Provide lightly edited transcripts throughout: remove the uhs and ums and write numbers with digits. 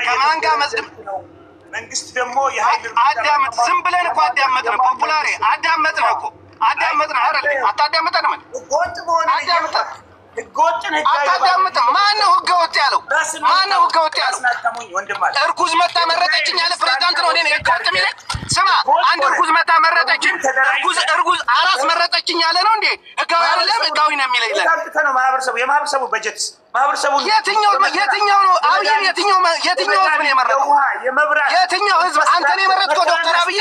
ከማን ጋር መዝድም መንግስት ደግሞ የኃይል አዳምጥ። ዝም ብለን እኮ አዳመጥን። ፖፑላሪ አዳመጥን እኮ አዳመጥን አይደል? አታዳምጠንም? ህገወጥ በሆነ ህገወጥን አታዳምጥም? ማነው ህገወጥ ያለው? ማነው ህገወጥ ያለው? እርጉዝ መታ መረጠችኝ ያለ ፕሬዝዳንት ነው እኔ ህገወጥ የሚለኝ? ስማ፣ አንድ እርጉዝ መታ መረጠችኝ፣ እርጉዝ አራስ መረጠችኝ ያለ ነው እንዴ ህጋዊ አይደለም? ህጋዊ ነው የሚለኝ የማህበረሰቡ በጀት ማህበረሰቡ የትኛው ነው? አብይን የትኛው ህዝብ ነው የመረጠው? የትኛው ህዝብ? አንተ ነው የመረጥከው? ዶክተር አብይ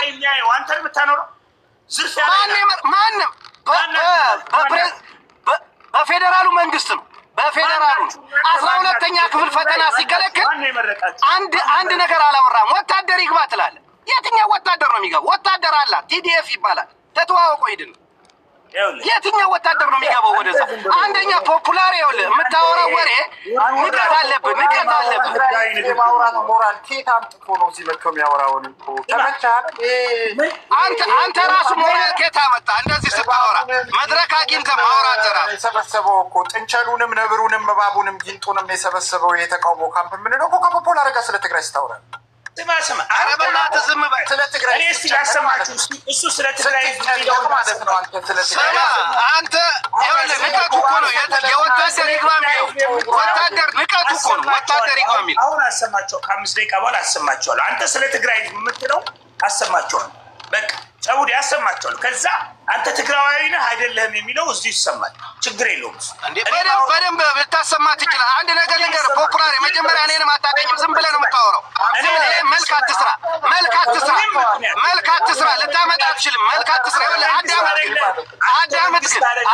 አንተ ነው የምታኖረው? ማንም በፌዴራሉ መንግስት ነው። በፌዴራሉ 12ኛ ክፍል ፈተና ሲከለክል አንድ ነገር አላወራም። ወታደር ይግባ ትላለህ። የትኛው ወታደር ነው የሚገባው? ወታደር አላት፣ ቲዲኤፍ ይባላል። ተተዋወቁ ሂድን። የትኛው ወታደር ነው የሚገባው ወደዛ? አንደኛ ፖፑላር ይኸውልህ፣ የምታወራው ወሬ ንቀት አለብን። የማውራት ሞራል ኬት አምጥቶ ነው እዚህ መጥቶ የሚያወራውን እኮ አንተ ራሱ ሞራል ኬት አመጣ? እንደዚህ ስታወራ መድረክ አግኝተህ ማውራት ራሱ የሰበሰበው እኮ ጥንቸሉንም ነብሩንም እባቡንም ጊንጡንም የሰበሰበው የተቃውሞ ካምፕ የምንለው እኮ ከፖፑላር ጋር ስለ ትግራይ ስታወራ ስማ ኧረ በእናትህ ዝም በል። ስለ ትግራይ እኔ እስኪ ላሰማችሁ። እሱ ስለ ትግራይ ማለት ነው። አንተ ይኸውልህ ንቀቱ እኮ ነው የወታደር ይግባ የሚለው ወታደር ንቀቱ እኮ ነው። ወታደር ይግባ የሚለው አሁን አሰማቸው። ከ5 ደቂቃ በኋላ አሰማቸዋለሁ። አንተ ስለ ትግራይ የምትለው አሰማቸዋለሁ። በቃ ጨውድ ያሰማቸዋለሁ። ከዛ አንተ ትግራዋዊ ነህ አይደለህም የሚለው እዚሁ ይሰማል። ችግር የለውም። በደንብ ልታሰማ ትችላለህ። አንድ ነገር ልንገርህ ፖፑላር፣ መጀመሪያ እኔንም አታውቀኝም። ዝም ብለህ ነው የምታወራው። መልክ አትስራ፣ መልክ አትስራ። ልታመጣ አትችልም። መልክ አትስራ።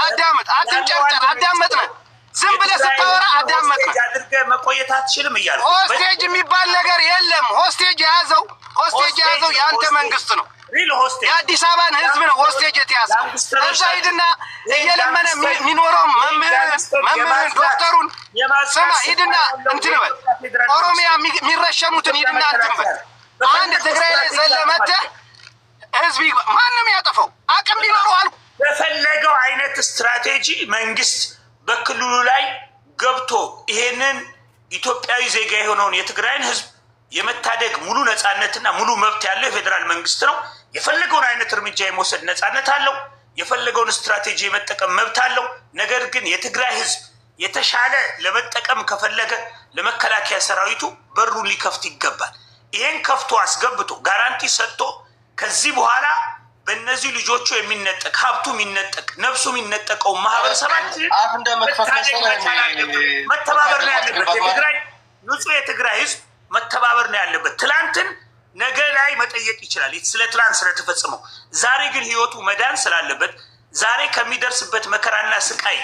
አዳምጥ፣ አትንጨርጨር። አዳመጥነህ። ዝም ብለህ ስታወራ አዳመጥነህ። አድርገህ መቆየት አትችልም እያልኩ ሆስቴጅ የሚባል ነገር የለም። ሆስቴጅ የያዘው የአንተ መንግስት ነው። የአዲስ አበባን ህዝብ ነው ሆስቴጅ የተያዘው። እዛ ሂድና እየለመነ የሚኖረው መምህርን ዶክተሩን ስማ፣ ሂድና እንትን በል። ኦሮሚያ የሚረሸኑትን ሂድና እንትን በል። አንድ ትግራይ ላይ ዘለመተህ ህዝብ ይግባ። ማንም ያጠፈው አቅም ቢኖረው አልኩ። በፈለገው አይነት ስትራቴጂ መንግስት በክልሉ ላይ ገብቶ ይሄንን ኢትዮጵያዊ ዜጋ የሆነውን የትግራይን ህዝብ የመታደግ ሙሉ ነፃነትና ሙሉ መብት ያለው የፌዴራል መንግስት ነው። የፈለገውን አይነት እርምጃ የመውሰድ ነፃነት አለው። የፈለገውን ስትራቴጂ የመጠቀም መብት አለው። ነገር ግን የትግራይ ህዝብ የተሻለ ለመጠቀም ከፈለገ ለመከላከያ ሰራዊቱ በሩን ሊከፍት ይገባል። ይሄን ከፍቶ አስገብቶ ጋራንቲ ሰጥቶ ከዚህ በኋላ በእነዚህ ልጆቹ የሚነጠቅ ሀብቱ የሚነጠቅ ነፍሱ የሚነጠቀው ማህበረሰባችን መተባበር ነው ያለበት። የትግራይ ንጹህ የትግራይ ህዝብ መተባበር ነው ያለበት። ትላንትን ነገ ላይ መጠየቅ ይችላል ስለ ትላንት ስለተፈጸመው። ዛሬ ግን ህይወቱ መዳን ስላለበት፣ ዛሬ ከሚደርስበት መከራና ስቃይ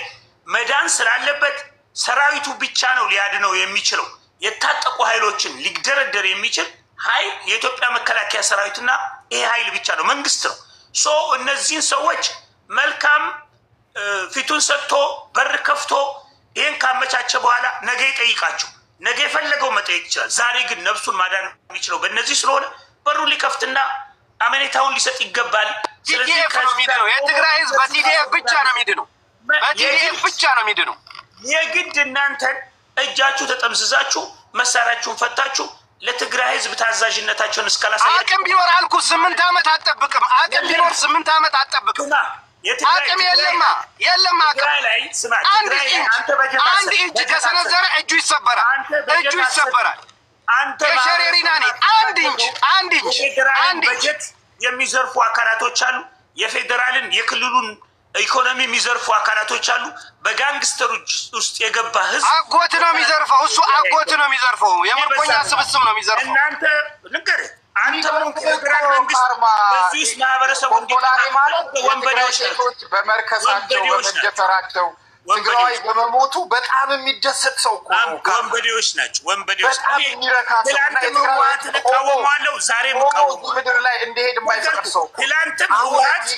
መዳን ስላለበት ሰራዊቱ ብቻ ነው ሊያድነው የሚችለው። የታጠቁ ኃይሎችን ሊደረደር የሚችል ኃይል የኢትዮጵያ መከላከያ ሰራዊትና ይሄ ኃይል ብቻ ነው፣ መንግስት ነው። እነዚህን ሰዎች መልካም ፊቱን ሰጥቶ በር ከፍቶ ይህን ካመቻቸ በኋላ ነገ ይጠይቃቸው። ነገ የፈለገው መጠየቅ ይችላል። ዛሬ ግን ነፍሱን ማዳን የሚችለው በእነዚህ ስለሆነ በሩን ሊከፍትና አመኔታውን ሊሰጥ ይገባል። ስለዚህ የትግራይ ህዝብ በቲዲኤፍ ብቻ ነው የሚድነው። በቲዲኤፍ ብቻ ነው የሚድነው። የግድ እናንተን እጃችሁ ተጠምዝዛችሁ መሳሪያችሁን ፈታችሁ ለትግራይ ህዝብ ታዛዥነታቸውን እስካላሳያችሁ አቅም ቢኖር አልኩ 8 ዓመት አትጠብቅም። አቅም ቢኖር 8 ዓመት አትጠብቅም። አቅም የለማ አቅም አንድ እጅ ከሰነዘረ እጁ ይሰበራል። የሸሬሪና አንድ ኢንች የሚዘርፉ አካላቶች አሉ። የፌዴራልን የክልሉን ኢኮኖሚ የሚዘርፉ አካላቶች አሉ። በጋንግስተሮች ውስጥ የገባ ህዝብ አጎት ነው የሚዘርፈው። እሱ አጎት ነው የሚዘርፈው። የምርኮኛ ስብስብ ነው የሚዘርፈው። እናንተ ልንገርህ፣ አንተ ፌዴራል መንግስት በዚህ ውስጥ ማህበረሰቡ ወንበዴዎች በመርከሳቸው በመደፈራቸው ትግራዋይ በመሞቱ በጣም የሚደሰት ሰው እኮ ወንበዴዎች ናቸው። ወንበዴዎች ትላንትም ህወሓትን እቃወማለሁ፣ ዛሬም እቃወማለሁ። ምድር ላይ እንዲሄድ የማይፈቅድ ሰው ትላንትም ህወሓት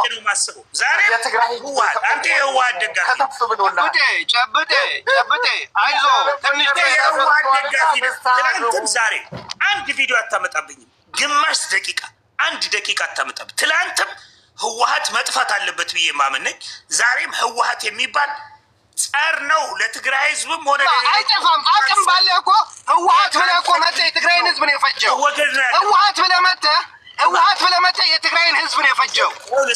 ነው የማስበው፣ ዛሬም ህወሓት። አንተ የህወሓት ደጋፊ ከተፍ ብሎና ጨብጤ አይዞ ትንሽ የህወሓት ደጋፊ ነህ። ትላንትም ዛሬ አንድ ቪዲዮ አታመጣብኝም። ግማሽ ደቂቃ አንድ ደቂቃ አታመጣብኝ። ትላንትም ህወሓት መጥፋት አለበት ብዬ ማመን ነኝ። ዛሬም ህወሓት የሚባል ጸር ነው ለትግራይ ህዝብም ሆነ አይጠፋም። አቅም ባለ እኮ ህወሓት የትግራይን ህዝብ ነው የፈጀው። ህወሓት ብለህ መተህ የትግራይን ህዝብ ነው የፈጀው።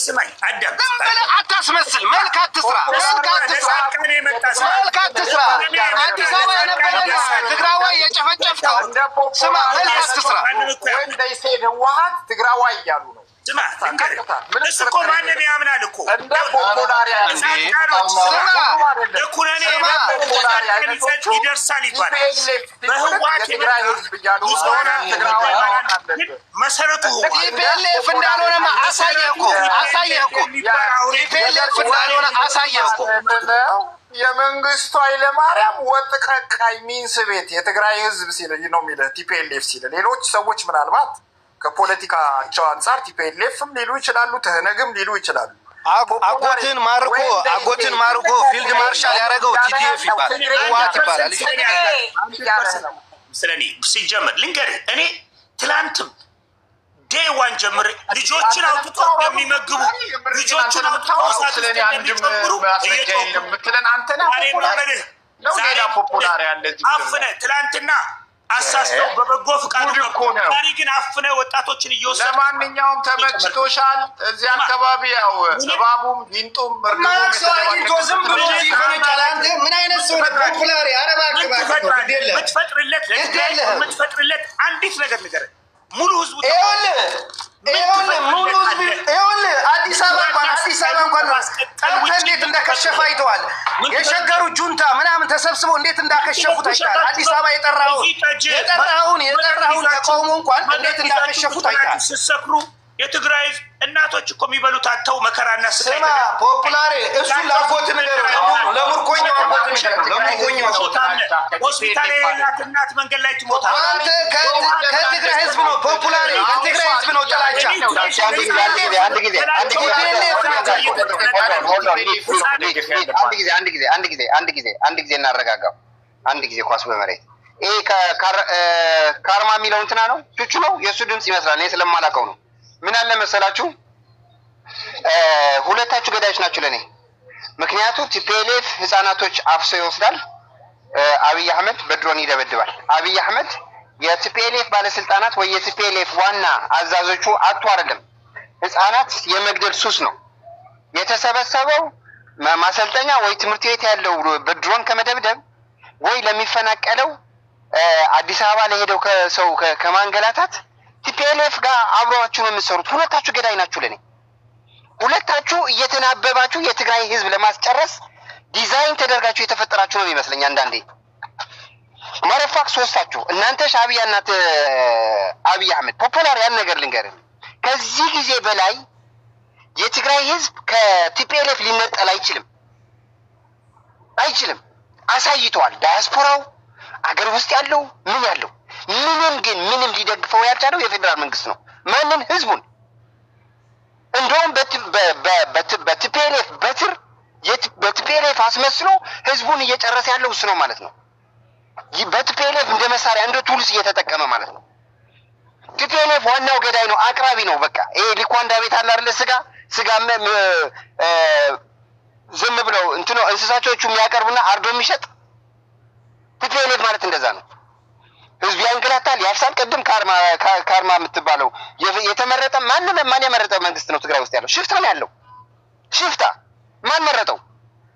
ስማኝ አዳም፣ ዝም ብለህ አታስመስል። መልክ አትስራ። አዲስ አበባ የነበረን ትግራዋይ የጨፈጨፍከው ስማ፣ መልክ አትስራ። ህወሓት ትግራዋይ እያሉ ነው። ስማ እሱ እኮ ማንም ያምናል እኮ እንደ ፖፑላሪ ለኩነኔ ይደርሳል ይባላል። በህወሓት የትግራይ ህዝብ እያሉ መሰረቱ ቲፒኤልኤፍ እንዳልሆነማ አሳየህ እኮ ቲፒኤልኤፍ እንዳልሆነ አሳየህ እኮ። የመንግስቱ ኃይለማርያም ወጥ ቀቃይ ሚንስ ቤት የትግራይ ህዝብ ሲል ነው የሚልህ ቲፒኤልኤፍ ሲል። ሌሎች ሰዎች ምናልባት ከፖለቲካቸው አንጻር ቲፒኤልኤፍም ሊሉ ይችላሉ፣ ትህነግም ሊሉ ይችላሉ። አጎትን ማርኮ ፊልድ ማርሻል ያደረገው ቲዲኤፍ ይባላል፣ ህወሓት ይባላል። ስለኔ ሲጀምር ልንገርህ፣ እኔ ትላንትም ዴይ ዋን ጀምሬ ልጆችን አውጥቶ እንደሚመግቡ ልጆችን አውጥቶ ሳት እንደሚጨምሩ የምትለን አንተ ነህ። ፖፑላር ያለ አፍነ ትላንትና አሳስተው በበጎ ፍቃድ ታሪ ግን አፍነ ወጣቶችን እየወሰዱ። ለማንኛውም ተመችቶሻል? እዚህ አካባቢ ያው እባቡም ጊንጡም ዝም ብሎ ይፈነጫል። አንተ ምን አይነት ሰው ነህ? ፖፑላር የምትፈጥርለት አንዲት ነገር ንገረኝ። ሙሉ ህዝቡ ይኸውልህ አዲስ አበባ እንኳን እንዴት እንደከሸፈ አይተዋል። የሸገሩ ጁንታ ምናምን ተሰብስበው እንዴት እንዳከሸፉት አይተሃል። አዲስ አበባ የጠራኸውን ተቃውሞ እንኳን እንዴት እንዳከሸፉት አይተሃል። ስትሰክሩ የትግራይ እናቶች እኮ የሚበሉት አተው መከራና ስቃይ። ስማ ፖፑላሬ እሱን ላጎት ነገር ለሙርኮኛው ሆስፒታል የሌላት እናት መንገድ ላይ ትሞታለች። አንተ ከትግራይ ህዝብ ነው ፖፑላሬ፣ ከትግራይ ህዝብ ነው ጥላቻ። አንድ ጊዜ እናረጋጋው። አንድ ጊዜ ኳስ በመሬት ይሄ ካርማ የሚለው እንትና ነው ቹቹ ነው የእሱ ድምፅ ይመስላል። እኔ ስለማላውቀው ነው። ምን አለ መሰላችሁ፣ ሁለታችሁ ገዳዮች ናችሁ ለኔ። ምክንያቱ ቲፒኤልኤፍ ህፃናቶች አፍሶ ይወስዳል፣ አብይ አህመድ በድሮን ይደበድባል። አብይ አህመድ የቲፒኤልኤፍ ባለስልጣናት ወይ የቲፒኤልኤፍ ዋና አዛዦቹ አጡ አይደለም፣ ህፃናት የመግደል ሱስ ነው የተሰበሰበው። ማሰልጠኛ ወይ ትምህርት ቤት ያለው በድሮን ከመደብደብ ወይ ለሚፈናቀለው አዲስ አበባ ለሄደው ከሰው ከማንገላታት ቲፒኤልኤፍ ጋር አብሯችሁ ነው የምትሰሩት። ሁለታችሁ ገዳይ ናችሁ ለኔ። ሁለታችሁ እየተናበባችሁ የትግራይ ህዝብ ለማስጨረስ ዲዛይን ተደርጋችሁ የተፈጠራችሁ ነው የሚመስለኝ አንዳንዴ። ማረፋክ ሶስታችሁ እናንተ ሻዕቢያ እና አብይ አህመድ ፖፑላር ያን ነገር ልንገርህ፣ ከዚህ ጊዜ በላይ የትግራይ ህዝብ ከቲፒኤልኤፍ ሊነጠል አይችልም። አሳይተዋል። ዳያስፖራው አገር ውስጥ ያለው ምን ያለው ምንም ሊደግፈው ያልቻለው የፌዴራል መንግስት ነው። ማንን? ህዝቡን። እንደውም በቲፒኤልኤፍ በቲፒኤልኤፍ አስመስሎ ህዝቡን እየጨረሰ ያለው እሱ ነው ማለት ነው። በቲፒኤልኤፍ እንደ መሳሪያ እንደ ቱልስ እየተጠቀመ ማለት ነው። ቲፒኤልኤፍ ዋናው ገዳይ ነው፣ አቅራቢ ነው። በቃ ይሄ ሊኳንዳ ቤት አለ አይደለ? ስጋ ዝም ብለው እንትኖ እንስሳቾቹ የሚያቀርቡና አርዶ የሚሸጥ ቲፒኤልኤፍ ማለት እንደዛ ነው። ህዝብ ያንገላታል፣ ያፍሳል። ቅድም ካርማ የምትባለው የተመረጠ ማን የመረጠው መንግስት ነው ትግራይ ውስጥ ያለው? ሽፍታ ነው ያለው። ሽፍታ ማን መረጠው?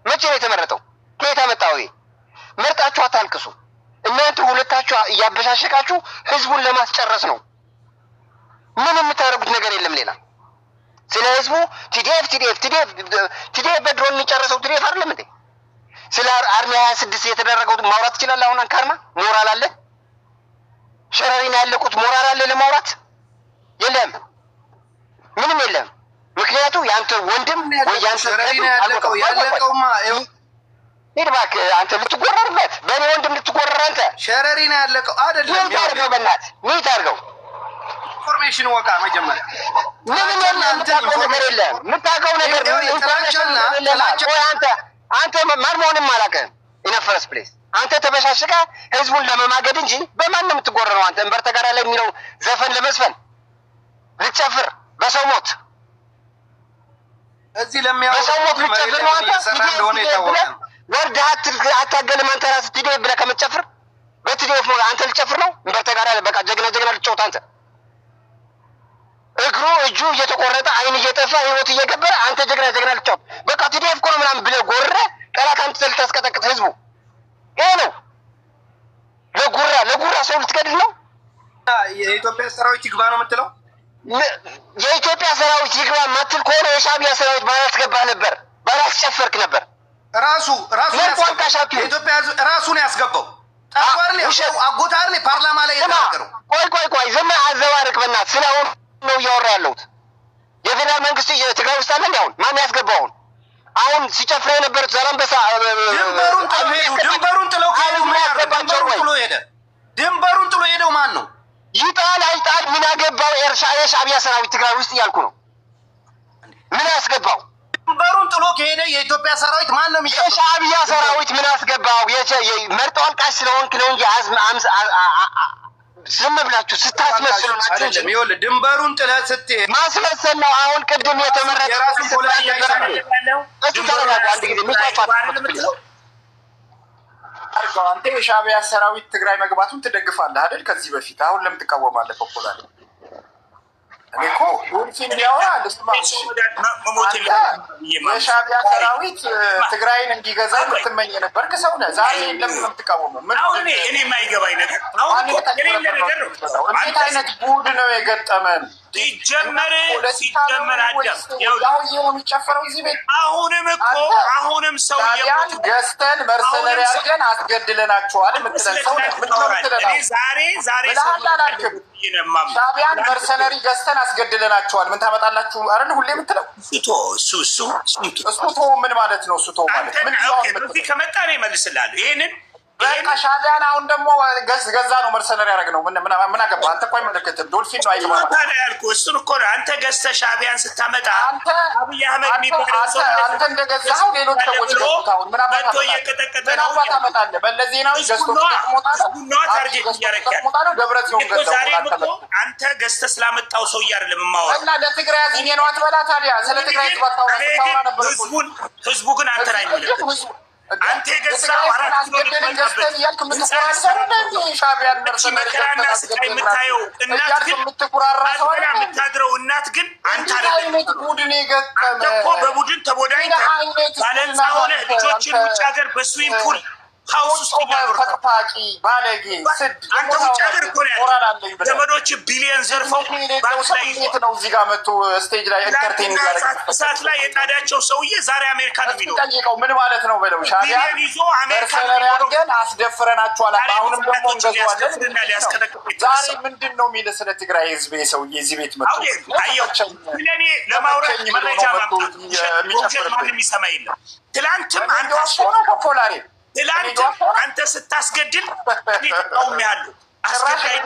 መቼ ነው የተመረጠው? ከየት አመጣው? መርጣችሁ አታልቅሱ። እናንተ ሁለታችሁ እያበሻሸቃችሁ ህዝቡን ለማስጨረስ ነው። ምን የምታደርጉት ነገር የለም ሌላ። ስለ ህዝቡ ቲዲኤፍ በድሮን የሚጨረሰው ቲዲኤፍ አይደለም እንዴ? ስለ አርሚ 26 የተደረገው ማውራት ይችላል። አሁን ካርማ ሞራል አለ? ሸረሪና ያለቁት ሞራል አለ ለማውራት? የለም፣ ምንም የለም። ምክንያቱ ያንተ ወንድም ወይ ያንተ ሸረሪና ያለቀውማ ሄድ እባክህ አንተ ልትጎረርበት፣ በእኔ ወንድም ልትጎረር አንተ። ሸረሪና ያለቀው አይደለም። ምን ታርገው? በእናትህ ምን ታርገው? ኢንፎርሜሽን ወቃ መጀመሪያ ምንም የለም። የምታውቀው ነገር የለም። የምታውቀው ነገር አንተ ማን መሆንም አላውቅም። ኢነፈረስ ፕሌስ አንተ ተበሻሽጋ ህዝቡን ለመማገድ እንጂ በማን ነው የምትጎረረው? አንተ እንበር ተጋራ ላይ የሚለው ዘፈን ለመስፈን ልትጨፍር በሰው ሞት እዚህ ለሚያው በሰው ሞት ልትጨፍር ነው አንተ። ወርደህ አታገልም አንተ ራስህ ትዴ ብለህ ከምትጨፍር በትዴፍ ነው አንተ ልጨፍር ነው እንበር ተጋራ በቃ ጀግና ልጨውት አንተ እግሩ እጁ እየተቆረጠ አይን እየጠፋ ህይወት እየገበረ አንተ ጀግና ልጨውት በቃ ትዴፍ እኮ ነው ምናምን ብለህ ጎረ ጠላት አንተ ልታስቀጠቅጥ ህዝቡ ይሄ ነው። ለጉራ ሰው ልትገድል ነው። የኢትዮጵያ ሰራዊት ይግባ ነው የምትለው? የኢትዮጵያ ሰራዊት ይግባ ማትል ከሆነ የሻዕቢያ ሰራዊት ባላስገባህ ነበር፣ ባላስጨፈርክ ነበር። ራሱ የኢትዮጵያ ራሱን ያስገባው አጎታርኔ ፓርላማ ላይ የተናገረው። ቆይ ዝም አዘባርቅ በእናትህ። ስለአሁን ነው እያወራ ያለሁት። የፌዴራል መንግስት ትግራይ ውስጥ አለ። አሁን ማን ያስገባውን? አሁን ሲጨፍር የነበሩት ዛላምበሳ ድንበሩን ጥለው ሄደው ማን ነው? ይጣል አይጣል ምን አገባው? የሻዕቢያ ሰራዊት ትግራይ ውስጥ እያልኩ ነው። ምን አስገባው? ድንበሩን ጥሎ ከሄደ የኢትዮጵያ ሰራዊት ማን ነው የሚጨፍረው? የሻዕቢያ ሰራዊት ምን አስገባው? መርጦ አልቃሽ ስለሆንክ ነው እንጂ ዝም ብላችሁ ስታስመስሉ ናችሁ። ይኸውልህ ድንበሩን ጥለህ ስትሄድ ማስመሰል ነው። አሁን ቅድም የተመረጠ የራሱን ፖለቲካ አንተ የሻዕቢያ ሰራዊት ትግራይ መግባቱን ትደግፋለህ አይደል? ከዚህ በፊት አሁን ለምን ትቃወማለህ? ፖፖላር እኔ እኮ ዶልፊን ሊያወራ የሻዕቢያ ሰራዊት ትግራይን እንዲገዛ የምትመኝ የነበርክ ሰው ነህ። ዛሬ ለምን ነው የምትቃወመው? አሁን እኔ የማይገባኝ ነገር እንዴት አይነት ቡድ ነው የገጠመን? ሲጀመር የሚጨፈረው እዚህ ቤት አሁንም ሰው ገዝተን መርሰነሪ አድርገን አስገድለናቸዋል የምትለን ሰው ሻዕቢያን መርሰነሪ ገዝተን አስገድለናቸዋል ምን ታመጣላችሁ አይደል ሁሌ የምትለው? እሱ ምን ማለት ነው? እሱ ማለት ምን ከመጣ ነው ይመልስልሃል። ይሄንን በቃ ሻዕቢያን አሁን ደግሞ ገዛ ነው መርሰነሪ ያደረግ ነው። ምን አገባህ አንተ? እኮ አይመለከትም። ዶልፊን ነው አይገባም ያልኩህ እሱን እኮ ነው። አንተ ገዝተህ ሻዕቢያን ስታመጣ አብይ አህመድ የሚባለው ሰው አንተ እንደገዛኸው ሌሎች ሰዎች ገዝተው ምን አባታ እየቀጠቀጠ ነው ታመጣለህ? በለዚህ ነው ገዝቶ ደብረጽዮን ገዝተው አንተ ገዝተህ ስላመጣው ሰው አይደለም የማወራው እና ለትግራይ አዝኜ ነው አትበላ ታዲያ። ስለ ትግራይ ታወራ ነበር። ህዝቡ ግን አንተ ላይ ነው አንተ የገዛው አራት ገዝተን እያልክ ሻዕቢያን መከራና ስቃይ የምታየው እናት ግን የምታድረው እናት ግን አንተ እኮ በቡድን ተቦዳኝተህ ባለንፃ ሆነ ልጆችን ውጭ ሀገር በስዊም ፑል ሀውስ ውስጥ ፈቅፋቂ ባለጌ ስድ አንተ ውጭ ሀገር እኮ ነው ያለው። ዘመዶች ቢሊየን ዘርፈው ባንክ ላይ ነው እዚህ ጋር መጡ ስቴጅ ላይ ኢንተርቴን እሳት ላይ የጣዳቸው ሰውዬ ዛሬ አሜሪካ ነው የሚኖረው። ጠይቀው ምን ማለት ነው በለው። ሻዕቢያን ይዞ አሜሪካ አድርገን አስደፍረናቸዋል። አሁንም ደግሞ እንገዛዋለን። ዛሬ ምንድን ነው የሚልህ ስለ ትግራይ ህዝብ? ሰውዬ እዚህ ቤት መጡ ለእኔ ለማውራት መረጃ ማምጣት ማንም ይሰማ የለም። ትላንትም ፖላሬ ትላንትም አንተ ስታስገድል እኔ ተቃውሜያለሁ። አስገዳይ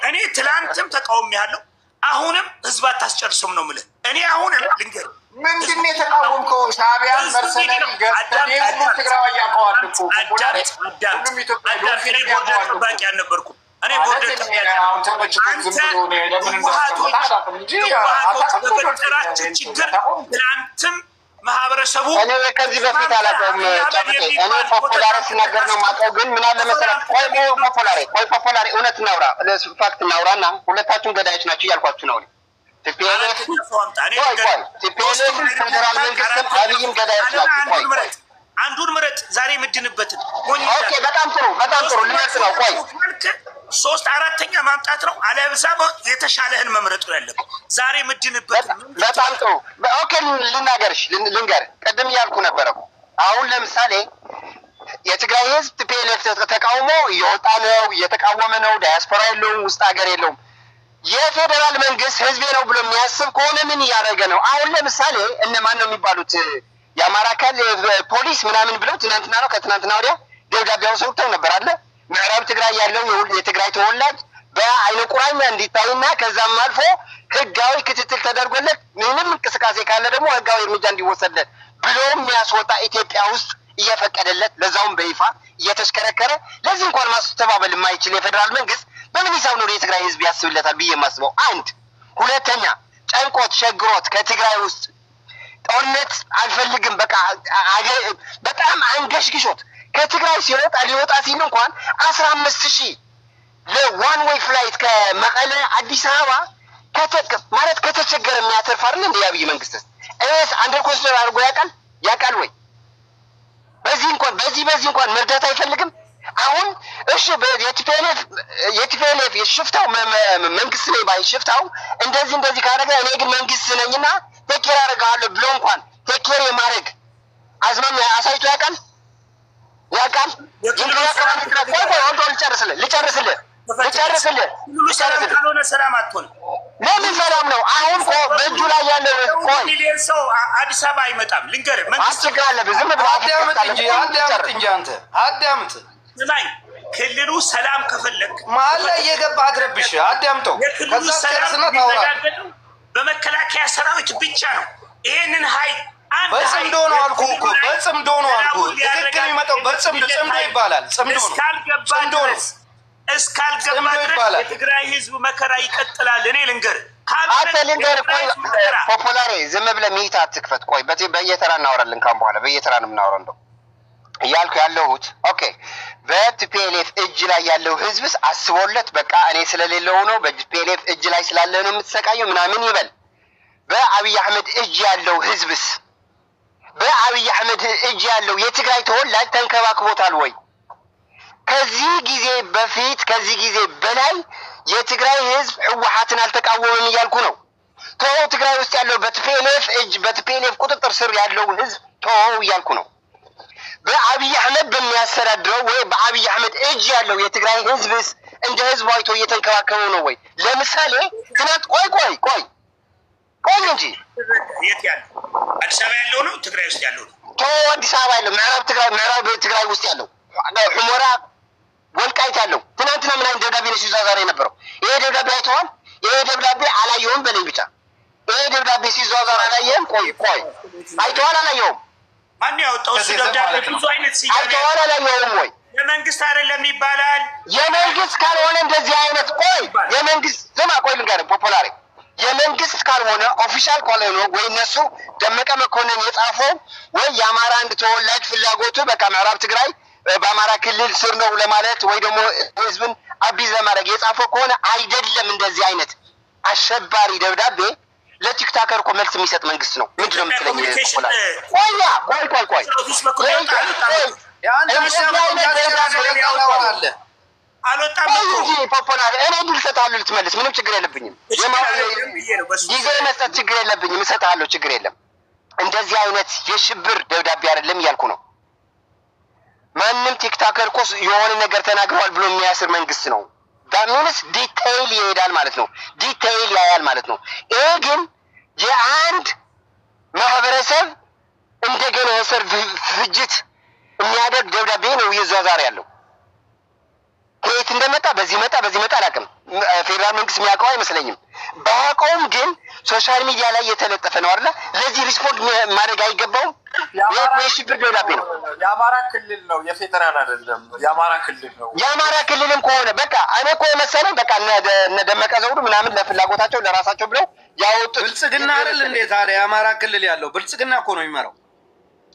እኔ ትላንትም ተቃውሜያለሁ። አሁንም ህዝብ አታስጨርሱም ነው የምልህ። እኔ አሁንም ልንገርህ ምንድን ነው የተቃወምከው? ሻዕቢያን መርሰነሪ ገዝተን ሁሉም ትግራዋይ ያውቀዋል እኮ ሁሉም ኢትዮጵያ ቦርደር ጠባቂ አልነበርኩም። እኔ ቦርደር በፈጠራችን ችግር ትናንትም ማህበረሰቡ እኔ ከዚህ በፊት አላውቀውም። እኔ ፖፑላር ሲናገር ነው የማውቀው። ግን ምን አለ መሰለህ፣ ፖፑላር እውነት እናውራ፣ ፋክት እናውራና ሁለታችሁም ገዳዮች ናቸው እያልኳችሁ ነው። ቲፒኤልኤፍ ፌደራል መንግስትም አብይም ገዳዮች ናቸው። አንዱን ምረጥ። ዛሬ የምድንበትን ኦኬ፣ በጣም ጥሩ ልመርጥ ነው። ቆይ 3/4 ማምጣት ነው። አለብዛ የተሻለህን መምረጥ ነው ያለብህ። ዛሬ የምድንበትን በጣም ጥሩ። ኦኬ፣ ልንገርህ ቅድም እያልኩ ነበረ። አሁን ለምሳሌ የትግራይ ህዝብ ቲፒኤልኤፍ ተቃውሞ እየወጣ ነው፣ እየተቃወመ ነው። ዳያስፖራ የለውም፣ ውስጥ ሀገር የለውም። የፌዴራል መንግስት ህዝቤ ነው ብሎ የሚያስብ ከሆነ ምን እያደረገ ነው? አሁን ለምሳሌ እነማን ነው የሚባሉት የአማራ ክልል ፖሊስ ምናምን ብለው ትናንትና ነው ከትናንትና ወዲያ ደብዳቤውን ሰጥተው ነበር አለ። ምዕራብ ትግራይ ያለው የትግራይ ተወላጅ በአይነ ቁራኛ እንዲታይና ከዛም አልፎ ህጋዊ ክትትል ተደርጎለት ምንም እንቅስቃሴ ካለ ደግሞ ህጋዊ እርምጃ እንዲወሰድለት ብሎ የሚያስወጣ ኢትዮጵያ ውስጥ እየፈቀደለት ለዛውም በይፋ እየተሽከረከረ ለዚህ እንኳን ማስተባበል የማይችል የፌዴራል መንግስት በምን ሂሳብ ነው የትግራይ ህዝብ ያስብለታል ብዬ የማስበው? አንድ ሁለተኛ ጨንቆት ሸግሮት ከትግራይ ውስጥ ጦርነት አልፈልግም በቃ በጣም አንገሽግሾት ከትግራይ ሊወጣ ሲል እንኳን 15,000 ለዋን ዌይ ፍላይት ከመቀለ አዲስ አበባ ማለት ከተቸገረ የሚያተርፍ አይደል እንደ የአብይ መንግስት እስ አንደር ኮንሲደር አድርጎ ያውቃል ወይ? በዚህ እንኳን መርዳት አይፈልግም። አሁን እሺ የቲፒኤልኤፍ የሽፍታው መንግስት ነኝ ባይ ሽፍታው እንደዚህ ካደረገ እኔ ግን መንግስት ነኝና ቴኬር አደርጋለሁ ብሎ እንኳን ቴኬር የማድረግ አዝማሚያ አሳይቶ ያውቃል? ልጨርስልህ ካልሆነ ሰላም አትሆን። ለምን ሰላም ነው? አሁን በእጁ ላይ ያለው ሚሊዮን ሰው አዲስ አበባ አይመጣም። ልንገርህ መንግስት ዝም ብለህ አዳምጥ እንጂ አንተ አዳምጥ። ስማኝ፣ ክልሉ ሰላም ከፈለግ መሀል ላይ እየገባህ አትረብሽ። አዳምጠው። የክልሉ ሰላም የሚረጋገጠው በመከላከያ ሰራዊት ብቻ ነው። ይሄንን ኃይል በጽምዶ ነው አልኩህ እኮ በጽምዶ ነው አልኩህ። ትክክል የሚመጣው በጽምዶ ይባላል። ጽምዶ ነው እስካልገባ ድረስ የትግራይ ህዝብ መከራ ይቀጥላል። እኔ ልንገርህ ፖፑላሬ ዝም ብለህ ሚት አትክፈት። ቆይ በየተራ እናወራለን። ካሁን በኋላ በየተራ ነው የምናወራው። እንደው እያልኩ ያለሁት ኦኬ፣ በቲፒኤልኤፍ እጅ ላይ ያለው ህዝብስ አስቦለት በቃ እኔ ስለሌለው ነው በቲፒኤልኤፍ እጅ ላይ ስላለ ነው የምትሰቃየው ምናምን ይበል። በአብይ አህመድ እጅ ያለው ህዝብስ በአብይ አህመድ እጅ ያለው የትግራይ ተወላጅ ተንከባክቦታል ወይ? ከዚህ ጊዜ በላይ የትግራይ ህዝብ ህወሓትን አልተቃወመም እያልኩ ነው። ተወው ትግራይ ውስጥ ያለው በቲፒኤልኤፍ ቁጥጥር ስር ያለው ህዝብ ተወው እያልኩ ነው። በአብይ አህመድ በሚያስተዳድረው ወይ በአብይ አህመድ እጅ ያለው የትግራይ ህዝብስ እንደ ህዝብ አይቶ እየተንከባከበው ነው ወይ? ለምሳሌ ትናንት ቆይ እንጂ የት ያለው አዲስ አበባ ያለው ነው ትግራይ ውስጥ ያለው ነው? ተወው አዲስ አበባ ያለው ምዕራብ ትግራይ ውስጥ ያለው ሁመራ ወልቃይት ያለው ትናንትና ምን አይነት ደብዳቤ ነው ሲዟዟር የነበረው? ይሄ ደብዳቤ አይተዋል? ይሄ ደብዳቤ አላየውም በለኝ ብቻ። ይሄ ደብዳቤ ሲዟዟር አላየህም? ቆይ አይተዋል አላየውም? ማን ያወጣው እሱ ደብዳቤ? ብዙ አይነት ሲያየ አይተዋል አላየውም ወይ? የመንግስት አይደለም ይባላል። የመንግስት ካልሆነ እንደዚህ አይነት የመንግስት ስማ ልንገርህ ፖፑላሪ የመንግስት ካልሆነ ኦፊሻል ካልሆነ ወይ እነሱ ደመቀ መኮንን የጻፈው ወይ የአማራ አንድ ተወላጅ ፍላጎቱ በቃ ምዕራብ ትግራይ በአማራ ክልል ስር ነው ለማለት ወይ ደግሞ ህዝብን አቢዝ ለማድረግ የጻፈው ከሆነ አይደለም። እንደዚህ አይነት አሸባሪ ደብዳቤ ለቲክታከር እኮ መልስ የሚሰጥ መንግስት ነው። ምንድን ነው የምትለኝ? አልወጣም ፖፑላር እኔ ድል እሰጥሃለሁ ልትመልስ ምንም ችግር የለብኝም። ጊዜ መስጠት ችግር የለብኝም፣ እሰጥሃለሁ ችግር የለም። እንደዚህ አይነት የሽብር ደብዳቤ አይደለም እያልኩ ነው። ማንም ቲክታከር እኮ የሆነ ነገር ተናግረዋል ብሎ የሚያስር መንግስት ነው። ዳሚንስ ዲቴይል ይሄዳል ማለት ነው፣ ዲቴይል ያያል ማለት ነው። ይሄ ግን የአንድ ማህበረሰብ እንደገና የሰር ፍጅት የሚያደርግ ደብዳቤ ነው እየዟዟረ ያለው። ከየት እንደመጣ በዚህ መጣ አላውቅም። ፌዴራል መንግስት የሚያውቀው አይመስለኝም። ባያውቀውም ግን ሶሻል ሚዲያ ላይ የተለጠፈ ነው አይደለ? ለዚህ ሪስፖንድ ማድረግ አይገባውም። የሽብር ደብዳቤ ነው። የአማራ ክልል ነው፣ የፌዴራል አይደለም። የአማራ ክልል ነው። የአማራ ክልልም ከሆነ በቃ እኔ እኮ የመሰለኝ በቃ እነ ደመቀ ዘውዱ ምናምን ለፍላጎታቸው ለራሳቸው ብለው ያወጡት ብልጽግና አይደል እንዴ? ታዲያ የአማራ ክልል ያለው ብልጽግና እኮ ነው የሚመራው።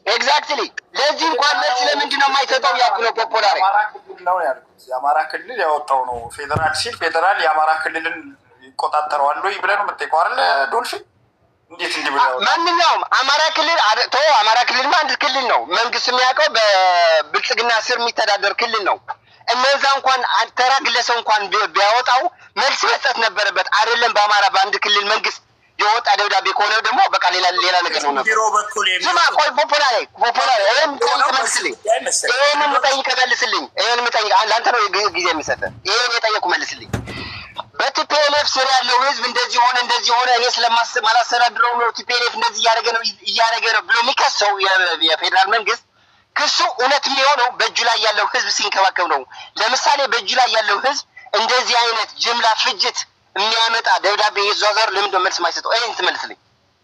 ኤግዛክትሊ። ለዚህ እንኳን መልስ ለምንድን ነው የማይሰጠው ያልኩ ነው። ፖፑላሪ የአማራ ክልል ነው ያልኩት። የአማራ ክልል ያወጣው ነው። ፌዴራል ሲል ፌዴራል የአማራ ክልልን ይቆጣጠረዋል ወይ ብለህ ነው የምትጠይቀው አይደል? ዶልፊን እንዴት እንዲህ ብለው ማንኛውም አማራ ክልል አማራ ክልልማ አንድ ክልል ነው። መንግስት የሚያውቀው በብልጽግና ስር የሚተዳደር ክልል ነው። እነዛ እንኳን ተራ ግለሰብ እንኳን ቢያወጣው መልስ መስጠት ነበረበት አይደለም? በአማራ በአንድ ክልል መንግስት የወጣ ደብዳቤ ከሆነ ደግሞ በቃ ሌላ ነገር ነው። ቢሮ በኩል ስማ ቆይ ፖፑላሪ ይሄን መልስልኝ። ይሄን መልስልኝ። ለአንተ ነው ጊዜ የሚሰጠህ። ይሄን የጠየቁ መልስልኝ። በቲፒኤልኤፍ ስር ያለው ህዝብ እንደዚህ ሆነ እኔ ስለማላስተዳድረው ነው ቲፒኤልኤፍ እንደዚህ እያደረገ ነው ብሎ የሚከሰው የፌዴራል መንግስት ክሱ እውነት የሚሆነው በእጁ ላይ ያለው ህዝብ ሲንከባከብ ነው። ለምሳሌ በእጁ ላይ ያለው ህዝብ እንደዚህ አይነት ጅምላ ፍጅት የሚያመጣ ደብዳቤ ይዟዟር ለምን መልስ ማይሰጠው? ይሄን ትመልስልኝ።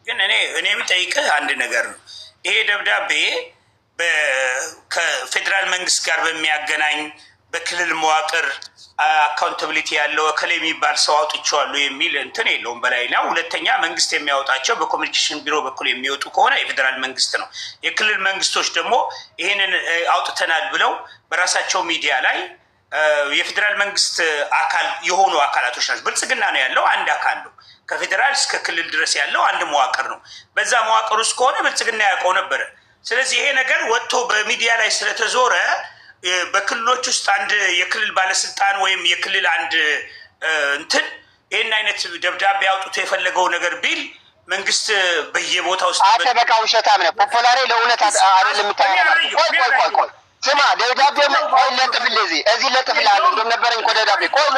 ግን እኔ የሚጠይቅህ አንድ ነገር ነው። ይሄ ደብዳቤ ከፌዴራል መንግስት ጋር በሚያገናኝ በክልል መዋቅር አካውንታቢሊቲ ያለው እከሌ የሚባል ሰው አውጥቼዋለሁ የሚል እንትን የለውም በላይና ሁለተኛ መንግስት የሚያወጣቸው በኮሚኒኬሽን ቢሮ በኩል የሚወጡ ከሆነ የፌዴራል መንግስት ነው። የክልል መንግስቶች ደግሞ ይሄንን አውጥተናል ብለው በራሳቸው ሚዲያ ላይ የፌዴራል መንግስት አካል የሆኑ አካላቶች ናቸው። ብልጽግና ነው ያለው አንድ አካል ነው። ከፌዴራል እስከ ክልል ድረስ ያለው አንድ መዋቅር ነው። በዛ መዋቅር ውስጥ ከሆነ ብልጽግና ያውቀው ነበረ። ስለዚህ ይሄ ነገር ወጥቶ በሚዲያ ላይ ስለተዞረ በክልሎች ውስጥ አንድ የክልል ባለስልጣን ወይም የክልል አንድ እንትን ይህን አይነት ደብዳቤ አውጥቶ የፈለገው ነገር ቢል መንግስት በየቦታው ውስጥ በቃ ውሸታም ነው። ፖፑላሪ ለእውነት አይደለም የምታየው። ቆይ ስማ፣ ደብዳቤ ቆይ ለጥፍል እዚህ ለጥፍል አለ እንደም ነበረኝ እኮ ደብዳቤ። ቆይ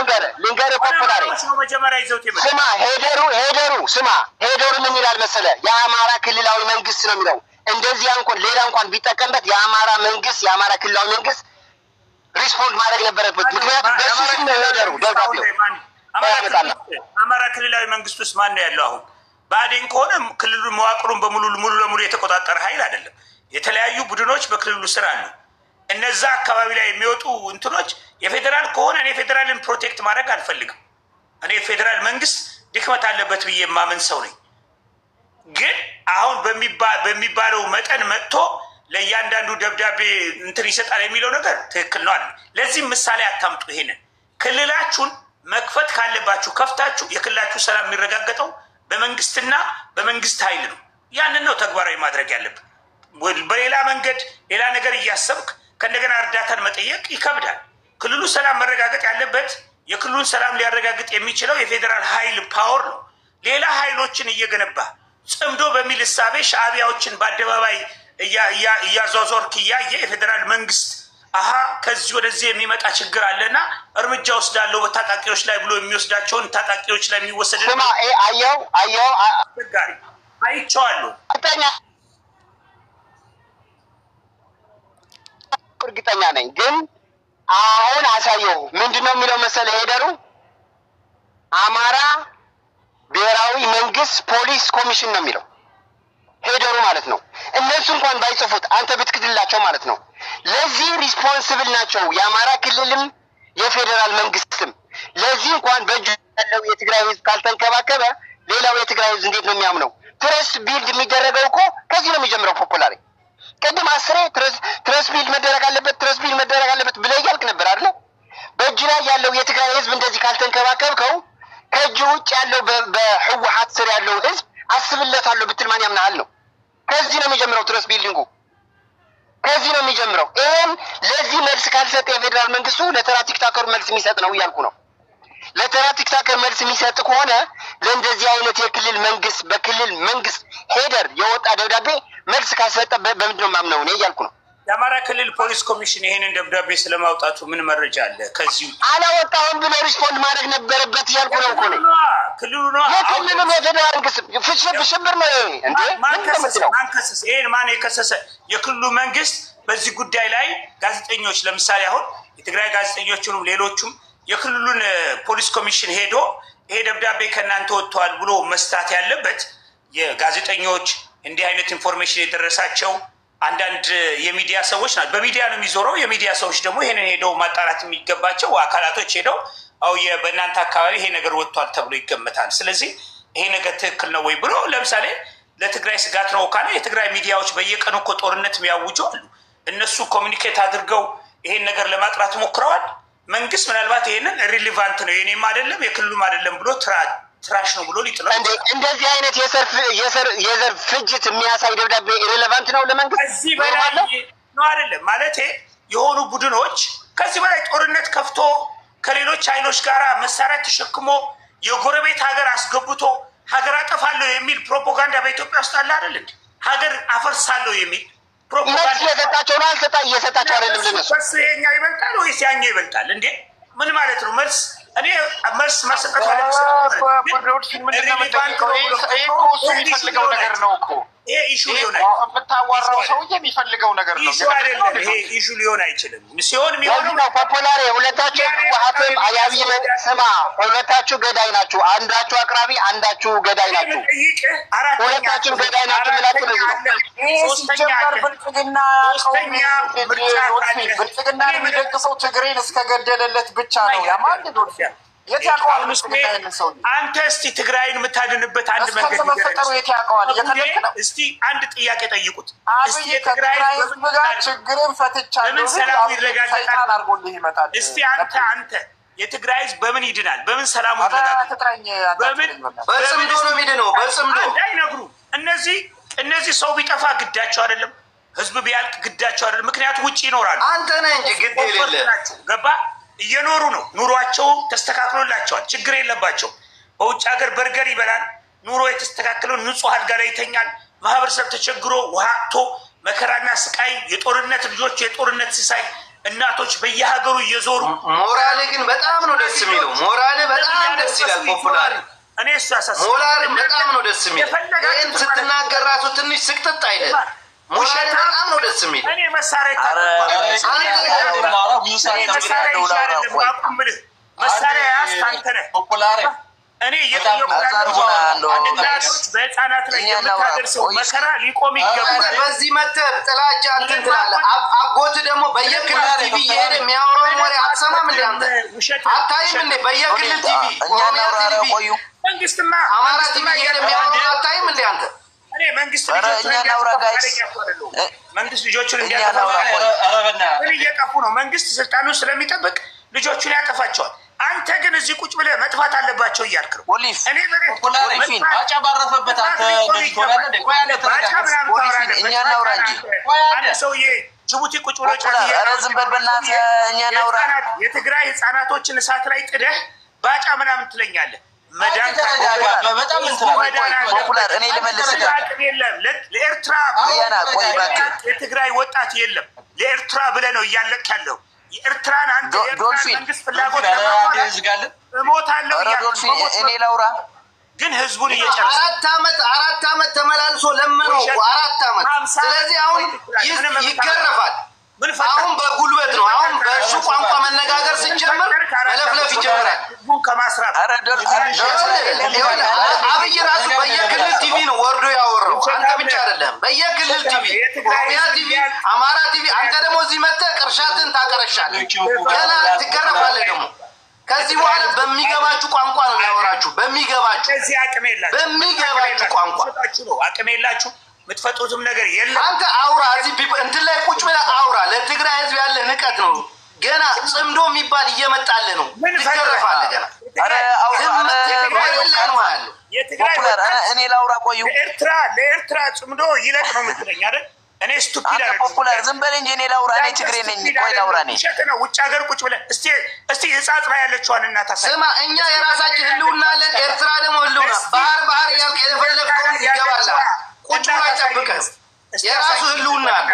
ልንገርህ ፖፑላሪ ስማ፣ ሄደሩ ምን ይላል መሰለ? የአማራ ክልላዊ መንግስት ነው የሚለው። እንደዚህ እንኳን ሌላ እንኳን ቢጠቀምበት የአማራ መንግስት የአማራ ክልላዊ መንግስት ሪስፖንድ ማድረግ ነበረበት። ምክንያቱም በሱ ስም ነው ሄደሩ ደብዳቤው። አማራ ክልላዊ መንግስት ውስጥ ማን ነው ያለው? አሁን ብአዴን ከሆነ ክልሉ መዋቅሩን ሙሉ ለሙሉ የተቆጣጠረ ኃይል አይደለም። የተለያዩ ቡድኖች በክልሉ ስር አሉ። እነዛ አካባቢ ላይ የሚወጡ እንትኖች የፌዴራል ከሆነ እኔ ፌዴራልን ፕሮቴክት ማድረግ አልፈልግም። እኔ ፌዴራል መንግስት ድክመት አለበት ብዬ የማምን ሰው ነኝ። ግን አሁን በሚባለው መጠን መጥቶ ለእያንዳንዱ ደብዳቤ እንትን ይሰጣል የሚለው ነገር ትክክል ነው አለ። ለዚህም ምሳሌ አታምጡ። ይሄንን ክልላችሁን መክፈት ካለባችሁ ከፍታችሁ የክልላችሁ ሰላም የሚረጋገጠው በመንግስትና በመንግስት ኃይል ነው። ያንን ነው ተግባራዊ ማድረግ ያለብን። በሌላ መንገድ ሌላ ነገር እያሰብክ ከእንደገና እርዳታን መጠየቅ ይከብዳል። ክልሉ ሰላም መረጋገጥ ያለበት የክልሉን ሰላም ሊያረጋግጥ የሚችለው የፌዴራል ኃይል ፓወር ነው። ሌላ ኃይሎችን እየገነባ ጽምዶ በሚል እሳቤ ሻዕቢያዎችን በአደባባይ እያዟዟርክ እያየ የፌዴራል መንግስት ከዚህ ወደዚህ የሚመጣ ችግር አለና እርምጃ ወስዳለሁ በታጣቂዎች ላይ ብሎ የሚወስዳቸውን ታጣቂዎች ላይ የሚወሰድ አየው አይቼዋለሁ። እርግጠኛ ነኝ። ግን አሁን አሳየው ምንድነው የሚለው መሰለ? ሄደሩ አማራ ብሔራዊ መንግስት ፖሊስ ኮሚሽን ነው የሚለው ሄደሩ ማለት ነው። እነሱ እንኳን ባይጽፉት አንተ ብትክድላቸው ማለት ነው። ለዚህ ሪስፖንስብል ናቸው የአማራ ክልልም የፌዴራል መንግስትም። ለዚህ እንኳን በእጁ ያለው የትግራይ ህዝብ ካልተንከባከበ ሌላው የትግራይ ህዝብ እንዴት ነው የሚያምነው? ትረስት ቢልድ የሚደረገው እኮ ከዚህ ነው የሚጀምረው። ፖፑላሪ ቅድም አስሬ ትረስት ቢልድ መደረግ አለበት ብለህ እያልክ ነበር አይደለ? በእጅ ላይ ያለው የትግራይ ህዝብ እንደዚህ ካልተንከባከብከው ከእጅ ውጭ ያለው በህወሓት ስር ያለው ህዝብ አስብለታለሁ ብትል ማን ያምናል ነው። ከዚህ ነው የሚጀምረው ትረስት ቢልዲንጉ ከዚህ ነው የሚጀምረው። ይሄን ለዚህ መልስ ካልሰጠ የፌዴራል መንግስቱ ለተራ ቲክታከሩ መልስ የሚሰጥ ነው እያልኩ ነው። ለተራ ቲክታከር መልስ የሚሰጥ ከሆነ ለእንደዚህ አይነት የክልል መንግስት በክልል መንግስት ሄደር የወጣ ደብዳቤ መልስ ካልሰጠ በምንድን ነው ማምነው ነው እያልኩ ነው። የአማራ ክልል ፖሊስ ኮሚሽን ይሄንን ደብዳቤ ስለማውጣቱ ምን መረጃ አለ? ከዚህ አላወጣሁም ብሎ ሪስፖንድ ማድረግ ነበረበት እያልኩ ነው እኮ ነው። ክልሉ ነው የክልሉ የፌዴራል መንግስት ሽብር ነው እንዴ? ማን የከሰሰ? የክልሉ መንግስት በዚህ ጉዳይ ላይ ጋዜጠኞች ለምሳሌ አሁን የትግራይ ጋዜጠኞችንም ሌሎቹም የክልሉን ፖሊስ ኮሚሽን ሄዶ ይሄ ደብዳቤ ከእናንተ ወጥተዋል ብሎ መስታት ያለበት የጋዜጠኞች እንዲህ አይነት ኢንፎርሜሽን የደረሳቸው አንዳንድ የሚዲያ ሰዎች ናቸው። በሚዲያ ነው የሚዞረው። የሚዲያ ሰዎች ደግሞ ይሄንን ሄደው ማጣራት የሚገባቸው አካላቶች ሄደው በእናንተ አካባቢ ይሄ ነገር ወጥቷል ተብሎ ይገመታል። ስለዚህ ይሄ ነገር ትክክል ነው ወይ ብሎ ለምሳሌ ለትግራይ ስጋት ነው ካለ የትግራይ ሚዲያዎች በየቀኑ እኮ ጦርነት የሚያውጁ አሉ። እነሱ ኮሚኒኬት አድርገው ይሄን ነገር ለማጥራት ሞክረዋል። መንግስት ምናልባት ይሄንን ሪሊቫንት ነው የኔም አይደለም የክልሉም አይደለም ብሎ ትራሽ ነው ብሎ ሊጥለው እንደዚህ አይነት የዘር ፍጅት የሚያሳይ ደብዳቤ ኢሬሌቫንት ነው ለመንግስት። ከዚህ በላይ ነው አይደለም ማለት የሆኑ ቡድኖች ከዚህ በላይ ጦርነት ከፍቶ ከሌሎች ኃይሎች ጋር መሳሪያ ተሸክሞ የጎረቤት ሀገር አስገብቶ ሀገር አጠፋለሁ የሚል ፕሮፓጋንዳ በኢትዮጵያ ውስጥ አለ አይደል? ሀገር አፈርሳለሁ የሚል ፕሮፓጋንዳ እየሰጣቸው ነው እየሰጣቸው አይደለም። ለነሱ በስ የኛው ይበልጣል ወይስ ያኛው ይበልጣል እንዴ? ምን ማለት ነው? መልስ እኔ መልስ መስጠት የሚፈልገው ነገር ነው እኮ ይሄ ኢሹ ሊሆን የምታዋራው ሰውዬ የሚፈልገው ነገር ነው። ኢሹ አይደለም። ይሄ ኢሹ ሊሆን አይችልም። ሲሆን የሚሆነው ፖፑላር ሁለታችሁ ዋሃትም አያብይ ስማ፣ ሁለታችሁ ገዳይ ናችሁ። አንዳችሁ አቅራቢ፣ አንዳችሁ ገዳይ ናችሁ። ሁለታችሁ ገዳይ ናችሁ ብላችሁ ነው። ብልጽግና የሚደግፈው ትግሬን እስከገደለለት ብቻ ነው። ያማን ዶልፊያ የት ያውቀዋል? አንተ እስቲ ትግራይን የምታድንበት አንድ መንገድ መፈጠሩ የት ያውቀዋል? እስቲ አንድ ጥያቄ ጠይቁት። እስቲ ከትግራይ ህዝብ ጋር ችግርን ፈትቻለሁ ሰላም ይረጋጋል። እስቲ አንተ የትግራይ ህዝብ በምን ይድናል? በምን ሰላሙ ይረጋጋል? በጽምዶ ነው የሚድነው። በጽምዶ እንዳይነግሩ እነዚህ ሰው ቢጠፋ ግዳቸው አይደለም፣ ህዝብ ቢያልቅ ግዳቸው አይደለም። ምክንያቱም ውጭ ይኖራሉ። አንተ ነህ እንጂ ግድ የሌለ ገባ እየኖሩ ነው። ኑሯቸው ተስተካክሎላቸዋል። ችግር የለባቸው። በውጭ ሀገር በርገር ይበላል። ኑሮ የተስተካከለው ንጹህ አልጋ ላይ ይተኛል። ማህበረሰብ ተቸግሮ ውሃ አጥቶ መከራና ስቃይ፣ የጦርነት ልጆች የጦርነት ሲሳይ፣ እናቶች በየሀገሩ እየዞሩ ሞራል ግን በጣም ነው ደስ የሚለው። ሞራል በጣም ደስ ይላል። ፖፑላር እኔ እሱ ያሳስብ ሞራል በጣም ነው ደስ የሚለው። ይህን ስትናገር ራሱ ትንሽ ስቅጥጥ አይደል? ሙሻት በጣም ነው ደስ የሚል። እኔ መሳሪያ ያስታንተነ እኔ እናቶች በህፃናት ላይ የምታደርሰው መከራ ሊቆም ይገባል። በዚህ መተህ ጥላቻ እንትን ትላለህ። አጎት ደግሞ በየክልል ቲቪ እየሄደ የሚያወራውን ወሬ አትሰማም እንዴ? አንተ አታይም እንዴ? በየክልል ቲቪ ኦሮሚያ ቲቪ፣ መንግስትማ አማራ ቲቪ እየሄደ የሚያወራውን አታይም እንዴ? አንተ እኔ መንግስት ልጆቹን እየጠፉ ነው። መንግስት ስልጣኑን ስለሚጠብቅ ልጆቹን ያጠፋቸዋል። አንተ ግን እዚህ ቁጭ ብለህ መጥፋት አለባቸው እያልክ ነው። እኔ ባጫ ባረፈበት አንተ ሰውዬ ጅቡቲ ቁጭ ብሎ የትግራይ ህፃናቶችን እሳት ላይ ጥደህ ባጫ ምናምን ትለኛለህ። ለኤርትራ የትግራይ ወጣት የለም። ለኤርትራ ብለህ ነው እያለቅ ያለው። የኤርትራን አንድ መንግስት ፍላጎት እሞታለሁ እኔ ላውራ ግን ህዝቡን እየጨረሰ 4 ዓመት ተመላልሶ ለመነው 4 ዓመት። ስለዚህ አሁን ይገረፋል። አሁን በጉልበት ነው። አሁን በእሱ ቋንቋ መነጋገር ሲጀምር መለፍለፍ ይጀምራል። ከማስራት አብይ ራሱ በየክልል ቲቪ ነው ወርዶ ያወራው። አንተ ብቻ አይደለም፣ በየክልል ቲቪ፣ ኦሮሚያ ቲቪ፣ አማራ ቲቪ። አንተ ደግሞ እዚህ መጥተህ ቅርሻትን ታቀረሻለህ። ገና ትገረፋለህ። ደግሞ ከዚህ በኋላ በሚገባችሁ ቋንቋ ነው ያወራችሁ። በሚገባችሁ ቋንቋ አቅም የላችሁ። የምትፈጥሩትም ነገር የለም። አንተ አውራ እዚህ እንትን ላይ ቁጭ ብለህ አውራ። ለትግራይ ህዝብ ያለ ንቀት ነው። ገና ጽምዶ የሚባል እየመጣልህ ነው። ትገረፋለህ ገና። እኔ ላውራ ቆዩ። ለኤርትራ ጽምዶ ይለቅ ነው የምትለኝ አይደል? እኔ ስቱፒድ አይደል? ፖፑላር ዝም በል እንጂ እኔ ላውራ። እኔ ትግሬ ነኝ። ቆይ ላውራ ነኝ። ውሸት ነው። ውጭ ሀገር ቁጭ ብለህ እስቲ ህጻጽ ላይ ያለችዋን እናት አሳይ። ስማ፣ እኛ የራሳችን ህልውና አለን። ኤርትራ ደግሞ ህልውና ባህር እያልክ የፈለግከውን ይገባላል። ቁጭ ብላ ጠብቀህ የራሱ ህልውና አለ።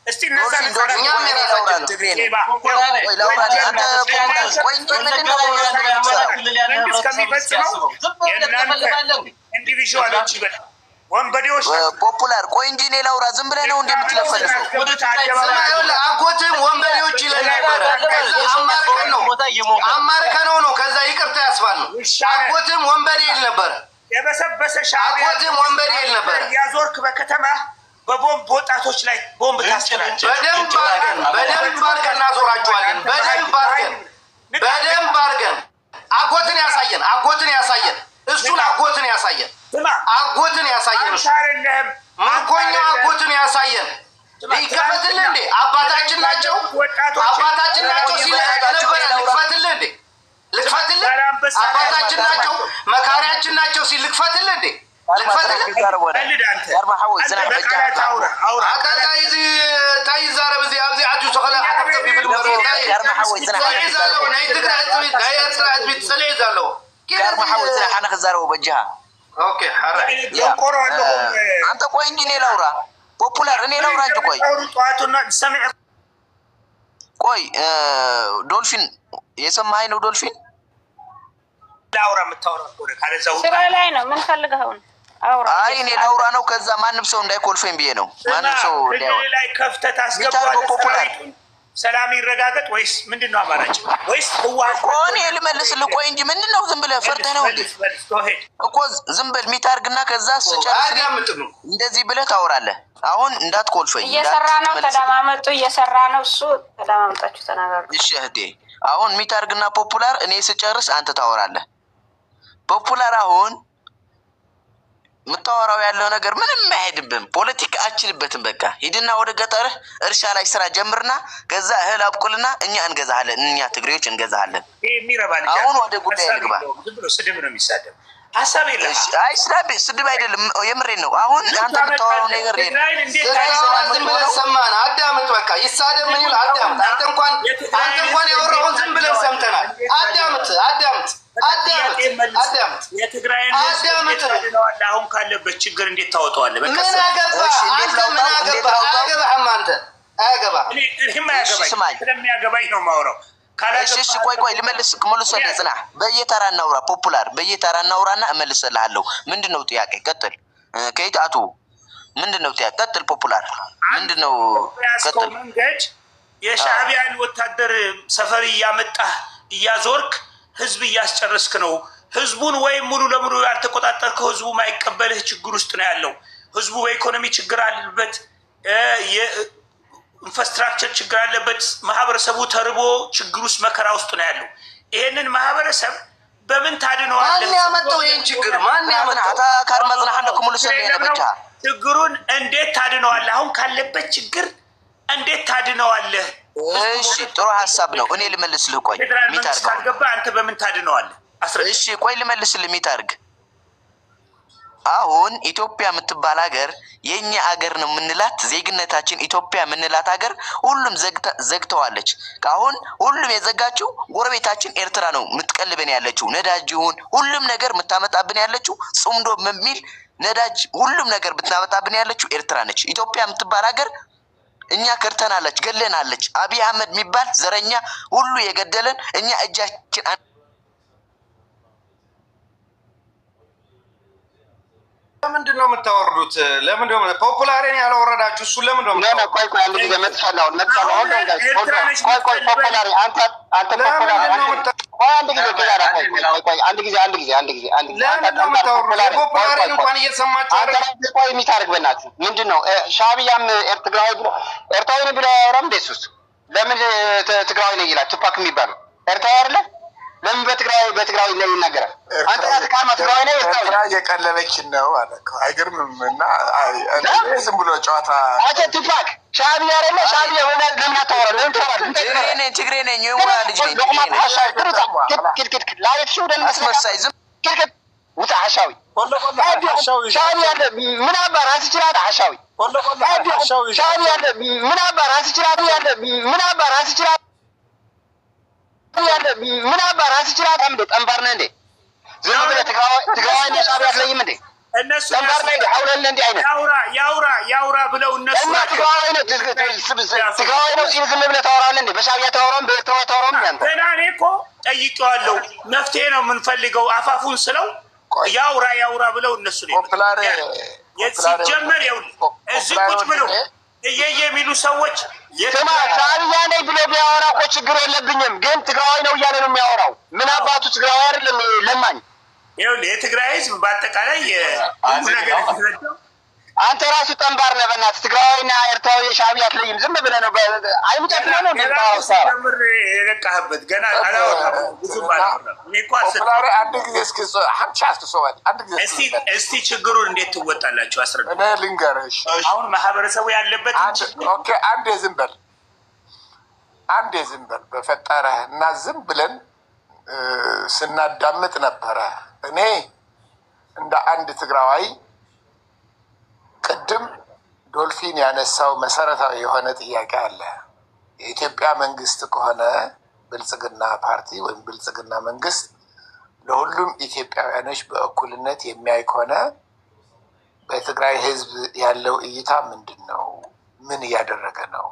እስቲ እነዛ እኛም የራሳችን ትግሬ ነኝ። ቆይ ላውራ። አንተ ቆይ እንጂ ምንድነው ከሚፈጽመው የእናንተ ኢንዲቪዥዋሎች ይበል ወንበዴዎች ፖፑላር። ቆይ እንጂ እኔ ላውራ። ዝም ብለህ ነው እንደምትለፈልፈው። አጎትም ወንበዴዎች ይለን ነበረ። አማርከነው ነው። ከዛ ይቅርታ ያስባል ነው። አጎትም ወንበዴ ይል ነበረ። የበሰበሰ አጎትም ወንበዴ ይል ነበረ። ያዞርክ በከተማ በቦምብ ወጣቶች ላይ ቦምብ ታስጨናቸው። በደንብ አድርገን እናዞራቸዋለን። በደንብ አድርገን አጎትን ያሳየን። እሱን አጎትን ያሳየን። ምርኮኛ አጎትን ያሳየን። ይከፈትልህ እንዴ? አባታችን ናቸው ሲል ነበረ። ልክፈትልህ አባታችን ናቸው መካሪያችን ናቸው ሲል ልክፈትልህ እንዴ? አንተ ቆይ እንጂ እኔ ላውራ። ፖፑላር እኔ ላውራ እንጂ ቆይ ዶልፊን የሰማኸኝ ነው? ዶልፊን ላውራ የምታወራ ከሆነ ካለዛው ስራ ላይ ነው። ምን ፈልገው ነው? አይ እኔ ላውራ ነው። ከዛ ማንም ሰው እንዳይኮልፈኝ ብዬ ነው። ማንም ሰው ላይ ከፍተት አስገባው። ሰላም ይረጋገጥ ወይስ ምንድነው አማራጭ? ወይስ ቆኔ ልመልስልህ። ቆይ እንጂ ምንድነው ዝም ብለህ ፈርተህ ነው እኮ ዝም ብለህ ሚታርግና ከዛ ስጨርስ እንደዚህ ብለህ ታወራለህ። አሁን እንዳትኮልፈኝ። እየሰራ ነው። ተደማመጡ። እየሰራ ነው እሱ። ተደማመጣችሁ ተናገሩ። እሺ እህቴ፣ አሁን ሚታርግና ፖፑላር እኔ ስጨርስ አንተ ታወራለህ። ፖፑላር አሁን የምታወራው ያለው ነገር ምንም አይሄድብም። ፖለቲካ አችልበትም። በቃ ሂድና ወደ ገጠርህ እርሻ ላይ ስራ ጀምርና ከዛ እህል አብቁልና እኛ እንገዛሃለን። እኛ ትግሬዎች እንገዛሃለን። አሁን ወደ ጉዳይ ልግባ። ስድብ ነው የሚሳደብ ሀሳብ የለም። አይ ስድብ አይደለም፣ የምሬን ነው። አሁን አንተ የምታወራው ነገር ዝም ብለህ ሰማን። አዳምጥ። በቃ ይሳደብ ምን ይል አዳምጥ። አንተ እንኳን ያወራውን ዝም ብለን ሰምተናል። አዳምጥ። የትግራይን አሁን ካለበት ችግር እንዴት ታወጣዋለህ? ምን አገባህ አንተ? ስለሚያገባኝ ነው የማወራው። እሺ ቆይ ልመልስልህ። ጽና። በየተራ እናውራ። ፖፑላር በየተራ እናውራና እመልስልሃለሁ። ምንድነው ጥያቄ? ቀጥል። ከየት አቱ ምንድነው ጥያቄ? ቀጥል። ፖፑላር ምንድነው? ቀጥል። መንገድ የሻዕቢያን ወታደር ሰፈር እያመጣህ እያዞርክ ህዝብ እያስጨረስክ ነው። ህዝቡን ወይም ሙሉ ለሙሉ ያልተቆጣጠርከው ህዝቡ ማይቀበልህ ችግር ውስጥ ነው ያለው። ህዝቡ በኢኮኖሚ ችግር አለበት፣ ኢንፍራስትራክቸር ችግር አለበት። ማህበረሰቡ ተርቦ ችግር ውስጥ መከራ ውስጥ ነው ያለው። ይሄንን ማህበረሰብ በምን ታድነዋለህ? ማን ያመጣው ይሄን ችግር? ማን ያመጣው? አታ ካርማዝና አንደኩም ልሰለኝ ነብቻ ችግሩን እንዴት ታድነዋለህ? አሁን ካለበት ችግር እንዴት ታድነዋለህ? እሺ ጥሩ ሐሳብ ነው። እኔ ልመልስልህ። ቆይ ሚታርግ ካልገባ አንተ በምን ታድነዋለህ? እሺ ቆይ ልመልስልህ። ሚታርግ አሁን ኢትዮጵያ የምትባል ሀገር የኛ ሀገር ነው የምንላት፣ ዜግነታችን ኢትዮጵያ የምንላት ሀገር ሁሉም ዘግተዋለች። አሁን ሁሉም የዘጋችው ጎረቤታችን ኤርትራ ነው የምትቀልበን ያለችው። ነዳጅ ይሁን ሁሉም ነገር የምታመጣብን ያለችው ጽምዶ በሚል ነዳጅ ሁሉም ነገር ብትናመጣብን ያለችው ኤርትራ ነች። ኢትዮጵያ የምትባል ሀገር እኛ ከርተናለች፣ ገለናለች። አብይ አህመድ የሚባል ዘረኛ ሁሉ የገደለን እኛ እጃችን ለምንድን ነው የምታወርዱት? ለምንድን ነው ፖፑላርን ያላወረዳችሁ? እሱ ለምንድን ነው ነው? ቆይ አንድ ጊዜ መጥቻለሁ። ቆይ ፖፑላር አንተ ፖፑላር አንድ ጊዜ ፖፑላርን እንኳን እየሰማችሁ ቆይ የሚታርግ በእናትህ ምንድን ነው? ሻዕቢያም ኤርትራዊ ብሎ ያወራም ደሱስ ለምን ትግራዊ ነው ይላል? ቱፓክ የሚባለው ኤርትራዊ አይደለ? ለምን በትግራዊ ላይ ይናገራል? አንተ ካማ ትግራዊ ነው ኤርትራ የቀለበችን ነው አለ እኮ። አይገርምም? እና ዝም ብሎ ጨዋታ አንተ ቱፓክ ሻዕቢያ አይደለ? ሻዕቢያ ሆነ ለምን አታወራም? ለምን ታወራለህ? ትግሬ ነኝ የሞራ ልጅ ነኝ። ላይፍ ሹ ደል አስመሳይ ዝም ክልክል ውጣ ሐሻዊ ሻዕቢያ ምን አባራ ሲችላል? ሐሻዊ ሻዕቢያ ምን አባራ ሲችላል? ምን አባራ ሲችላል? ጠንባር ነህ እንዴ? ዝም ብለህ ትግራዋይ እና ሻዕቢያ አትለይም እንዴ? እነሱ ጠንባር ነህ እንዴ? ሐውለል እንዴ አይነት ያውራ ብለው እነሱ እና ትግራዋይ ነው ሲል ዝም ብለህ ታወራለህ እንዴ? በሻዕቢያ ታወራም በኤርትራ ታወራም ያንተ ገና እኔ እኮ ጠይቄዋለሁ። መፍትሄ ነው የምንፈልገው አፋፉን ስለው ያውራ ብለው እነሱ ነው ሲጀመር እዚህ ቁጭ ብለው የሚሉ ሰዎች ሻዕቢያ ነኝ ብሎ ቢያወራ እኮ ችግር የለብኝም። ግን ትግራዋይ ነው እያለ ነው የሚያወራው። ምን አባቱ ትግራዋይ አይደለም ለማኝ። የትግራይ ህዝብ በአጠቃላይ ነገር አንተ ራሱ ጠንባር ነህ። በእናትህ ትግራዋይና ኤርትራዊ ሻዕቢያ አትለይም። ዝም ብለህ ነው አይሙጨት ነው ጀምር የነቃህበት ገና አላወራም። ብዙም አላወራም። እስቲ ችግሩን እንዴት ትወጣላችሁ? አስረዳ። ልንገርህ አሁን ማህበረሰቡ ያለበት አንዴ ዝም በል በፈጠረህ እና ዝም ብለን ስናዳምጥ ነበረ። እኔ እንደ አንድ ትግራዋይ ቅድም ዶልፊን ያነሳው መሰረታዊ የሆነ ጥያቄ አለ። የኢትዮጵያ መንግስት ከሆነ ብልጽግና ፓርቲ ወይም ብልጽግና መንግስት ለሁሉም ኢትዮጵያውያኖች በእኩልነት የሚያይ ከሆነ በትግራይ ህዝብ ያለው እይታ ምንድን ነው? ምን እያደረገ ነው?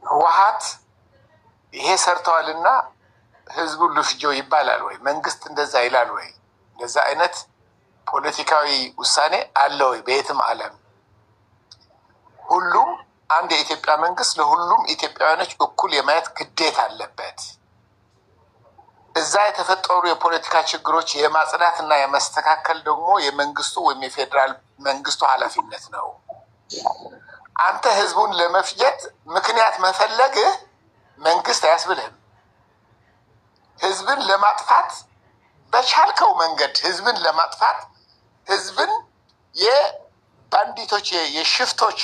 ህወሓት ይሄ ሰርተዋልና ህዝቡ ልፍጆ ይባላል ወይ? መንግስት እንደዛ ይላል ወይ? እንደዛ አይነት ፖለቲካዊ ውሳኔ አለ ወይ? በየትም ዓለም ሁሉም አንድ የኢትዮጵያ መንግስት ለሁሉም ኢትዮጵያውያኖች እኩል የማየት ግዴታ አለበት። እዛ የተፈጠሩ የፖለቲካ ችግሮች የማጽዳት እና የመስተካከል ደግሞ የመንግስቱ ወይም የፌዴራል መንግስቱ ኃላፊነት ነው። አንተ ህዝቡን ለመፍጀት ምክንያት መፈለግህ መንግስት አያስብልህም። ህዝብን ለማጥፋት በቻልከው መንገድ ህዝብን ለማጥፋት ህዝብን የባንዲቶች የሽፍቶች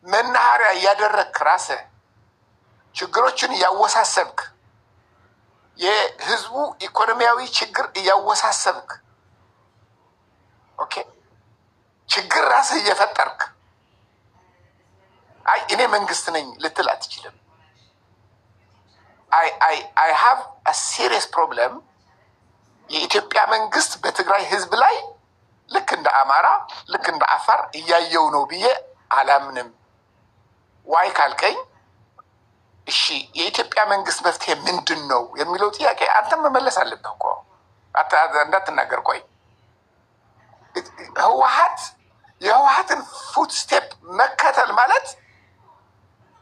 መናኸሪያ እያደረግክ ራስህ ችግሮችን እያወሳሰብክ የህዝቡ ኢኮኖሚያዊ ችግር እያወሳሰብክ ኦኬ ችግር ራስህ እየፈጠርክ አይ እኔ መንግስት ነኝ ልትል አትችልም። I have a serious problem የኢትዮጵያ መንግስት በትግራይ ህዝብ ላይ ልክ እንደ አማራ ልክ እንደ አፋር እያየው ነው ብዬ አላምንም። ዋይ ካልከኝ እሺ የኢትዮጵያ መንግስት መፍትሄ ምንድን ነው የሚለው ጥያቄ አንተም መመለስ አለብህ እኮ እንዳትናገር። ቆይ የህወሓትን ፉት ስቴፕ መከተል ማለት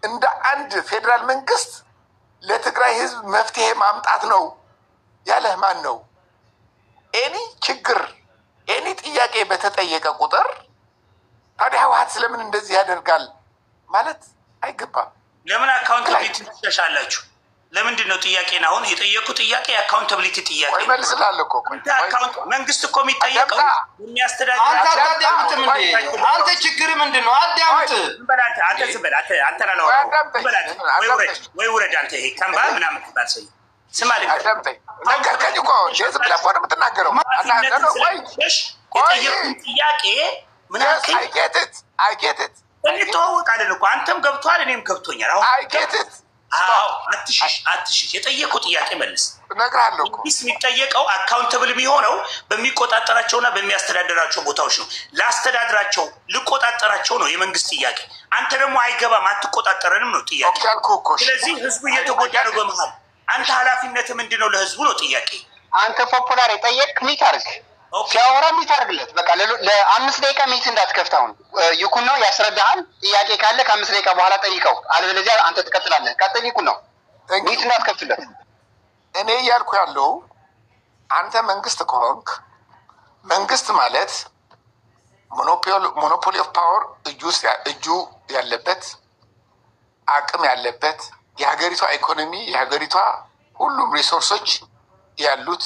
እንደ አንድ ፌዴራል መንግስት ለትግራይ ህዝብ መፍትሄ ማምጣት ነው ያለህ ማን ነው? ኤኒ ችግር ኤኒ ጥያቄ በተጠየቀ ቁጥር ታዲያ ህወሓት ስለምን እንደዚህ ያደርጋል ማለት አይገባም። ለምን አካውንታቢሊቲ ትሻሻላችሁ? ለምንድን ነው ጥያቄን አሁን የጠየቁ ጥያቄ የአካውንታቢሊቲ ጥያቄ ወይ መልስላለሁ እኮ አካውንት መንግስት እኮ የሚጠየቀው የሚያስተዳድር አንተ ችግር ምንድን ነው? አዳምጥ በላት አንተ ዝበል አንተ ላለው ወይ ውረድ አንተ ይሄ ከምባ ምናምን ትባል ሰው ስማ አዳምጠኝ ነገርከኝ እኮ የህዝብ ለፎን የምትናገረው አናገረው ወይ የጠየቁን ጥያቄ ምናምን አይጌትት እንተዋወቃለን እኮ አንተም ገብቷል እኔም ገብቶኛል። አሁን አይጌትት አትሽሽ የጠየቁ ጥያቄ መልስ እነግርሃለሁ እኮ የሚጠየቀው አካውንተብል የሚሆነው በሚቆጣጠራቸውና በሚያስተዳድራቸው ቦታዎች ነው። ላስተዳድራቸው ልቆጣጠራቸው ነው የመንግስት ጥያቄ። አንተ ደግሞ አይገባም አትቆጣጠረንም ነው ጥያቄ። ስለዚህ ህዝቡ እየተጎዳ ነው በመሀል አንተ ኃላፊነት ምንድን ነው ለህዝቡ ነው ጥያቄ። አንተ ፖፑላር የጠየቅ ሚት አድርግ ሲያወራ ሚት አድርግለት። በቃ ለ5 ደቂቃ ሚት እንዳትከፍታውን ይኩን ነው ያስረዳሃል። ጥያቄ ካለ ከ5 ደቂቃ በኋላ ጠይቀው፣ አለበለዚያ አንተ ትቀጥላለህ። ቀጥል። ይኩን ነው ሚት እንዳትከፍትለት። እኔ እያልኩ ያለው አንተ መንግስት ከሆንክ መንግስት ማለት ሞኖፖሊ ኦፍ ፓወር እጁ ያለበት አቅም ያለበት የሀገሪቷ ኢኮኖሚ የሀገሪቷ ሁሉም ሪሶርሶች ያሉት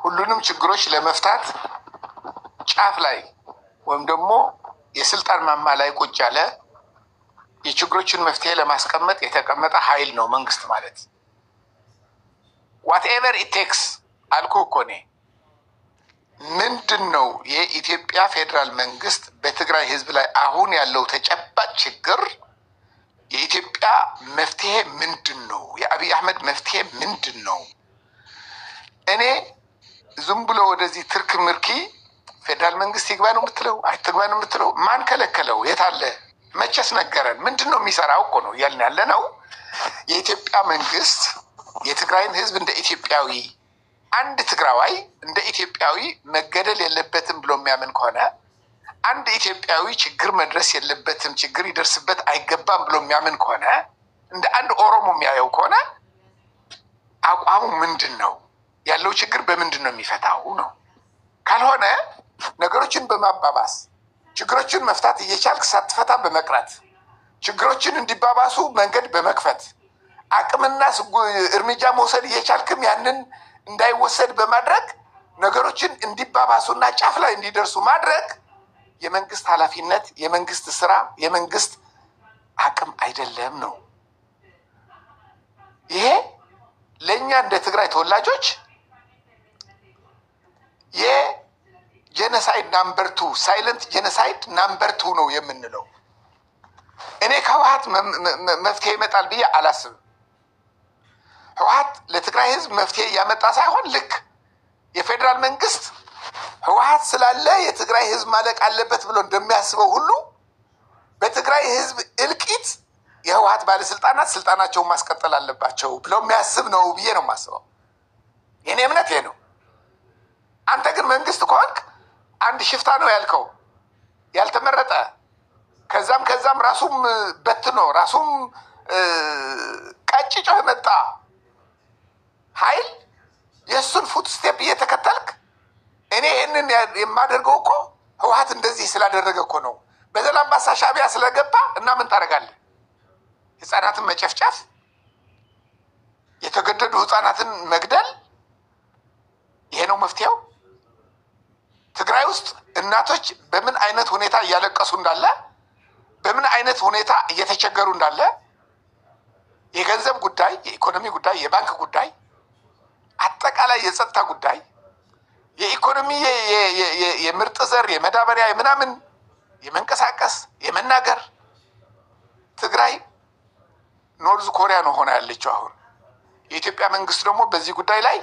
ሁሉንም ችግሮች ለመፍታት ጫፍ ላይ ወይም ደግሞ የስልጣን ማማ ላይ ቁጭ ያለ የችግሮችን መፍትሄ ለማስቀመጥ የተቀመጠ ኃይል ነው መንግስት ማለት። ዋትኤቨር ኢት ቴክስ አልኩ እኮ እኔ። ምንድን ነው የኢትዮጵያ ፌዴራል መንግስት በትግራይ ህዝብ ላይ አሁን ያለው ተጨባጭ ችግር የኢትዮጵያ መፍትሄ ምንድን ነው? የአብይ አህመድ መፍትሄ ምንድን ነው? እኔ ዝም ብሎ ወደዚህ ትርክ ምርኪ ፌዴራል መንግስት ይግባ ነው የምትለው? አይትግባ ነው የምትለው? ማን ከለከለው? የት አለ? መቼስ ነገረን? ምንድን ነው የሚሰራው እኮ ነው እያልን ያለ ነው። የኢትዮጵያ መንግስት የትግራይን ህዝብ እንደ ኢትዮጵያዊ አንድ ትግራዋይ እንደ ኢትዮጵያዊ መገደል የለበትም ብሎ የሚያምን ከሆነ አንድ ኢትዮጵያዊ ችግር መድረስ የለበትም ችግር ይደርስበት አይገባም ብሎ የሚያምን ከሆነ እንደ አንድ ኦሮሞ የሚያየው ከሆነ አቋሙ ምንድን ነው? ያለው ችግር በምንድን ነው የሚፈታው ነው። ካልሆነ ነገሮችን በማባባስ ችግሮችን መፍታት እየቻልክ ሳትፈታ በመቅረት ችግሮችን እንዲባባሱ መንገድ በመክፈት አቅምና እርምጃ መውሰድ እየቻልክም ያንን እንዳይወሰድ በማድረግ ነገሮችን እንዲባባሱና ጫፍ ላይ እንዲደርሱ ማድረግ የመንግስት ኃላፊነት፣ የመንግስት ስራ፣ የመንግስት አቅም አይደለም ነው። ይሄ ለእኛ እንደ ትግራይ ተወላጆች የጄኖሳይድ ናምበር 2 ሳይለንት ጄኖሳይድ ናምበር 2 ነው የምንለው። እኔ ከህወሓት መፍትሄ ይመጣል ብዬ አላስብም። ህወሓት ለትግራይ ህዝብ መፍትሄ እያመጣ ሳይሆን ልክ የፌዴራል መንግስት ህወሓት ስላለ የትግራይ ህዝብ ማለቅ አለበት ብሎ እንደሚያስበው ሁሉ በትግራይ ህዝብ እልቂት የህወሓት ባለስልጣናት ስልጣናቸውን ማስቀጠል አለባቸው ብለው የሚያስብ ነው ብዬ ነው የማስበው። የኔ እምነት ይሄ ነው። አንተ ግን መንግስት ከሆንክ አንድ ሽፍታ ነው ያልከው ያልተመረጠ ከዛም ራሱም በትኖ ራሱም ቀጭጮ የመጣ ኃይል የእሱን ፉት ስቴፕ እየተከተልክ እኔ ይህንን የማደርገው እኮ ህወሓት እንደዚህ ስላደረገ እኮ ነው በዘላምባሳ ሻዕቢያ ስለገባ እና ምን ታደርጋለህ? ህፃናትን መጨፍጨፍ፣ የተገደዱ ህፃናትን መግደል፣ ይሄ ነው መፍትሄው? ትግራይ ውስጥ እናቶች በምን አይነት ሁኔታ እያለቀሱ እንዳለ፣ በምን አይነት ሁኔታ እየተቸገሩ እንዳለ፣ የገንዘብ ጉዳይ፣ የኢኮኖሚ ጉዳይ፣ የባንክ ጉዳይ፣ አጠቃላይ የጸጥታ ጉዳይ፣ የኢኮኖሚ የምርጥ ዘር የመዳበሪያ የምናምን የመንቀሳቀስ የመናገር ትግራይ ኖርዝ ኮሪያ ነው ሆና ያለችው አሁን። የኢትዮጵያ መንግስት ደግሞ በዚህ ጉዳይ ላይ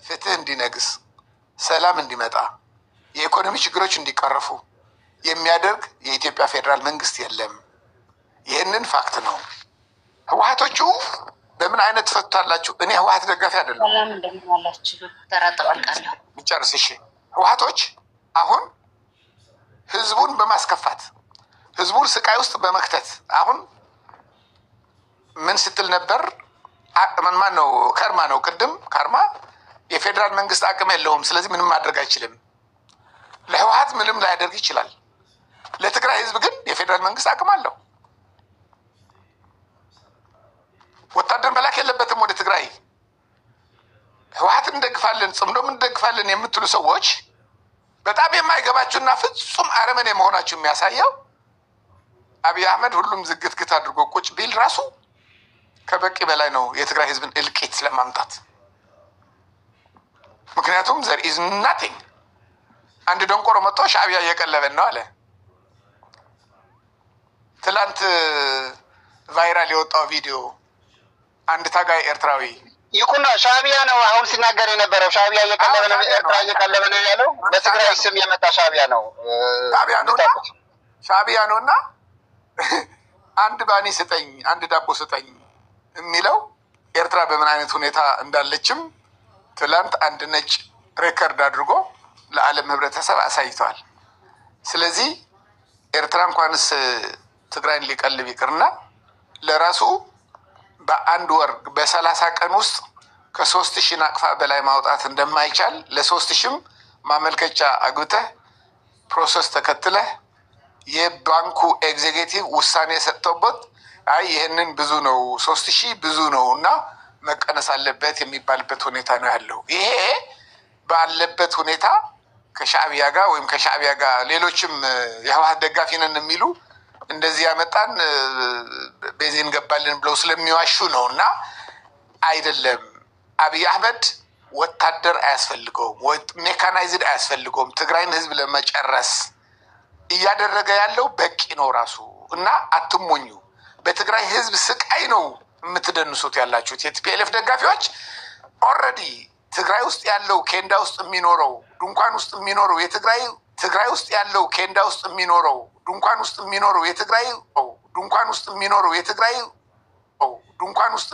ፍትህ እንዲነግስ፣ ሰላም እንዲመጣ፣ የኢኮኖሚ ችግሮች እንዲቀረፉ የሚያደርግ የኢትዮጵያ ፌዴራል መንግስት የለም። ይህንን ፋክት ነው። ህወሓቶቹ በምን አይነት ትፈቱታላችሁ? እኔ ህወሓት ደጋፊ አይደለም። ሚጨርስ እሺ። ህወሓቶች አሁን ህዝቡን በማስከፋት ህዝቡን ስቃይ ውስጥ በመክተት አሁን ምን ስትል ነበር? ማን ነው? ከርማ ነው። ቅድም ከርማ የፌዴራል መንግስት አቅም የለውም፣ ስለዚህ ምንም ማድረግ አይችልም። ለህወሓት ምንም ላያደርግ ይችላል። ለትግራይ ህዝብ ግን የፌዴራል መንግስት አቅም አለው። ወታደር መላክ የለበትም ወደ ትግራይ። ህወሓትን እንደግፋለን፣ ጽምዶም እንደግፋለን የምትሉ ሰዎች በጣም የማይገባችሁና ፍጹም አረመኔ መሆናችሁ የሚያሳየው አብይ አህመድ ሁሉም ዝግትግት አድርጎ ቁጭ ቢል ራሱ ከበቂ በላይ ነው የትግራይ ህዝብን እልቂት ለማምጣት። ምክንያቱም ዘር ኢዝ ናቲንግ። አንድ ደንቆሮ መጥቶ ሻዕቢያ እየቀለበን ነው አለ። ትላንት ቫይራል የወጣው ቪዲዮ አንድ ታጋይ ኤርትራዊ ይኩና ሻዕቢያ ነው አሁን ሲናገር የነበረው። ሻዕቢያ እየቀለበ ነው፣ ኤርትራ እየቀለበ ነው ያለው። በትግራይ ስም የመጣ ሻዕቢያ ነው። ሻዕቢያ ነውና አንድ ባኒ ስጠኝ፣ አንድ ዳቦ ስጠኝ የሚለው ኤርትራ በምን አይነት ሁኔታ እንዳለችም ትላንት አንድ ነጭ ሬከርድ አድርጎ ለዓለም ህብረተሰብ አሳይተዋል። ስለዚህ ኤርትራ እንኳንስ ትግራይን ሊቀልብ ይቅርና ለራሱ በአንድ ወር በ30 ቀን ውስጥ ከ3000 ናቅፋ በላይ ማውጣት እንደማይቻል ለ3000ም ማመልከቻ አግብተህ ፕሮሰስ ተከትለህ የባንኩ ኤግዜኪቲቭ ውሳኔ ሰጥቶበት አይ ይህንን ብዙ ነው 3000 ብዙ ነው እና መቀነስ አለበት የሚባልበት ሁኔታ ነው ያለው። ይሄ ባለበት ሁኔታ ከሻዕቢያ ጋር ወይም ከሻዕቢያ ጋር ሌሎችም የህወሓት ደጋፊ ነን የሚሉ እንደዚህ ያመጣን ቤንዚን ገባልን ብለው ስለሚዋሹ ነው። እና አይደለም አብይ አህመድ ወታደር አያስፈልገውም፣ ሜካናይዝድ አያስፈልገውም። ትግራይን ህዝብ ለመጨረስ እያደረገ ያለው በቂ ነው ራሱ። እና አትሞኙ። በትግራይ ህዝብ ስቃይ ነው የምትደንሱት ያላችሁት የቲፒኤልኤፍ ደጋፊዎች። ኦልሬዲ ትግራይ ውስጥ ያለው ኬንዳ ውስጥ የሚኖረው ድንኳን ውስጥ የሚኖረው ትግራይ ውስጥ ያለው ኬንዳ ውስጥ የሚኖረው ድንኳን ውስጥ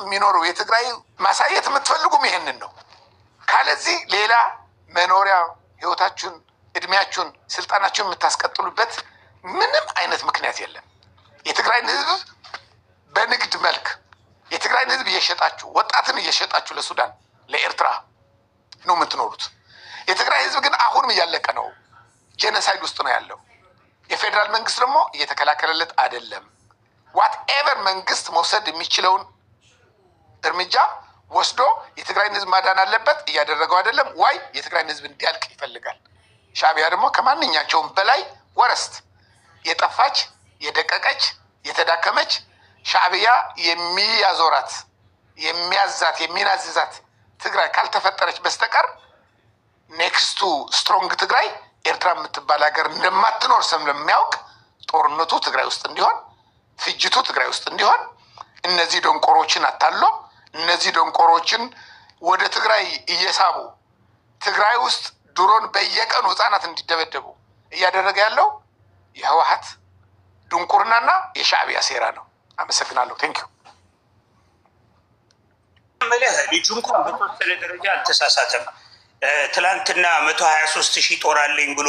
የሚኖረው የትግራይ ማሳየት የምትፈልጉም ይሄንን ነው። ካለዚህ ሌላ መኖሪያ ህይወታችሁን፣ እድሜያችሁን፣ ስልጣናችሁን የምታስቀጥሉበት ምንም አይነት ምክንያት የለም። የትግራይን ህዝብ በንግድ መልክ የትግራይን ህዝብ እየሸጣችሁ፣ ወጣትን እየሸጣችሁ ለሱዳን ለኤርትራ ነው የምትኖሩት። የትግራይ ህዝብ ግን አሁንም እያለቀ ነው፣ ጄኖሳይድ ውስጥ ነው ያለው። የፌዴራል መንግስት ደግሞ እየተከላከለለት አይደለም። ዋትኤቨር መንግስት መውሰድ የሚችለውን እርምጃ ወስዶ የትግራይን ህዝብ ማዳን አለበት፣ እያደረገው አይደለም። ዋይ የትግራይን ህዝብ እንዲያልቅ ይፈልጋል። ሻዕቢያ ደግሞ ከማንኛቸውም በላይ ወረስት የጠፋች የደቀቀች የተዳከመች ሻዕቢያ የሚያዞራት የሚያዛት የሚናዝዛት ትግራይ ካልተፈጠረች በስተቀር ኔክስቱ ስትሮንግ ትግራይ ኤርትራ የምትባል ሀገር እንደማትኖር ስለሚያውቅ ጦርነቱ ትግራይ ውስጥ እንዲሆን፣ ፍጅቱ ትግራይ ውስጥ እንዲሆን እነዚህ ደንቆሮችን አታሎ እነዚህ ደንቆሮችን ወደ ትግራይ እየሳቡ ትግራይ ውስጥ ድሮን በየቀኑ ህፃናት እንዲደበደቡ እያደረገ ያለው የህወሓት ድንቁርናና የሻዕቢያ ሴራ ነው። አመሰግናለሁ። ቴንክ ዩ። ልጁ እንኳን በተወሰነ ደረጃ አልተሳሳተም። ትላንትና 123,000 ጦር አለኝ ብሎ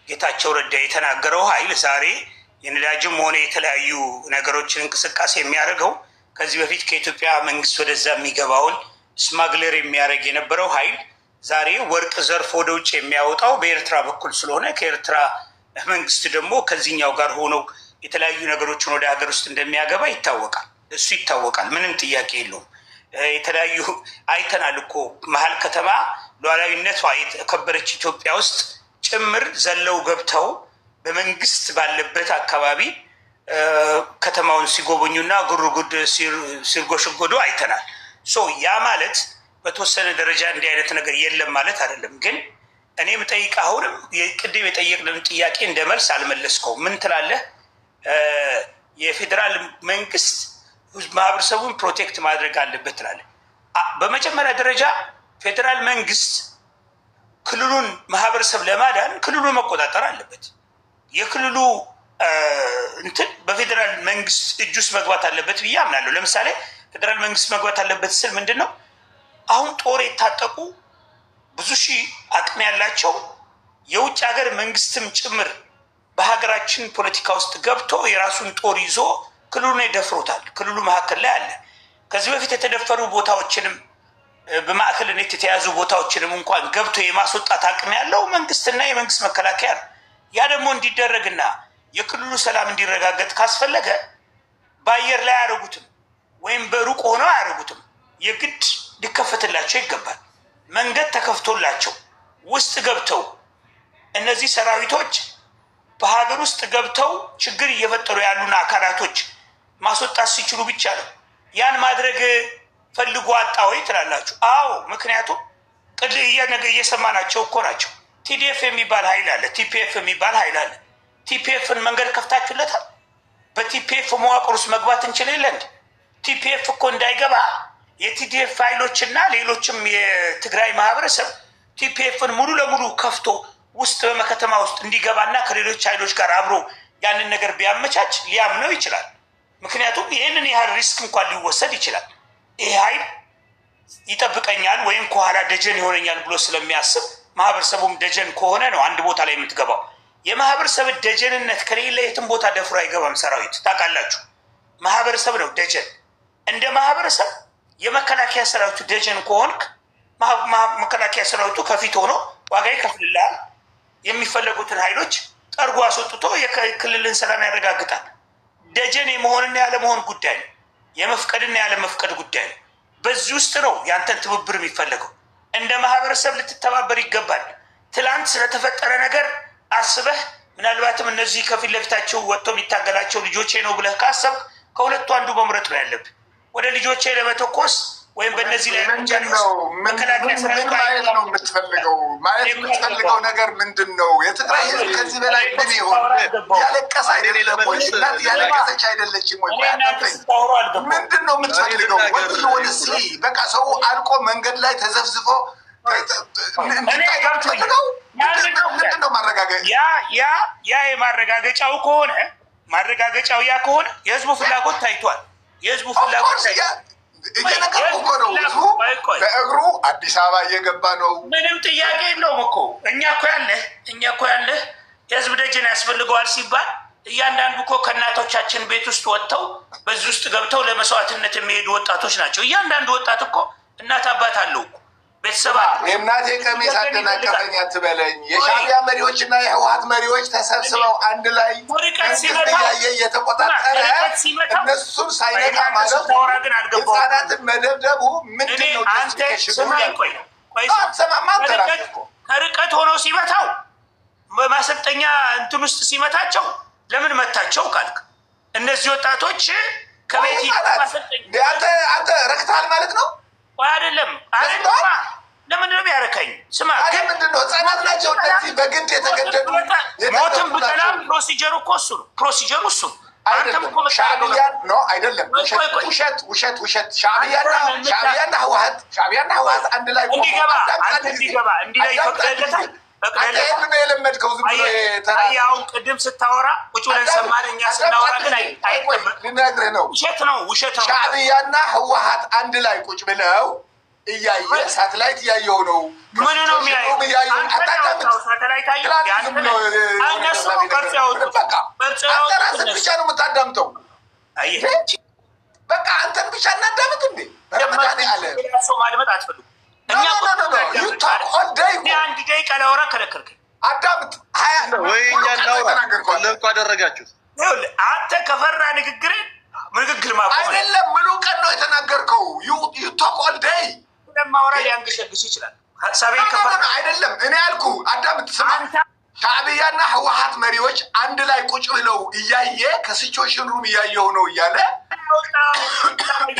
ጌታቸው ረዳ የተናገረው ኃይል ዛሬ የነዳጅም ሆነ የተለያዩ ነገሮችን እንቅስቃሴ የሚያደርገው ከዚህ በፊት ከኢትዮጵያ መንግስት ወደዛ የሚገባውን ስማግለር የሚያደርግ የነበረው ኃይል ዛሬ ወርቅ ዘርፍ ወደ ውጭ የሚያወጣው በኤርትራ በኩል ስለሆነ ከኤርትራ መንግስት ደግሞ ከዚህኛው ጋር ሆነው የተለያዩ ነገሮችን ወደ ሀገር ውስጥ እንደሚያገባ ይታወቃል። እሱ ይታወቃል፣ ምንም ጥያቄ የለውም። የተለያዩ አይተናል እኮ መሀል ከተማ ሉዓላዊነቷ የተከበረች ኢትዮጵያ ውስጥ ጭምር ዘለው ገብተው በመንግስት ባለበት አካባቢ ከተማውን ሲጎበኙና ጉርጉድ ሲርጎሽጎዱ አይተናል። ያ ማለት በተወሰነ ደረጃ እንዲህ አይነት ነገር የለም ማለት አይደለም። ግን እኔ የምጠይቅ አሁንም ቅድም የጠየቅንን ጥያቄ እንደ መልስ አልመለስከው። ምን ትላለህ? የፌዴራል መንግስት ማህበረሰቡን ፕሮቴክት ማድረግ አለበት ትላለህ። በመጀመሪያ ደረጃ ፌዴራል መንግስት ክልሉን ማህበረሰብ ለማዳን ክልሉን መቆጣጠር አለበት። የክልሉ እንትን በፌዴራል መንግስት እጅ ውስጥ መግባት አለበት ብዬ አምናለሁ። ለምሳሌ ፌዴራል መንግስት መግባት አለበት ስል ምንድን ነው? አሁን ጦር የታጠቁ ብዙ ሺህ አቅም ያላቸው የውጭ ሀገር መንግስትም ጭምር በሀገራችን ፖለቲካ ውስጥ ገብቶ የራሱን ጦር ይዞ ክልሉን ይደፍሮታል። ክልሉ መካከል ላይ አለ። ከዚህ በፊት የተደፈሩ ቦታዎችንም በማዕከልነት የተያዙ ቦታዎችንም እንኳን ገብቶ የማስወጣት አቅም ያለው መንግስትና የመንግስት መከላከያ ነው። ያ ደግሞ እንዲደረግና የክልሉ ሰላም እንዲረጋገጥ ካስፈለገ በአየር ላይ አያደርጉትም ወይም በሩቅ ሆነው አያደርጉትም። የግድ ሊከፈትላቸው ይገባል። መንገድ ተከፍቶላቸው ውስጥ ገብተው እነዚህ ሰራዊቶች በሀገር ውስጥ ገብተው ችግር እየፈጠሩ ያሉን አካላቶች ማስወጣት ሲችሉ ብቻ ነው። ያን ማድረግ ፈልጎ አጣ ወይ ትላላችሁ? አዎ፣ ምክንያቱም እየሰማናቸው እኮ ናቸው። ቲዲኤፍ የሚባል ኃይል አለ፣ ቲፒኤፍ የሚባል ኃይል አለ። ቲፒኤፍን መንገድ ከፍታችሁለታል። በቲፒኤፍ መዋቅር ውስጥ መግባት እንችል የለን? ቲፒኤፍ እኮ እንዳይገባ የቲዲኤፍ ኃይሎች እና ሌሎችም የትግራይ ማህበረሰብ ቲፒኤፍን ሙሉ ለሙሉ ከፍቶ ውስጥ በመከተማ ውስጥ እንዲገባና ከሌሎች ኃይሎች ጋር አብሮ ያንን ነገር ቢያመቻች ሊያምነው ይችላል። ምክንያቱም ይህንን ያህል ሪስክ እንኳን ሊወሰድ ይችላል። ይህ ኃይል ይጠብቀኛል ወይም ከኋላ ደጀን ይሆነኛል ብሎ ስለሚያስብ ማህበረሰቡም ደጀን ከሆነ ነው አንድ ቦታ ላይ የምትገባው። የማህበረሰብ ደጀንነት ከሌለ የትም ቦታ ደፍሮ አይገባም ሰራዊት። ታውቃላችሁ፣ ማህበረሰብ ነው ደጀን። እንደ ማህበረሰብ የመከላከያ ሰራዊቱ ደጀን ከሆንክ መከላከያ ሰራዊቱ ከፊት ሆኖ ዋጋ ይከፍልልሃል። የሚፈለጉትን ኃይሎች ጠርጎ አስወጥቶ የክልልን ሰላም ያረጋግጣል። ደጀን የመሆንና ያለመሆን ጉዳይ ነው። የመፍቀድና ያለመፍቀድ ጉዳይ ነው። በዚህ ውስጥ ነው ያንተን ትብብር የሚፈለገው። እንደ ማህበረሰብ ልትተባበር ይገባል። ትላንት ስለተፈጠረ ነገር አስበህ ምናልባትም እነዚህ ከፊት ለፊታቸው ወጥቶ የሚታገላቸው ልጆቼ ነው ብለህ ካሰብ ከሁለቱ አንዱ መምረጥ ነው ያለብህ። ወደ ልጆቼ ለመተኮስ ወይም በእነዚህ ላይ መከላከያ ምን ማየት ነው የምትፈልገው? ማየት የምትፈልገው ነገር ምንድን ነው? የትግራይ ህዝብ ከዚህ በላይ ምን ይሆን? ያለቀሰ አይደለም ወይ? እናት ያለቀሰች አይደለችም ወይ? ምንድን ነው የምትፈልገው? ወደሲ በቃ ሰው አልቆ መንገድ ላይ ተዘፍዝፎ ምንድን ነው ማረጋገጫ? ያ የማረጋገጫው ከሆነ ማረጋገጫው ያ ከሆነ የህዝቡ ፍላጎት ታይቷል። የህዝቡ ፍላጎት እየነገርኩህ እኮ ነው። ህዝቡ በእግሩ አዲስ አበባ እየገባ ነው። ምንም ጥያቄ የለውም እኮ። እኛ እኮ ያለህ የህዝብ ደጀን ያስፈልገዋል ሲባል እያንዳንዱ እኮ ከእናቶቻችን ቤት ውስጥ ወጥተው በዚህ ውስጥ ገብተው ለመስዋዕትነት የሚሄዱ ወጣቶች ናቸው። እያንዳንዱ ወጣት እኮ እናት አባት አለው እኮ ቤተሰብ። የእናቴ ቀሚስ አደናቀፈኝ አትበለኝ። የሻዕቢያ መሪዎችና የህወሓት መሪዎች ተሰብስበው አንድ ላይ እያየ እየተቆጣጠረ እነሱን ሳይነካ ማለት ህፃናትን መደብደቡ ምንድን ነው? ከርቀት ሆኖ ሲመታው በማሰልጠኛ እንትን ውስጥ ሲመታቸው ለምን መታቸው ካልክ እነዚህ ወጣቶች ከቤት አንተ ረክተሃል ማለት ነው። አይደለም ለምን ነው ያረከኝ? ስማ ምንድን ነው ህፃናት ናቸው እነዚህ በግድ የተገደዱ። ሞትም ብጠላም ፕሮሲጀሩ እኮ እሱ ነው። ፕሮሲጀሩ እሱ ሻዕቢያን ነው አይደለም። ውሸት ሻዕቢያና ህወሓት አንድ ላይ እንዲገባ ይፈቅድለታል። ይሄን የለመድከው ዝም ብሎ ያው ቅድም ስታወራ ቁጭ ብለን ሰማን። እኛ ስናወራ ግን ልነግርህ ነው፣ ውሸት ነው። ሻዕቢያና ህወሓት አንድ ላይ ቁጭ ብለው እያየ ሳተላይት እያየው ነው። ምን ነው የሚያየው? ሳተላይት አየው። እነሱ ቅርጽ ያወጡት አንተን ብቻ ነው የምታዳምጠው። በቃ አንተን ብቻ እናዳምጥ እንዴ? ሰው ማድመጥ አትፈልጉም። እኛ አንድ ደቂቃ ላወራ ከለከልከኝ። አዳምጥ ወይ እኛ እናውራ ለእኮ አደረጋችሁት። አንተ ከፈራ ንግግር ማቆም አይደለም። ምኑ ቀን ነው የተናገርከው? ዩቶክ ኦል ዴይ ለማውራ ሊያንገሸግሽ ይችላል። ሀሳቤን ከፈራ አይደለም። እኔ ያልኩ አዳምጥ፣ ስማ። ሻዕቢያና ህወሓት መሪዎች አንድ ላይ ቁጭ ብለው እያየ ከሲቹዌሽን ሩም እያየው ነው እያለ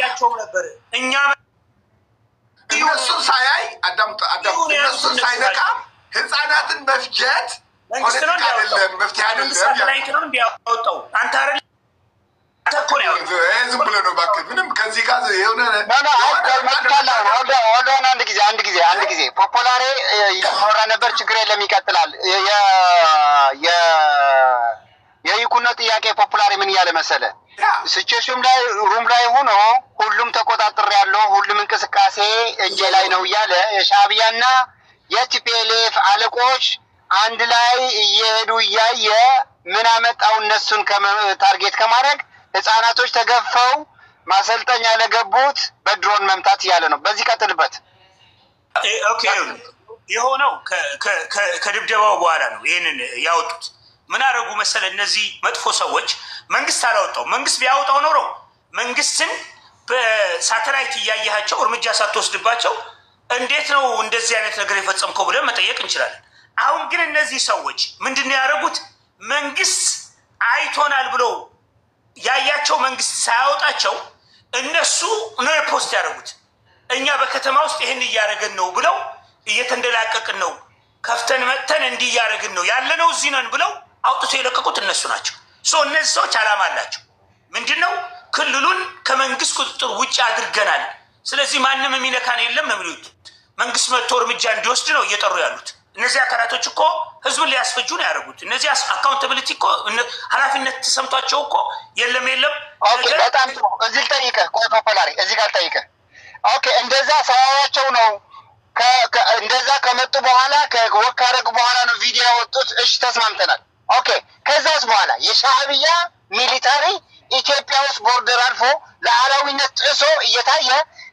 ያቸው ነበር። እኛ እነሱን ሳያይ አዳምጥ፣ እነሱን ሳይነቃ ህፃናትን መፍጀት ፖለቲካ አይደለም፣ መፍትሄ አይደለም። ነው እንዲያወጣው አንተ አይደል? ዝም ብለህ ነው እባክህ። ምንም ከዚህ ጋር የሆነ አንድ ጊዜ ፖፖላሬ እያወራ ነበር። ችግር የለም ይቀጥላል። የይኩኖ ጥያቄ ፖፑላሪ ምን እያለ መሰለ? ሲቹዌሽን ላይ ሩም ላይ ሆኖ ሁሉም ተቆጣጥር ያለው ሁሉም እንቅስቃሴ እጄ ላይ ነው እያለ የሻዕቢያና የቲፒኤልኤፍ አለቆች አንድ ላይ እየሄዱ እያየ ምን አመጣው እነሱን ታርጌት ከማድረግ ህፃናቶች ተገፈው ማሰልጠኛ ለገቡት በድሮን መምታት እያለ ነው። በዚህ ቀጥልበት። ኦኬ የሆነው ከድብደባው በኋላ ነው ይሄንን ያወጡት። ምን አደረጉ መሰለ? እነዚህ መጥፎ ሰዎች መንግስት አላወጣው። መንግስት ቢያወጣው ኖሮ መንግስትን በሳተላይት እያያቸው እርምጃ ሳትወስድባቸው እንዴት ነው እንደዚህ አይነት ነገር የፈጸምከው ብለን መጠየቅ እንችላለን። አሁን ግን እነዚህ ሰዎች ምንድነው ያደረጉት? መንግስት አይቶናል ብለው ያያቸው መንግስት ሳያወጣቸው እነሱ ነው ፖስት ያደረጉት። እኛ በከተማ ውስጥ ይህን እያደረግን ነው ብለው እየተንደላቀቅን ነው፣ ከፍተን መጥተን እንዲህ እያደረግን ነው ያለነው እዚህ ነን ብለው አውጥቶ የለቀቁት እነሱ ናቸው። እነዚህ ሰዎች አላማ አላቸው። ምንድነው? ክልሉን ከመንግስት ቁጥጥር ውጭ አድርገናል፣ ስለዚህ ማንም የሚነካን የለም ነው የሚሉት። መንግስት መጥቶ እርምጃ እንዲወስድ ነው እየጠሩ ያሉት። እነዚህ አካላቶች እኮ ህዝብን ሊያስፈጁ ነው ያደረጉት። እነዚህ አካውንታብሊቲ እኮ ኃላፊነት ተሰምቷቸው እኮ የለም በጣም ጥሩ። እዚህ ልጠይቅህ፣ ቆይ ፖፑላሪ እዚህ ጋር ልጠይቅህ። ኦኬ እንደዛ ሰዋያቸው ነው እንደዛ ከመጡ በኋላ ከወካረግ በኋላ ነው ቪዲዮ ያወጡት። እሺ ተስማምተናል። ኦኬ ከዛስ በኋላ የሻዕቢያ ሚሊታሪ ኢትዮጵያ ውስጥ ቦርደር አልፎ ለዓላዊነት ጥሶ እየታየ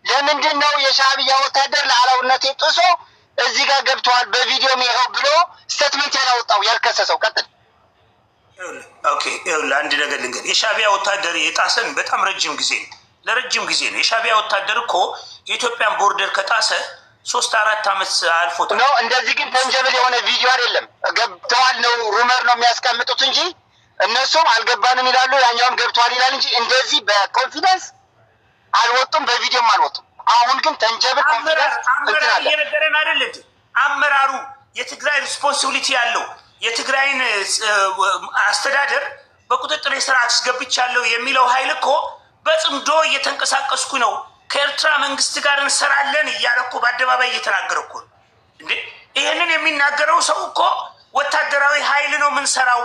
ለምንድን ነው የሻዕቢያ ወታደር ለዓላዊነት ጥሶ እዚህ ጋር ገብተዋል በቪዲዮ ይኸው ብሎ ስቴትመንት ያላወጣው ያልከሰሰው? ቀጥል። ኦኬ አንድ ነገር ልንገርህ። የሻዕቢያ ወታደር የጣሰን በጣም ለረጅም ጊዜ ነው። የሻዕቢያ ወታደር እኮ የኢትዮጵያን ቦርደር ከጣሰ 3-4 ዓመት አልፎታል። ነው እንደዚህ ግን ተንጀብል የሆነ ቪዲዮ አይደለም። ገብተዋል ነው ሩመር ነው የሚያስቀምጡት እንጂ እነሱም አልገባንም ይላሉ፣ ያኛውም ገብተዋል ይላል እንጂ እንደዚህ በኮንፊደንስ አልወጡም፣ በቪዲዮም አልወጡም። አሁን ግን ተንጀብል ኮንፊደንስ አመራር እየነገረን አይደል እንዴ? አመራሩ የትግራይ ሪስፖንሲቢሊቲ ያለው የትግራይን አስተዳደር በቁጥጥር ስር አስገብቻለሁ የሚለው ኃይል እኮ በጽምዶ እየተንቀሳቀስኩ ነው ከኤርትራ መንግስት ጋር እንሰራለን እያለ እኮ በአደባባይ እየተናገረ እኮ እንዴ። ይህንን የሚናገረው ሰው እኮ ወታደራዊ ኃይል ነው የምንሰራው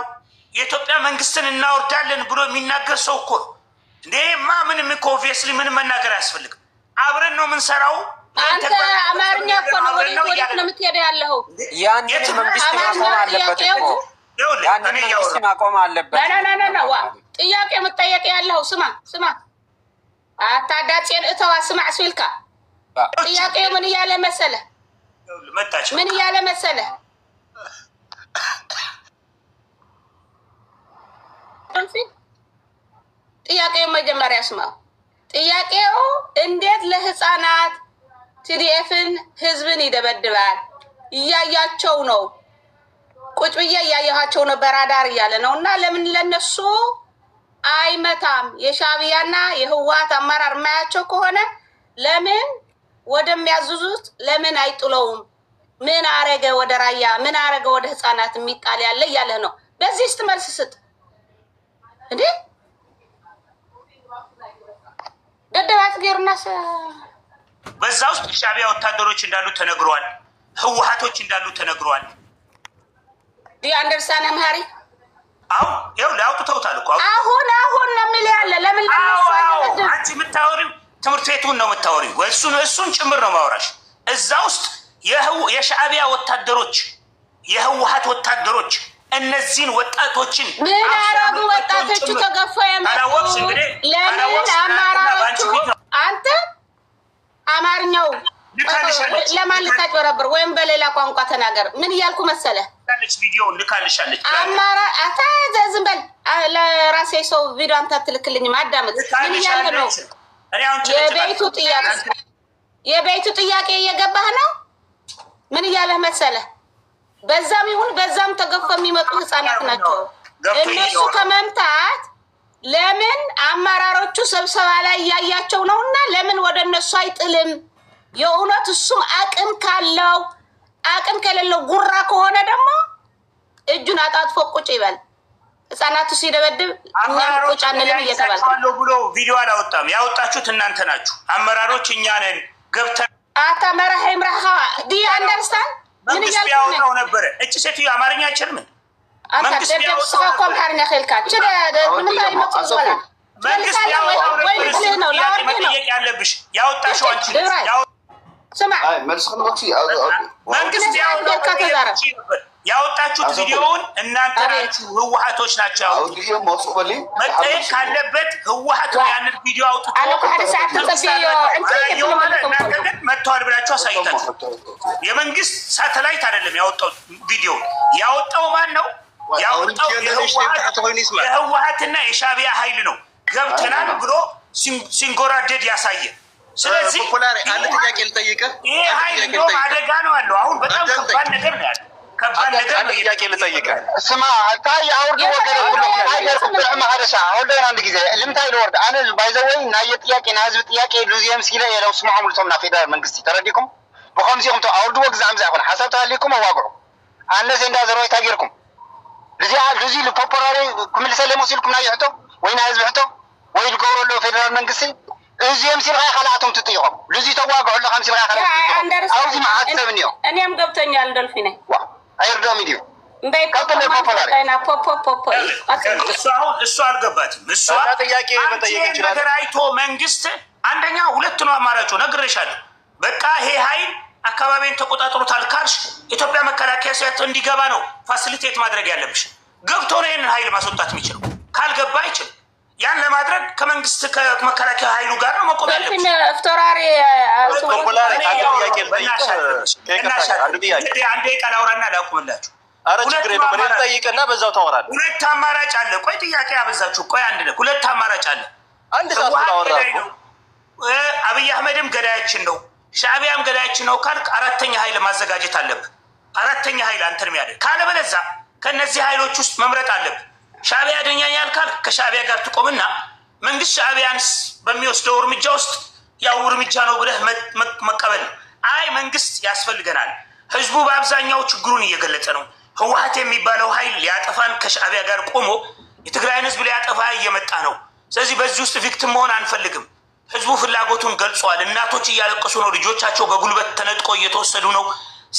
የኢትዮጵያ መንግስትን እናወርዳለን ብሎ የሚናገር ሰው እኮ እንዴ። ምንም እኮ ኦብቪየስሊ ምንም መናገር አያስፈልግም። አብረን ነው የምንሰራው። አንተ አማርኛ እኮ ነው ወዴት ነው የምትሄደው ያለው? ያንን መንግስት ማቆም አለበት እኮ ያንን መንግስት ማቆም አለበት። ጥያቄ የምትጠየቅ ያለው ስማ አታዳጭን እተዋ ስማዕ ስልካ ጥያቄ ምን እያለ መሰለ? ጥያቄው መጀመሪያ ስማው። ጥያቄው እንዴት ለህፃናት ቲዲኤፍን ህዝብን ይደበድባል? እያያቸው ነው፣ ቁጭ ብዬ እያያቸው ነው በራዳር እያለ ነው። እና ለምን ለነሱ አይመታም? የሻዕቢያና የህወሓት አመራር ማያቸው ከሆነ ለምን ወደሚያዝዙት ለምን አይጥለውም? ምን አረገ ወደ ራያ? ምን አረገ ወደ ህፃናት የሚጣል ያለ እያለ ነው። በዚህ እስቲ መልስ ስጥ እንዴ። ደደባት ገርናስ በዛ ውስጥ ሻዕቢያ ወታደሮች እንዳሉ ተነግሯል፣ ህወሓቶች እንዳሉ ተነግሯል። አንደርስታንድ አምሃሪ ይኸው ላውጥተውታል እኮ አሁን ነው የሚል ያለ ለምን አንቺ የምታወሪው ትምህርት ቤቱን ነው የምታወሪው ወይ እሱን ጭምር ነው ማውራሽ እዛ ውስጥ የሻዕቢያ ወታደሮች የህወሓት ወታደሮች እነዚህን ወጣቶችን ምን አረጉ ወጣቶቹ ተገፋ ያመጣው ለምን አማራዎቹ አንተ አማርኛው ለማን ልታጭበረብር ወይም በሌላ ቋንቋ ተናገር ምን እያልኩ መሰለ ቪዲዮ ልካልሻለች አማራ አታዘዝም በል ለራሴ ሰው ቪዲዮ አንተ ትልክልኝ ማዳመጥ ምን እያልክ ነው የቤቱ ጥያቄ እየገባህ ነው ምን እያለህ መሰለ በዛም ይሁን በዛም ተገፈ የሚመጡ ህፃናት ናቸው እነሱ ከመምታት ለምን አማራሮቹ ስብሰባ ላይ ያያቸው ነውና ለምን ወደ እነሱ አይጥልም የእውነት እሱም አቅም ካለው አቅም ከሌለው ጉራ ከሆነ ደግሞ እጁን አጣጥፎ ቁጭ ይበል ህፃናቱ ሲደበድብ እኛም ቁጭ አንልም እየተባለ ብሎ ቪዲዮ አላወጣም ያወጣችሁት እናንተ ናችሁ አመራሮች እኛ ነን ገብተን አታመራ ሄምራሃ ዲ አንደርስታንድ ምን ያለው ነበር እቺ ሴትዮ አማርኛ አይችልም መንግስት ያወጣው ኮምፓርኛ ኸልካች ምን ላይ መጥቷል መንግስት ያወጣው ነው ያለብሽ ያወጣሽው አንቺ ስማ መልስ ነው መንግስት ያወጣችሁት ቪዲዮውን እናንተ ናችሁ ህወሓቶች ናቸው መጠየቅ ካለበት ህወሓት ያንን ቪዲዮ አውጥቶ መጥተዋል ብላችሁ አሳይታችሁ የመንግስት ሳተላይት አይደለም ያወጣው ቪዲዮ ያወጣው ማን ነው ያወጣው የህወሓትና የሻዕቢያ ኃይል ነው ገብተናል ብሎ ሲንጎራደድ ያሳየ ስለዚህ አንድ ጥያቄ ልጠይቅህ ይሄ ኃይል ነው አደጋ ነው ያለው አሁን በጣም ከባድ ነገር ነው ያለው ከባድ ነገር ነው ጥያቄ ልጠይቅህ ስማ ታይ አውርድ ወገደ ሁሉ ማህረሻ አሁን አንድ ጊዜ ልምታይ ልወርድ አነ ባይዘወይ ናይ ጥያቄ ናይ ህዝብ ጥያቄ ሉዚየም ሲለ የለው ስማው ሙልቶምና ፌደራል መንግስት ተረዲኩም በኮምሲኩም ተ አውርድ ወግዛ አምዛ ይሆን ሐሳብ ታሊኩም ዋግሩ አነሰ እንዳዘረው ታገርኩም ሉዚ ለፖፖራሪ ኩምል ሰለሞ ሲልኩም ናይ ህቶ ወይ ናይ ህዝብ ህቶ ወይ ልገውረሎ ፌደራል መንግስት እዚህም ሲልካ ካላቶም ትጥይቆም ሉዚ ተዋግዑ ለካም ሲልካ ካላቶም አውዚ ማዓተብኒዮ እኔም ገብተኛል እንደልፊኔ አይርዶ ሚዲዮ እሱ አልገባትም እሱ ጥያቄ መጠየቅ ይችላል ነገር አይቶ መንግስት አንደኛ ሁለት ነው አማራጩ ነግሬሻለሁ በቃ ይሄ ኃይል አካባቢን ተቆጣጥሮታል ካልሽ ኢትዮጵያ መከላከያ ሰራዊት እንዲገባ ነው ፋሲሊቴት ማድረግ ያለብሽ ገብቶ ነው ይሄን ኃይል ማስወጣት የሚችለው ካልገባ አይችልም ያን ለማድረግ ከመንግስት ከመከላከያ ኃይሉ ጋር ነው መቆም ያለብሽ ፍቶራሪ አንዴ ቃል አውራና ላቁምላችሁ አረ ችግር የለም እኔ ልጠይቅና በዛው ታወራለህ ሁለት አማራጭ አለ ቆይ ጥያቄ ያበዛችሁ ቆይ አንድ ነው ሁለት አማራጭ አለ አንድ ሰዓት አወራሁ አብይ አህመድም ገዳያችን ነው ሻዕቢያም ገዳያችን ነው ካልክ አራተኛ ኃይል ማዘጋጀት አለብህ አራተኛ ኃይል አንተን የሚያደርግ ካለበለዚያ ከነዚህ ኃይሎች ውስጥ መምረጥ አለብህ ሻዕቢያ ያደኛኛል ካልክ ከሻዕቢያ ጋር ትቆምና መንግስት ሻዕቢያን በሚወስደው እርምጃ ውስጥ ያው እርምጃ ነው ብለህ መቀበል አይ መንግስት ያስፈልገናል ህዝቡ በአብዛኛው ችግሩን እየገለጸ ነው ህወሓት የሚባለው ኃይል ሊያጠፋን ከሻዕቢያ ጋር ቆሞ የትግራይን ህዝብ ሊያጠፋ እየመጣ ነው ስለዚህ በዚህ ውስጥ ቪክቲም መሆን አንፈልግም ህዝቡ ፍላጎቱን ገልጿል እናቶች እያለቀሱ ነው ልጆቻቸው በጉልበት ተነጥቆ እየተወሰዱ ነው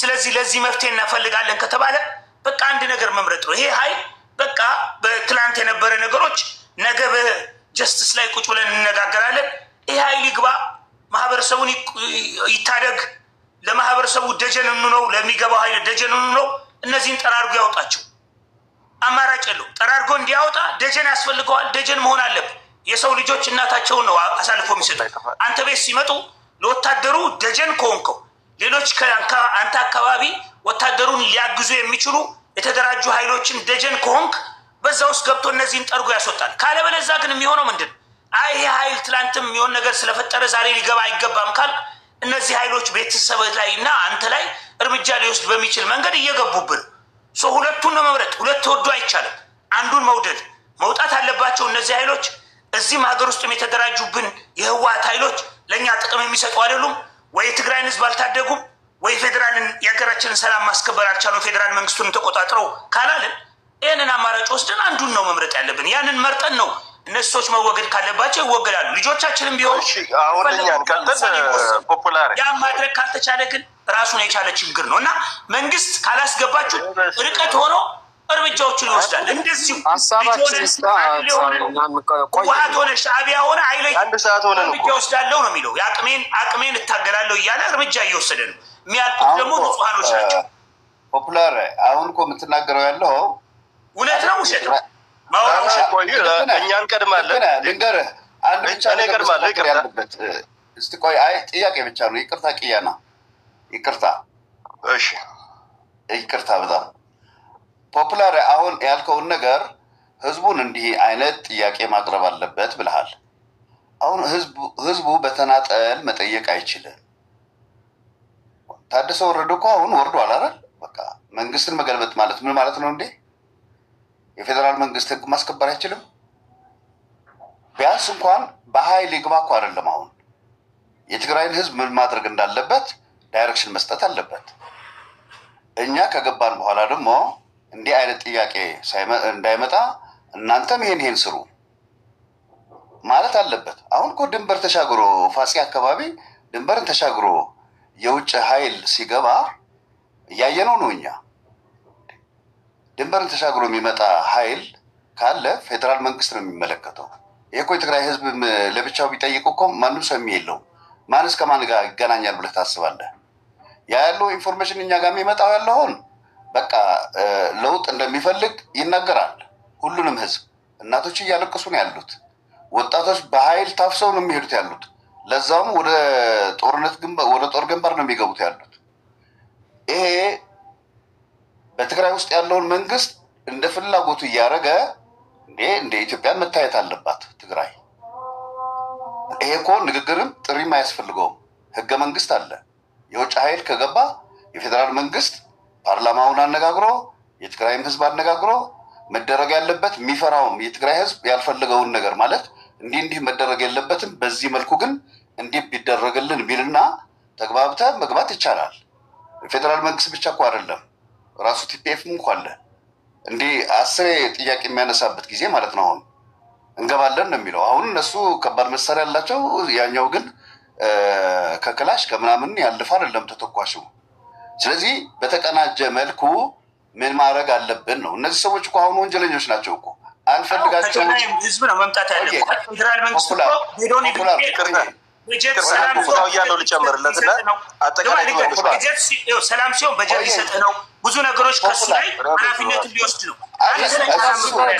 ስለዚህ ለዚህ መፍትሄ እናፈልጋለን ከተባለ በቃ አንድ ነገር መምረጥ ነው ይሄ ኃይል በቃ በትላንት የነበረ ነገሮች ነገ በጀስቲስ ላይ ቁጭ ብለን እንነጋገራለን ይሄ ኃይል ይግባ ማህበረሰቡን ይታደግ ለማህበረሰቡ ደጀን ነው ለሚገባው ኃይል ደጀን ነው እነዚህን ጠራርጎ ያውጣቸው አማራጭ የለው ጠራርጎ እንዲያወጣ ደጀን ያስፈልገዋል ደጀን መሆን አለበት የሰው ልጆች እናታቸውን ነው አሳልፎ የሚሰጡ አንተ ቤት ሲመጡ ለወታደሩ ደጀን ከሆንከው ሌሎች ከአንተ አካባቢ ወታደሩን ሊያግዙ የሚችሉ የተደራጁ ኃይሎችን ደጀን ከሆንክ በዛ ውስጥ ገብቶ እነዚህን ጠርጎ ያስወጣል ካለበለዛ ግን የሚሆነው ምንድን አይ ይሄ ኃይል ትላንትም የሚሆን ነገር ስለፈጠረ ዛሬ ሊገባ አይገባም ካል እነዚህ ኃይሎች ቤተሰብ ላይ እና አንተ ላይ እርምጃ ሊወስድ በሚችል መንገድ እየገቡብን ሁለቱን ነው መምረጥ ሁለት ወዶ አይቻልም አንዱን መውደድ መውጣት አለባቸው እነዚህ ኃይሎች እዚህም ሀገር ውስጥም የተደራጁብን የህወሓት ኃይሎች ለእኛ ጥቅም የሚሰጡ አይደሉም ወይ ትግራይን ህዝብ አልታደጉም ወይ ፌዴራልን የሀገራችንን ሰላም ማስከበር አልቻሉም ፌዴራል መንግስቱን ተቆጣጥረው ካላልን ይህንን አማራጭ ወስደን አንዱን ነው መምረጥ ያለብን ያንን መርጠን ነው እነሱ ሰዎች መወገድ ካለባቸው ይወገዳሉ ልጆቻችንም ቢሆን ያን ማድረግ ካልተቻለ ግን ራሱን የቻለ ችግር ነው እና መንግስት ካላስገባችሁ ርቀት ሆኖ እርምጃዎችን ይወስዳል። እንደዚሁ ህወሓት ሆነ ሻዕቢያ ሆነ አይለይም። እርምጃ ወስዳለሁ ነው የሚለው። አቅሜን እታገላለሁ እያለ እርምጃ እየወሰደ ነው። የሚያልቁት ደግሞ ንጹሐኖች ናቸው። ፖፑላር አሁን እኮ የምትናገረው ያለው እውነት ነው ውሸት ነው? ማውራ ውሸት እኛ እንቀድማለን። ልንገርህ አንድ ብቻ ነገር ያለበት እስቲ ቆይ፣ አይ ጥያቄ ብቻ ነው። ይቅርታ ቅያና ይቅርታ። እሺ ይቅርታ በጣም ፖፑላር አሁን ያልከውን ነገር ህዝቡን እንዲህ አይነት ጥያቄ ማቅረብ አለበት ብለሃል። አሁን ህዝቡ በተናጠል መጠየቅ አይችልም። ታደሰ ወረደ እኮ አሁን ወርዷል አይደል? በቃ መንግስትን መገልበጥ ማለት ምን ማለት ነው እንዴ? የፌዴራል መንግስት ህግ ማስከበር አይችልም? ቢያንስ እንኳን በኃይል ይግባ እኮ አይደለም። አሁን የትግራይን ህዝብ ምን ማድረግ እንዳለበት ዳይሬክሽን መስጠት አለበት። እኛ ከገባን በኋላ ደግሞ እንዲህ አይነት ጥያቄ እንዳይመጣ እናንተም ይሄን ስሩ ማለት አለበት። አሁን እኮ ድንበር ተሻግሮ ፋጺ አካባቢ ድንበርን ተሻግሮ የውጭ ኃይል ሲገባ እያየነው ነው። እኛ ድንበርን ተሻግሮ የሚመጣ ኃይል ካለ ፌዴራል መንግስት ነው የሚመለከተው። ይሄ እኮ የትግራይ ህዝብ ለብቻው ቢጠይቅ እኮ ማንም ሰው የሚለው ማንስ ከማን ጋር ይገናኛል ብለህ ታስባለህ? ያለው ኢንፎርሜሽን እኛ ጋር የሚመጣው ያለውን በቃ ለውጥ እንደሚፈልግ ይናገራል። ሁሉንም ህዝብ እናቶች እያለቀሱ ነው ያሉት። ወጣቶች በኃይል ታፍሰው ነው የሚሄዱት ያሉት። ለዛውም ወደ ጦር ግንባር ነው የሚገቡት ያሉት። ይሄ በትግራይ ውስጥ ያለውን መንግስት እንደ ፍላጎቱ እያደረገ እንደ ኢትዮጵያ መታየት አለባት ትግራይ። ይሄ እኮ ንግግርም ጥሪም አያስፈልገውም። ህገ መንግስት አለ። የውጭ ኃይል ከገባ የፌዴራል መንግስት ፓርላማውን አነጋግሮ የትግራይም ህዝብ አነጋግሮ መደረግ ያለበት የሚፈራውም የትግራይ ህዝብ ያልፈለገውን ነገር ማለት እንዲህ መደረግ የለበትም፣ በዚህ መልኩ ግን እንዲህ ቢደረግልን ቢልና ተግባብተ መግባት ይቻላል። የፌዴራል መንግስት ብቻ እኮ አይደለም፣ ራሱ ቲፒኤፍም እኮ አለ። እንዲህ 10 ጥያቄ የሚያነሳበት ጊዜ ማለት ነው። አሁን እንገባለን ነው የሚለው። አሁን እነሱ ከባድ መሳሪያ ያላቸው፣ ያኛው ግን ከክላሽ ከምናምን ያልፍ አይደለም ተተኳሹ። ስለዚህ በተቀናጀ መልኩ ምን ማድረግ አለብን ነው። እነዚህ ሰዎች እኮ አሁን ወንጀለኞች ናቸው እኮ አንፈልጋቸው። ህዝብ ነው መምጣት ያለበት። ፌዴራል መንግስት ያለው ልጨምርለት እና አጠቃላይ ሰላም ሲሆን በጀት ሊሰጥ ነው። ብዙ ነገሮች ከሱ ላይ ኃላፊነቱን ሊወስድ ነው።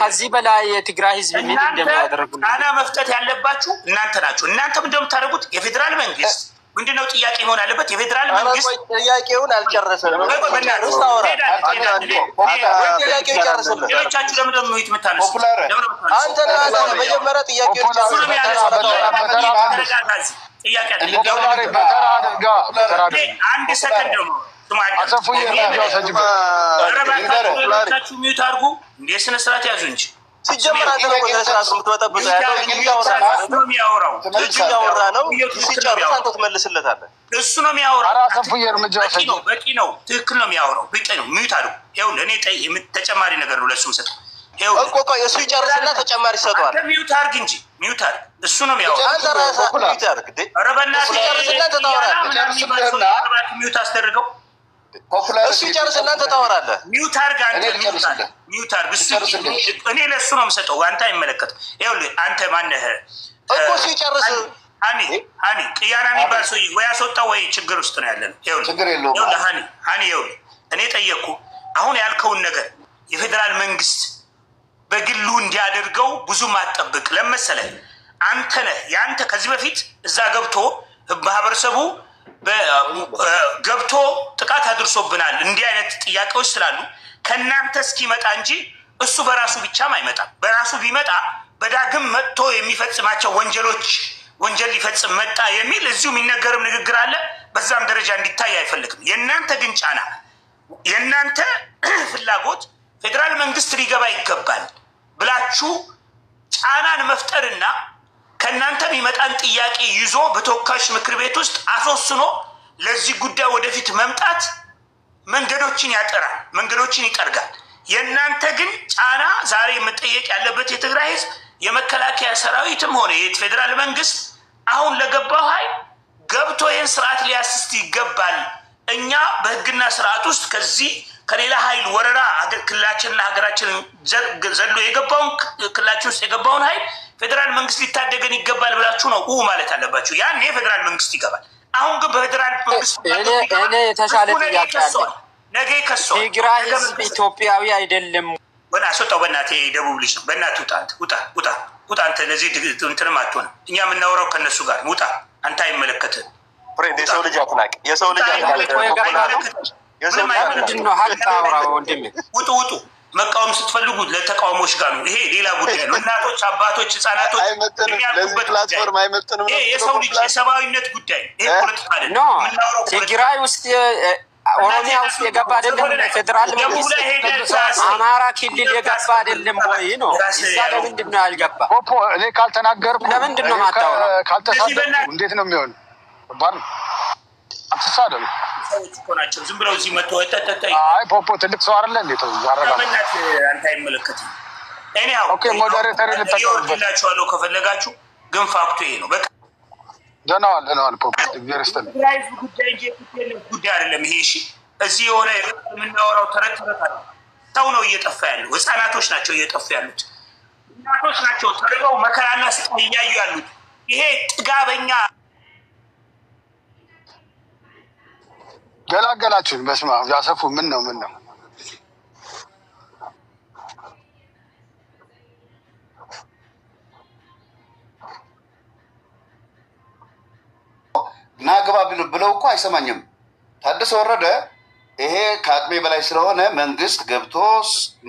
ከዚህ በላይ የትግራይ ህዝብ ምን እንደሚያደርጉ ጣና መፍጠት ያለባችሁ እናንተ ናችሁ። እናንተም እንደምታደርጉት የፌዴራል መንግስት ምንድነው ጥያቄ መሆን አለበት? የፌዴራል መንግስት ጥያቄውን አልጨረሰም። ሌሎቻችሁ ለምን ደግሞ የምታነሱ? አንተ መጀመሪያ ጥያቄዎች አንድ ሰከንድ ነው። ሚዩት አድርጉ እንዴ! ስነ ስርዓት ያዙ እንጂ ሲጀመር አንተ ነው ኮንትራክት የምትመጣበት ያለው የሚያወራው ነው። ሲጨርስ አንተ ትመልስለታለህ። እሱ ነው የሚያወራው። በቂ ነው። ትክክል ነው የሚያወራው። በቂ ነው። ሚዩት አድርጉ። ይኸውልህ እኔ ተጨማሪ ነገር ነው ለእሱ የምሰጠው። እኮ እሱ ይጨርስና ተጨማሪ ይሰጠዋል። ሚዩት አድርግ እንጂ ሚዩት አድርግ። እሱ ነው የሚያወራው። አንተ ራስህ ሚዩት አድርግ። ኧረ በእናትህ ይጨርስና ተታወራለህ። ሚዩት አስደርገው። እሱ ይጨርስ እናንተ ታወራለህ። ሚዩት አድርግ አንተ። ሚዩት አድርግ። እኔ ለእሱ ነው የምሰጠው። አንተ አይመለከትም። ይኸውልህ አንተ ማነህ እኮ እሱ ይጨርስ። ሀኒ ቅያና የሚባል ሰው ወይ አስወጣው ወይ ችግር ውስጥ ነው ያለን። ይኸውልህ ሀኒ ይኸውልህ እኔ ጠየቅኩ። አሁን ያልከውን ነገር የፌዴራል መንግስት በግሉ እንዲያደርገው ብዙም አትጠብቅ። ለመሰለህ አንተ ነህ የአንተ ከዚህ በፊት እዛ ገብቶ ማህበረሰቡ ገብቶ ጥቃት አድርሶብናል። እንዲህ አይነት ጥያቄዎች ስላሉ ከእናንተ እስኪመጣ እንጂ እሱ በራሱ ብቻም አይመጣም። በራሱ ቢመጣ በዳግም መጥቶ የሚፈጽማቸው ወንጀል ሊፈጽም መጣ የሚል እዚሁ የሚነገርም ንግግር አለ። በዛም ደረጃ እንዲታይ አይፈልግም። የእናንተ ግን ጫና፣ የእናንተ ፍላጎት ፌዴራል መንግስት ሊገባ ይገባል ብላችሁ ጫናን መፍጠርና ከእናንተ የሚመጣን ጥያቄ ይዞ በተወካዮች ምክር ቤት ውስጥ አስወስኖ ለዚህ ጉዳይ ወደፊት መምጣት መንገዶችን ያጠራል፣ መንገዶችን ይጠርጋል። የእናንተ ግን ጫና ዛሬ መጠየቅ ያለበት የትግራይ ህዝብ የመከላከያ ሰራዊትም ሆነ የፌዴራል መንግስት አሁን ለገባው ኃይል ገብቶ ይህን ስርዓት ሊያስስት ይገባል። እኛ በህግና ስርዓት ውስጥ ከዚህ ከሌላ ኃይል ወረራ ክልላችንና ሀገራችንን ዘሎ የገባውን ክልላችን ውስጥ የገባውን ኃይል ፌዴራል መንግስት ሊታደገን ይገባል ብላችሁ ነው ማለት አለባችሁ። ያኔ ፌዴራል መንግስት ይገባል። አሁን ግን በፌዴራል መንግስት እኔ የተሻለ ጥያቄ አለ። ነገ ከሰው ትግራይ ህዝብ ኢትዮጵያዊ አይደለም። አስወጣው በእናትህ ደቡብ ልጅ ነው። በእናትህ ውጣ አንተ ለዚህ እንትንም አትሆንም። እኛ የምናወራው ከእነሱ ጋር ውጣ። አንተ አይመለከትህም። ፍሬንድ የሰው ልጅ አትናቅ። የሰው ልጅ ውጡ። መቃወም ስትፈልጉ ለተቃውሞች ጋር ነው። ይሄ ሌላ ጉዳይ ነው። እናቶች፣ አባቶች፣ ህጻናቶች የሚያልቁበት ፕላትፎርም አይመጥንም። ይሄ የሰው ልጅ የሰብአዊነት ጉዳይ ይሄ ፖለቲካ አይደለም። ትግራይ ውስጥ ኦሮሚያ ውስጥ የገባ አይደለም። ፌዴራል መንግስት አማራ ክልል የገባ አይደለም ወይ ነው? እዛ ለምንድን ነው ያልገባ? እኔ ካልተናገርኩ ለምንድን ነው የማታወራው? ካልተሳደብኩ እንዴት ነው የሚሆን? አትሳደብ። ሰዎች እኮ ናቸው ዝም ብለው እዚህ መጥተው አይ ፖፖ ትልቅ ሰው አይደለ እንዴ? ተው ያረጋጋል። አንተ አይመለከትም። እኔው ኦኬ ሞዴሬተር ልጠቀምበታለሁ ከፈለጋችሁ፣ ግን ፋክቱ ይሄ ነው። በቃ ደናዋል ፖፖ ይገርስተን ራይዝ ጉዳይ እንጂ ጉዳይ አይደለም ይሄ። እሺ እዚህ የሆነ የምናወራው ተረት አለ። ሰው ነው እየጠፋ ያለው። ህፃናቶች ናቸው እየጠፋ ያሉት። እናቶች ናቸው ተርበው መከራና ስቃይ እያዩ ያሉት። ይሄ ጥጋበኛ ገላገላችሁን። በስመ አብ ያሰፉ ምን ነው ናግባ ብለው እኮ አይሰማኝም። ታደሰ ወረደ ይሄ ከአቅሜ በላይ ስለሆነ መንግስት ገብቶ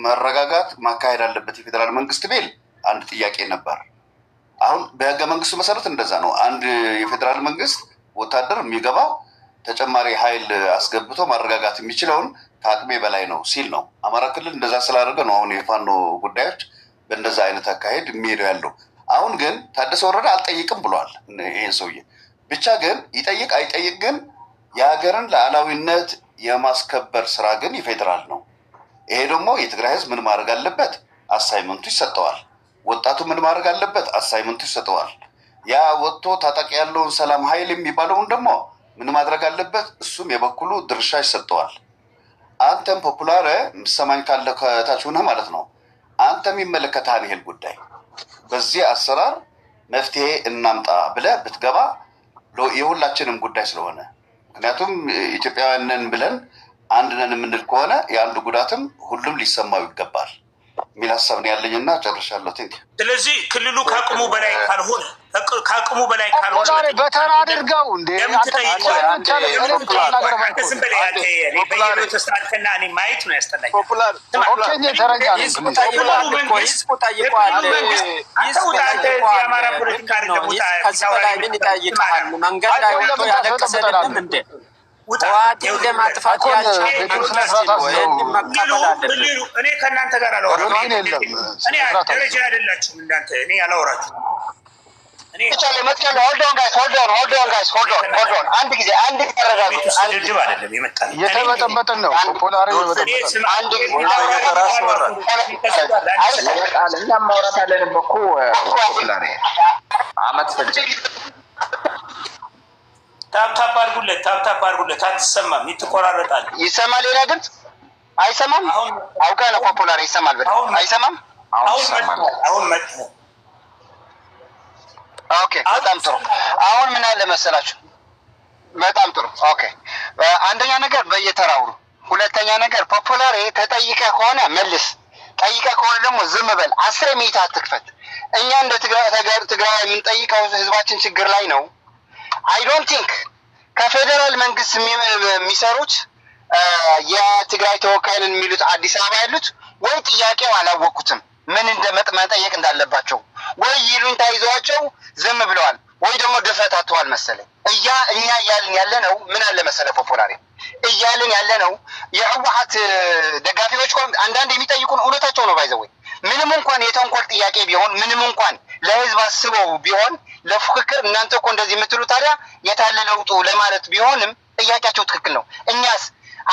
መረጋጋት ማካሄድ አለበት የፌዴራል መንግስት ቢል አንድ ጥያቄ ነበር። አሁን በህገ መንግስቱ መሰረት እንደዛ ነው። አንድ የፌዴራል መንግስት ወታደር የሚገባው ተጨማሪ ኃይል አስገብቶ ማረጋጋት የሚችለውን ከአቅሜ በላይ ነው ሲል ነው። አማራ ክልል እንደዛ ስላደረገ ነው አሁን የፋኖ ጉዳዮች በእንደዛ አይነት አካሄድ የሚሄደው ያለው። አሁን ግን ታደሰ ወረደ አልጠይቅም ብሏል። ይህን ሰውዬ ብቻ ግን ይጠይቅ አይጠይቅ ግን የሀገርን ሉዓላዊነት የማስከበር ስራ ግን የፌዴራል ነው። ይሄ ደግሞ የትግራይ ህዝብ ምን ማድረግ አለበት? አሳይመንቱ ይሰጠዋል። ወጣቱ ምን ማድረግ አለበት? አሳይመንቱ ይሰጠዋል። ያ ወጥቶ ታጣቂ ያለውን ሰላም ኃይል የሚባለውን ደግሞ ምን ማድረግ አለበት? እሱም የበኩሉ ድርሻ ይሰጠዋል። አንተም ፖፑላር ምሰማኝ ካለ ከታች ሆነህ ማለት ነው አንተም ይመለከታል ይሄን ጉዳይ በዚህ አሰራር መፍትሄ እናምጣ ብለህ ብትገባ የሁላችንም ጉዳይ ስለሆነ ምክንያቱም ኢትዮጵያውያንን ብለን አንድ ነን የምንል ከሆነ የአንድ ጉዳትም ሁሉም ሊሰማው ይገባል የሚል ሀሳብ ነው ያለኝና ጨርሻለሁ። ስለዚህ ክልሉ ከአቅሙ በላይ ካልሆነ በተራ አድርገው እንደ ማየት ነው ያስጠላኝ። መንገድ ላይ ወጥቶ ያለቀሰ አይደለም እንደ ዋቴ ለማጥፋት እኔ ከእናንተ ጋር አላወራም። እኔ ደረጃ አይደላችሁም እናንተ። እኔ አላወራችሁ አንድ ጊዜ ተረጋጉ። ድብድብ አይደለም የመጣው እየተበጠበጥን ነው። ፖላሪ እኛም ማውራት አለንም እኮ ፖላሪ አመት ፈጅ ታፕታፕ አድርጉለት። አትሰማም፣ ይትቆራረጣል። ይሰማል። ሌላ ድምፅ አይሰማም። አውቀህ ነው ፖፑላር ይሰማል። አይሰማም። አሁን መጣ። ኦኬ፣ በጣም ጥሩ። አሁን ምን አለ መሰላችሁ? በጣም ጥሩ። ኦኬ፣ አንደኛ ነገር በየተራውሩ፣ ሁለተኛ ነገር ፖፑላር ተጠይቀህ ከሆነ መልስ፣ ጠይቀህ ከሆነ ደግሞ ዝም በል። 10 ሚኒት አትክፈት። እኛ እንደ ትግራይ የምንጠይቀው ህዝባችን ችግር ላይ ነው። አይ ዶንት ቲንክ ከፌደራል መንግስት የሚሰሩት የትግራይ ተወካይን የሚሉት አዲስ አበባ ያሉት ወይ ጥያቄው አላወቁትም ምን መጠየቅ እንዳለባቸው፣ ወይ ይሉኝታ ይዘዋቸው ዝም ብለዋል፣ ወይ ደግሞ ድፍረት አጥተዋል መሰለኝ። እኛ እያልን ያለ ነው ምን አለ መሰለ ፖፑላሪ እያልን ያለ ነው የህወሓት ደጋፊዎች አንዳንድ የሚጠይቁን እውነታቸው ነው። ባይዘወይ ምንም እንኳን የተንኮል ጥያቄ ቢሆን ምንም እንኳን ለህዝብ አስበው ቢሆን ለፉክክር እናንተ እኮ እንደዚህ የምትሉ ታዲያ የታለ ለውጡ ለማለት ቢሆንም ጥያቄያቸው ትክክል ነው። እኛስ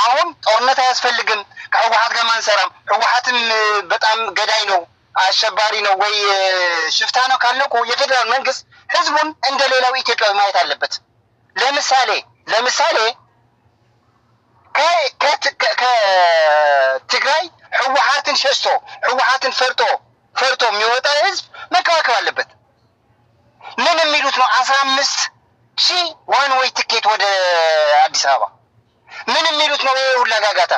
አሁን ጦርነት አያስፈልግም ከህወሓት ጋር ማንሰራም፣ ህወሓትም በጣም ገዳይ ነው አሸባሪ ነው ወይ ሽፍታ ነው ካልነው እኮ የፌዴራል መንግስት ህዝቡን እንደ ሌላው ኢትዮጵያዊ ማየት አለበት። ለምሳሌ ቲፒኤልኤፍን ሸሽቶ ህወሓትን ፈርቶ የሚወጣ ህዝብ መከባከብ አለበት። ምን የሚሉት ነው? 15,000 ዋን ወይ ትኬት ወደ አዲስ አበባ ምን የሚሉት ነው? ይሄ ሁላ ጋጋታ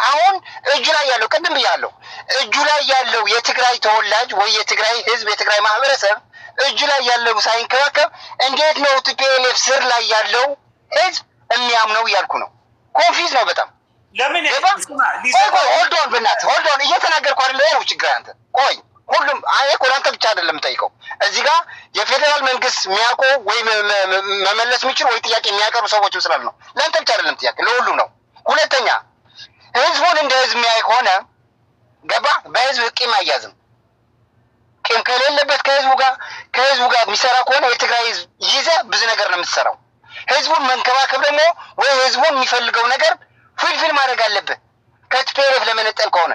አሁን እጁ ላይ ያለው ቅድም ብያለሁ፣ እጁ ላይ ያለው የትግራይ ተወላጅ ወይ የትግራይ ህዝብ የትግራይ ማህበረሰብ እጁ ላይ ያለው ሳይንከባከብ እንዴት ነው ቲፒኤልኤፍ ስር ላይ ያለው ህዝብ የሚያምነው እያልኩ ነው። ኮንፊዝ ነው በጣም። ለምን ሆልዶን ብናት ሆልዶን እየተናገርኩ አይደለ? ነው ችግር አንተ ቆይ ሁሉም እኮ ለአንተ ብቻ አይደለም የምጠይቀው። እዚህ ጋር የፌዴራል መንግስት የሚያውቁ ወይ መመለስ የሚችሉ ወይ ጥያቄ የሚያቀርቡ ሰዎችም ስላሉ ነው። ለአንተ ብቻ አይደለም ጥያቄ፣ ለሁሉም ነው። ሁለተኛ ህዝቡን እንደ ህዝብ የሚያይ ከሆነ ገባ በህዝብ ቂም አያዝም። ቂም ከሌለበት ከህዝቡ ጋር የሚሰራ ከሆነ የትግራይ ህዝብ ይዘህ ብዙ ነገር ነው የምትሰራው። ህዝቡን መንከባከብ ደግሞ ወይ ህዝቡን የሚፈልገው ነገር ፍልፍል ማድረግ አለብህ። ከቲፒኤልኤፍ ለመነጠል ከሆነ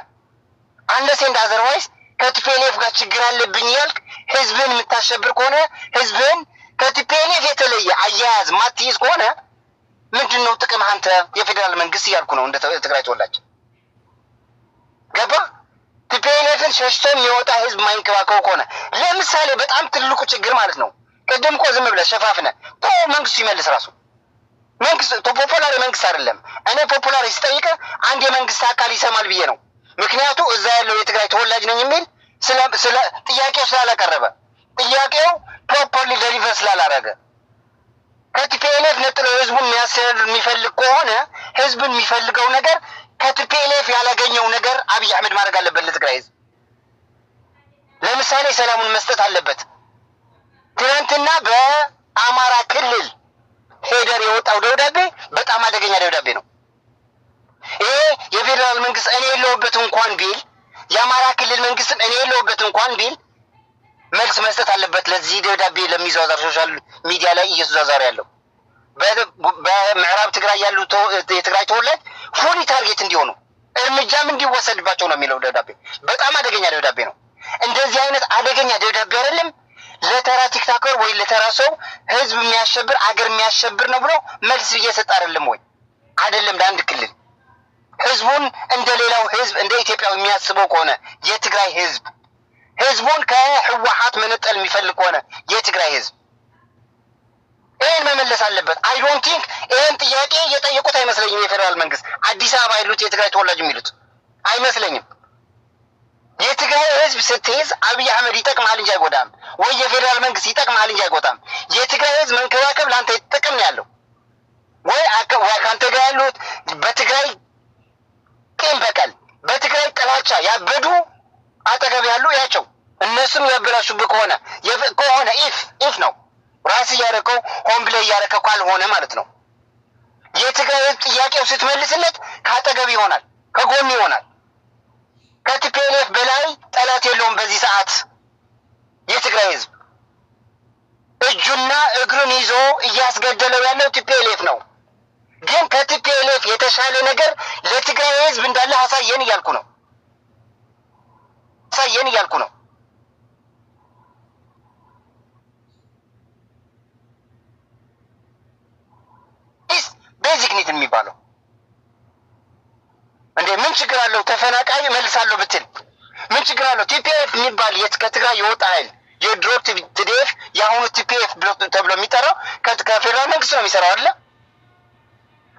አንለስ ኤንድ አዘርዋይስ ከቲፒኤልኤፍ ጋር ችግር አለብኝ ያልክ ህዝብን የምታሸብር ከሆነ ህዝብን ከቲፒኤልኤፍ የተለየ አያያዝ ማትይዝ ከሆነ ምንድን ነው ጥቅም? አንተ የፌዴራል መንግስት እያልኩ ነው እንደ ትግራይ ተወላጅ ገባ። ቲፒኤልኤፍን ሸሽቶ የሚወጣ ህዝብ ማይንከባከቡ ከሆነ ለምሳሌ በጣም ትልቁ ችግር ማለት ነው። ቅድም እኮ ዝም ብለህ ሸፋፍነህ መንግስቱ ይመልስ ራሱ መንግስት ፖፑላሪ መንግስት አይደለም። እኔ ፖፑላሪ ስጠይቅ አንድ የመንግስት አካል ይሰማል ብዬ ነው። ምክንያቱ እዛ ያለው የትግራይ ተወላጅ ነኝ የሚል ስለ ጥያቄው ስላላቀረበ ጥያቄው ፕሮፐርሊ ደሊቨር ስላላረገ ከቲፒኤልኤፍ ነጥሎ ህዝቡን የሚያስተዳድር የሚፈልግ ከሆነ ህዝብን የሚፈልገው ነገር ከቲፒኤልኤፍ ያላገኘው ነገር አብይ አህመድ ማድረግ አለበት ለትግራይ ህዝብ። ለምሳሌ ሰላሙን መስጠት አለበት። ትናንትና በአማራ ክልል ሄደር የወጣው ደብዳቤ በጣም አደገኛ ደብዳቤ ነው። ይሄ የፌዴራል መንግስት እኔ የለሁበት እንኳን ቢል የአማራ ክልል መንግስትም እኔ የለሁበት እንኳን ቢል መልስ መስጠት አለበት ለዚህ ደብዳቤ ለሚዘዋወር ሶሻል ሚዲያ ላይ እየተዘዋወረ ያለው በምዕራብ ትግራይ ያሉ የትግራይ ተወላጅ ፉሊ ታርጌት እንዲሆኑ እርምጃም እንዲወሰድባቸው ነው የሚለው ደብዳቤ። በጣም አደገኛ ደብዳቤ ነው። እንደዚህ አይነት አደገኛ ደብዳቤ አይደለም ለተራ ቲክታከር ወይ ለተራ ሰው ህዝብ የሚያሸብር አገር የሚያሸብር ነው ብሎ መልስ እየሰጠ አይደለም ወይ አይደለም። ለአንድ ክልል ህዝቡን እንደ ሌላው ህዝብ እንደ ኢትዮጵያው የሚያስበው ከሆነ የትግራይ ህዝቡን ከህወሓት መነጠል የሚፈልግ ከሆነ የትግራይ ህዝብ ይህን መመለስ አለበት። አይ ዶንት ቲንክ ይህን ጥያቄ እየጠየቁት አይመስለኝም። የፌዴራል መንግስት አዲስ አበባ ያሉት የትግራይ ተወላጅ የሚሉት አይመስለኝም። የትግራይ ህዝብ ስትይዝ አብይ አህመድ ይጠቅማል እንጂ አይጎዳም፣ ወይ የፌዴራል መንግስት ይጠቅማል እንጂ አይጎዳም። የትግራይ ህዝብ መንከባከብ ለአንተ ጥቅም ነው ያለው። ወይ ከአንተ ጋር ያሉት በትግራይ ቂም በቀል በትግራይ ጥላቻ ያበዱ አጠገብ ያሉ ያቸው እነሱም ያበላሹብህ ከሆነ ኢፍ ነው ራስ እያደረከው ሆን ብለህ እያደረከው ካልሆነ ማለት ነው። የትግራይ ህዝብ ጥያቄው ስትመልስለት ከአጠገብ ይሆናል፣ ከጎን ይሆናል። ከቲፒኤልኤፍ በላይ ጠላት የለውም በዚህ ሰዓት። የትግራይ ህዝብ እጁና እግሩን ይዞ እያስገደለው ያለው ቲፒኤልኤፍ ነው። ግን ከቲፒኤልኤፍ የተሻለ ነገር ለትግራይ ህዝብ እንዳለ አሳየን እያልኩ ነው። ቤዚክ ኒድ የሚባለው እንዴ ምን ችግር አለው? ተፈናቃይ መልሳለሁ ብትል ምን ችግር አለው? ቲፒኤፍ የሚባል ከትግራይ የወጣ ኃይል የድሮ ቲዲኤፍ የአሁኑ ቲፒኤፍ ተብሎ የሚጠራው ከፌዴራል መንግስት ነው የሚሰራው አይደለ?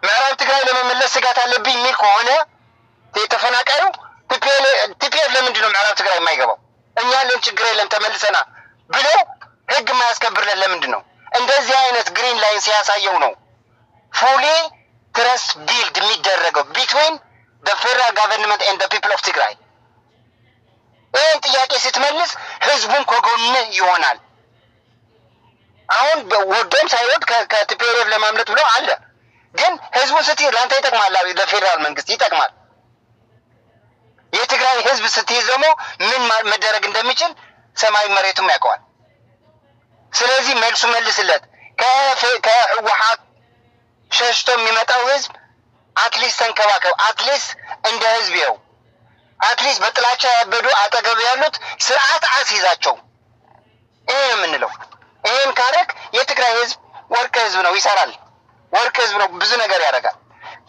ምዕራብ ትግራይ ለመመለስ ስጋት አለብኝ የሚል ከሆነ የተፈናቃዩ ቲፒኤፍ ለምንድን ነው ምዕራብ ትግራይ የማይገባው? እኛ ያለን ችግር የለም ተመልሰና ብሎ ህግ የማያስከብርለን ለምንድን ነው? እንደዚህ አይነት ግሪን ላይን ሲያሳየው ነው ፉሊ ትረስት ቢልድ የሚደረገው ቢትዊን ፌደራል ጋቨርንመንት ኤንድ ፒፕል ኦፍ ትግራይ። ይህን ጥያቄ ስትመልስ ህዝቡን ከጎን ይሆናል። አሁን ወዶም ሳይወድ ከቲፒኤልኤፍ ለማምለጥ ብሎ አለ። ግን ህዝቡን ስትይዝ ለአንተ ይጠቅማል፣ ለፌዴራል መንግስት ይጠቅማል። የትግራይ ህዝብ ስትይዝ ደግሞ ምን መደረግ እንደሚችል ሰማይ መሬቱም ያውቀዋል። ስለዚህ መልሱ መልስለት። ከህወሓት ሸሽቶ የሚመጣው ህዝብ አትሊስት ተንከባከብ። አትሊስት እንደ ህዝብ ይኸው አትሊስት በጥላቻ ያበዱ አጠገብ ያሉት ስርዓት አስይዛቸው። ይሄ የምንለው ይሄን ካረክ የትግራይ ህዝብ ወርቅ ህዝብ ነው፣ ይሰራል። ወርቅ ህዝብ ነው፣ ብዙ ነገር ያደርጋል።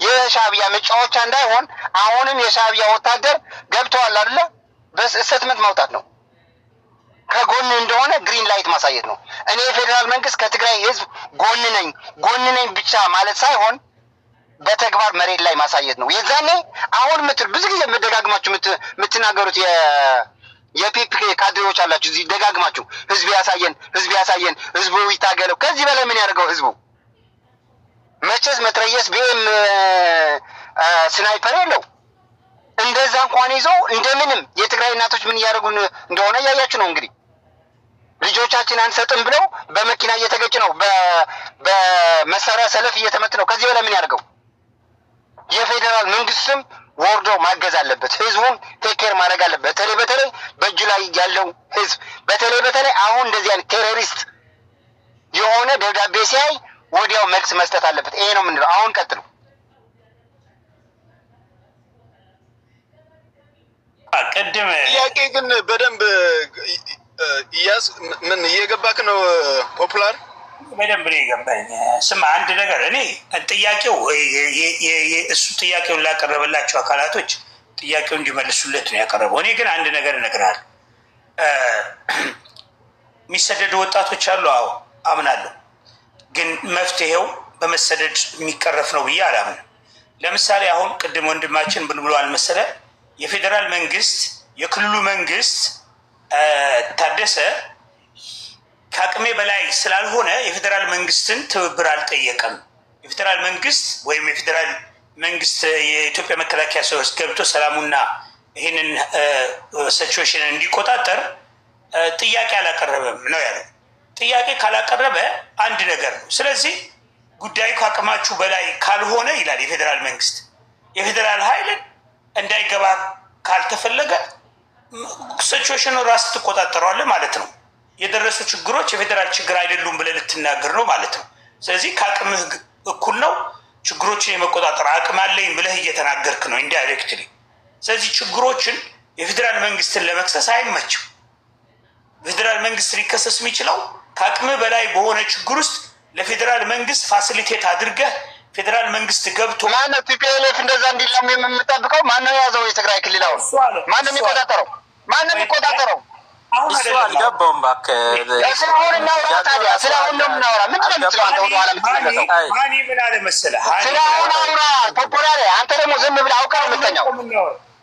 የሻዕቢያ መጫወቻ እንዳይሆን አሁንም የሻዕቢያ ወታደር ገብተዋል አይደለ? በስቴትመንት ማውጣት ነው። ከጎን እንደሆነ ግሪን ላይት ማሳየት ነው። እኔ የፌዴራል መንግስት ከትግራይ ህዝብ ጎን ነኝ ብቻ ማለት ሳይሆን በተግባር መሬት ላይ ማሳየት ነው። የዛኔ አሁን ብዙ ጊዜ መደጋግማችሁ የምትናገሩት የፒፒ ካድሬዎች አላችሁ እዚህ ደጋግማችሁ ህዝብ ያሳየን ህዝቡ ይታገለው። ከዚህ በላይ ምን ያደርገው ህዝቡ? መቼስ መትረየስ ቢኤም ስናይፐር የለው። እንደዛ እንኳን ይዞ እንደምንም የትግራይ እናቶች ምን እያደረጉ እንደሆነ እያያችሁ ነው። እንግዲህ ልጆቻችን አንሰጥም ብለው በመኪና እየተገጭ ነው፣ በመሳሪያ ሰልፍ እየተመት ነው። ከዚህ በላይ ምን ያደርገው? የፌዴራል መንግስትም ወርዶ ማገዝ አለበት። ህዝቡን ቴኬር ማድረግ አለበት። በተለይ በእጁ ላይ ያለው ህዝብ በተለይ አሁን እንደዚህ አይነት ቴሮሪስት የሆነ ደብዳቤ ሲያይ ወዲያው መልስ መስጠት አለበት። ይሄ ነው የምንለው። አሁን ቀጥሉ። ቅድም ጥያቄ ግን በደንብ እያስ ምን እየገባክ ነው? ፖፑላር በደንብ ነው የገባኝ። ስማ አንድ ነገር እኔ ጥያቄው እሱ ጥያቄውን ላቀረበላቸው አካላቶች ጥያቄው እንዲመልሱለት ነው ያቀረበው። እኔ ግን አንድ ነገር እነግርሃለሁ። የሚሰደዱ ወጣቶች አሉ። አዎ አምናለሁ። ግን መፍትሄው በመሰደድ የሚቀረፍ ነው ብዬ አላምንም። ለምሳሌ አሁን ቅድም ወንድማችን ብሏል መሰለ የፌዴራል መንግስት የክልሉ መንግስት ታደሰ ከአቅሜ በላይ ስላልሆነ የፌዴራል መንግስትን ትብብር አልጠየቀም። የፌዴራል መንግስት ወይም የፌዴራል መንግስት የኢትዮጵያ መከላከያ ሰራዊት ገብቶ ሰላሙና ይህንን ሲቹዌሽን እንዲቆጣጠር ጥያቄ አላቀረበም ነው ያለው። ጥያቄ ካላቀረበ አንድ ነገር ነው። ስለዚህ ጉዳዩ ከአቅማችሁ በላይ ካልሆነ ይላል የፌዴራል መንግስት የፌዴራል ኃይልን እንዳይገባ ካልተፈለገ ሲቹዌሽኑ ራስ ትቆጣጠረዋለህ ማለት ነው። የደረሱ ችግሮች የፌዴራል ችግር አይደሉም ብለህ ልትናገር ነው ማለት ነው። ስለዚህ ከአቅምህ እኩል ነው ችግሮችን የመቆጣጠር አቅም አለኝ ብለህ እየተናገርክ ነው ኢንዳይሬክትሊ። ስለዚህ ችግሮችን የፌዴራል መንግስትን ለመክሰስ አይመችም። ፌዴራል መንግስት ሊከሰስ የሚችለው ከአቅምህ በላይ በሆነ ችግር ውስጥ ለፌዴራል መንግስት ፋሲሊቴት አድርገህ ፌዴራል መንግስት ገብቶ ማነው ቲፒኤልኤፍ እንደዛ እንዲለም የምንጠብቀው? ማነው የያዘው የትግራይ ክልል? አሁን ማነው የሚቆጣጠረው? እሱ አልገባውም። እባክህ ስለአሁን እናውራ ታዲያ። ስለአሁን ነው የምናወራ። ምንድን ነው የምትለው አንተ? ወደኋላ የምትመለሰው ማን ምን አለ መሰለህ? ስለአሁን አውራ ፖፑላር። አንተ ደግሞ ዝም ብለህ አውቀህ ነው የምትተኛው።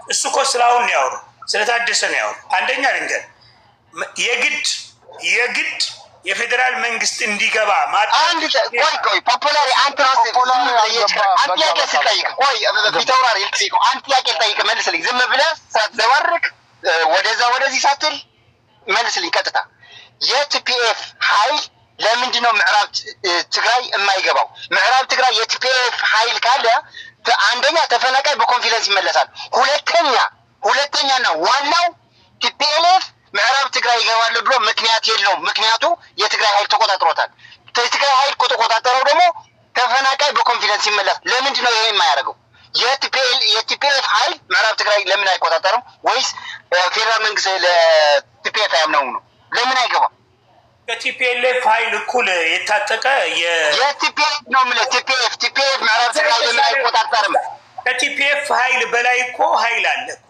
እሱ እኮ ስለአሁን ነው ያወራው፣ ስለታደሰ ነው ያወራው። አንደኛ ልንገር የግድ የፌዴራል መንግስት እንዲገባ አንድ ቆይ ፖፑላር አንተ ራስህ ጥያቄ ስጠይቅ ቆይ ቢተውራሪ ልጠይቀው አንድ ጥያቄ ልጠይቅ መልስልኝ። ዝም ብለህ ሳትዘባርቅ ወደዚህ ሳትል መልስልኝ ቀጥታ። የቲፒኤፍ ኃይል ለምንድን ነው ምዕራብ ትግራይ የማይገባው? ምዕራብ ትግራይ የቲፒኤፍ ኃይል ካለ አንደኛ ተፈናቃይ በኮንፊደንስ ይመለሳል። ሁለተኛና ዋናው ቲፒኤልኤፍ ምዕራብ ትግራይ ይገባል ብሎ ምክንያት የለውም። ምክንያቱ የትግራይ ኃይል ተቆጣጥሮታል። የትግራይ ኃይል ከተቆጣጠረው ደግሞ ተፈናቃይ በኮንፊደንስ ይመለስ። ለምንድን ነው ይሄ የማያደርገው? የቲፒኤፍ ኃይል ምዕራብ ትግራይ ለምን አይቆጣጠርም? ወይስ ፌዴራል መንግስት ለቲፒኤፍ አያምነው ነው? ለምን አይገባም? ከቲፒኤልኤፍ ኃይል እኩል የታጠቀ የቲፒኤፍ ነው የምልህ። ቲፒኤፍ ምዕራብ ትግራይ ለምን አይቆጣጠርም? ከቲፒኤፍ ኃይል በላይ እኮ ኃይል አለ እኮ።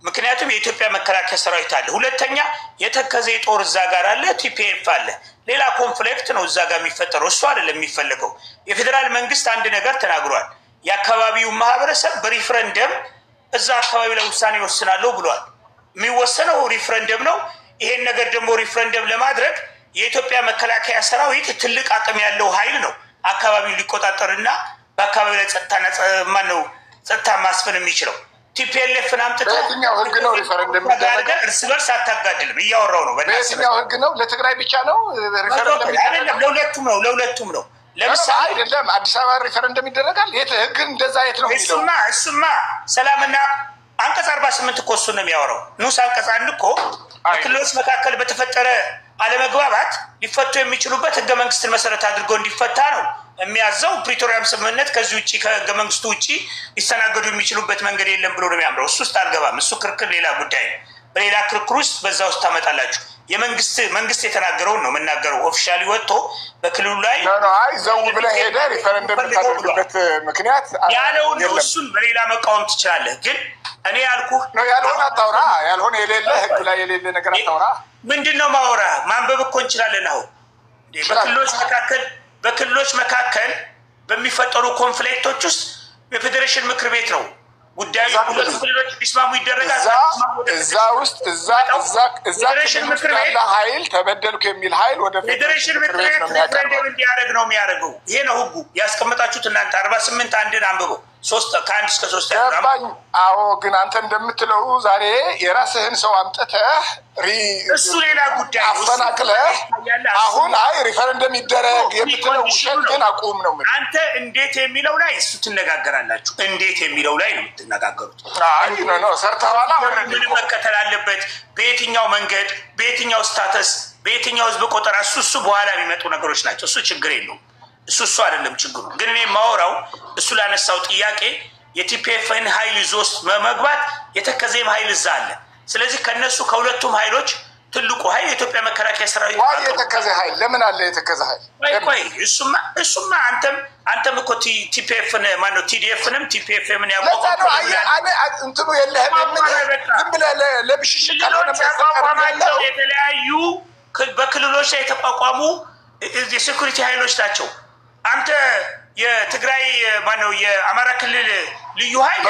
ምክንያቱም የኢትዮጵያ መከላከያ ሰራዊት አለ። ሁለተኛ የተከዜ ጦር እዛ ጋር አለ፣ ቲፒኤፍ አለ። ሌላ ኮንፍሊክት ነው እዛ ጋር የሚፈጠረው። እሱ አይደለም የሚፈለገው። የፌዴራል መንግስት አንድ ነገር ተናግሯል። የአካባቢው ማህበረሰብ በሪፍረንደም እዛ አካባቢ ላይ ውሳኔ ይወስናለሁ ብሏል። የሚወሰነው ሪፍረንደም ነው። ይሄን ነገር ደግሞ ሪፍረንደም ለማድረግ የኢትዮጵያ መከላከያ ሰራዊት ትልቅ አቅም ያለው ኃይል ነው። አካባቢውን ሊቆጣጠርና በአካባቢ ላይ ጸጥታ ማስፈን የሚችለው ቲፒኤልኤፍን አምጥተህ በየትኛው ህግ ነው ሪፈረንደም የሚደረገው? እርስ በርስ አታጋድልም። እያወራው ነው። በየትኛው ህግ ነው? ለትግራይ ብቻ ነው ሪፈረንደም አይደለም፣ ለሁለቱም ነው። ለምሳሌ አይደለም አዲስ አበባ ሪፈረንደም ይደረጋል። የት ህግ እንደዛ የት ነው የሚለው? እሱማ ሰላምና አንቀጽ 48 እኮ እሱን ነው የሚያወራው። ንዑስ አንቀጽ 1 እኮ በክልሎች መካከል በተፈጠረ አለመግባባት ሊፈቱ የሚችሉበት ህገ መንግስትን መሰረት አድርጎ እንዲፈታ ነው የሚያዘው። ፕሪቶሪያም ስምምነት ከዚህ ውጭ ከህገ መንግስቱ ውጭ ሊስተናገዱ የሚችሉበት መንገድ የለም ብሎ ነው የሚያምረው። እሱ ውስጥ አልገባም። እሱ ክርክር ሌላ ጉዳይ ነው። በሌላ ክርክር ውስጥ በዛ ውስጥ ታመጣላችሁ። መንግስት የተናገረውን ነው የምናገረው። ኦፊሻሊ ወጥቶ በክልሉ ላይ አይ ዘው ብለህ ሄደህ ሪፈረንደም ታደርግበት ምክንያት ያለውን ነው። እሱን በሌላ መቃወም ትችላለህ፣ ግን እኔ ያልኩህ ነው ያልሆነ አታውራ። ያልሆነ የሌለ ህግ ላይ የሌለ ነገር አታውራ። ምንድነው ማውራ? ማንበብ እኮ እንችላለን። አሁን በክልሎች መካከል በሚፈጠሩ ኮንፍሊክቶች ውስጥ የፌዴሬሽን ምክር ቤት ነው ጉዳዩ ሁሉ ክልሎች ቢስማሙ ይደረጋል። እዛ ውስጥ እዛ ፌዴሬሽን ምክር ቤት ኃይል ተበደልኩ የሚል ኃይል ወደ ፌዴሬሽን ምክር ቤት ሪፈረንደም እንዲያደርግ ነው የሚያደርገው። ይሄ ነው ህጉ ያስቀመጣችሁት እናንተ 48 አንድን አንብበው 3 ከ1 እስከ 3 ያባኝ። አዎ ግን አንተ እንደምትለው ዛሬ የራስህን ሰው አምጥተህ እሱ ሌላ ጉዳይ አፈናቅለህ አሁን አይ ሪፈረንደም ይደረግ የምትለው ውሸት ግን አቁም ነው። አንተ እንዴት የሚለው ላይ እሱ ትነጋገራላችሁ። እንዴት የሚለው ላይ ነው የምትነጋገሩት። አይ ነው ሰርተዋል። ምን መከተል አለበት፣ በየትኛው መንገድ፣ በየትኛው ስታተስ፣ በየትኛው ህዝብ ቆጠራ፣ እሱ በኋላ የሚመጡ ነገሮች ናቸው። እሱ ችግር የለውም። እሱ አይደለም ችግሩ። ግን እኔ ማወራው እሱ ላነሳው ጥያቄ የቲፒኤፍን ኃይል ይዞ መግባት የተከዘም ኃይል እዛ አለ። ስለዚህ ከነሱ ከሁለቱም ኃይሎች ትልቁ ኃይል የኢትዮጵያ መከላከያ ሰራዊት ነው። የተከዘ ኃይል ለምን አለ? የተከዘ ኃይል ቆይ እሱማ አንተም እኮ ቲፒኤፍን ማነው ቲዲኤፍንም ቲፒኤፍምን ያቋቋመው እንትኑ የለህም። ዝም ብለህ ለብሽሽቅ ካልሆነ ያቋቋማቸው የተለያዩ በክልሎች ላይ የተቋቋሙ የሴኩሪቲ ኃይሎች ናቸው። አንተ የትግራይ ማነው የአማራ ክልል ልዩ ኃይል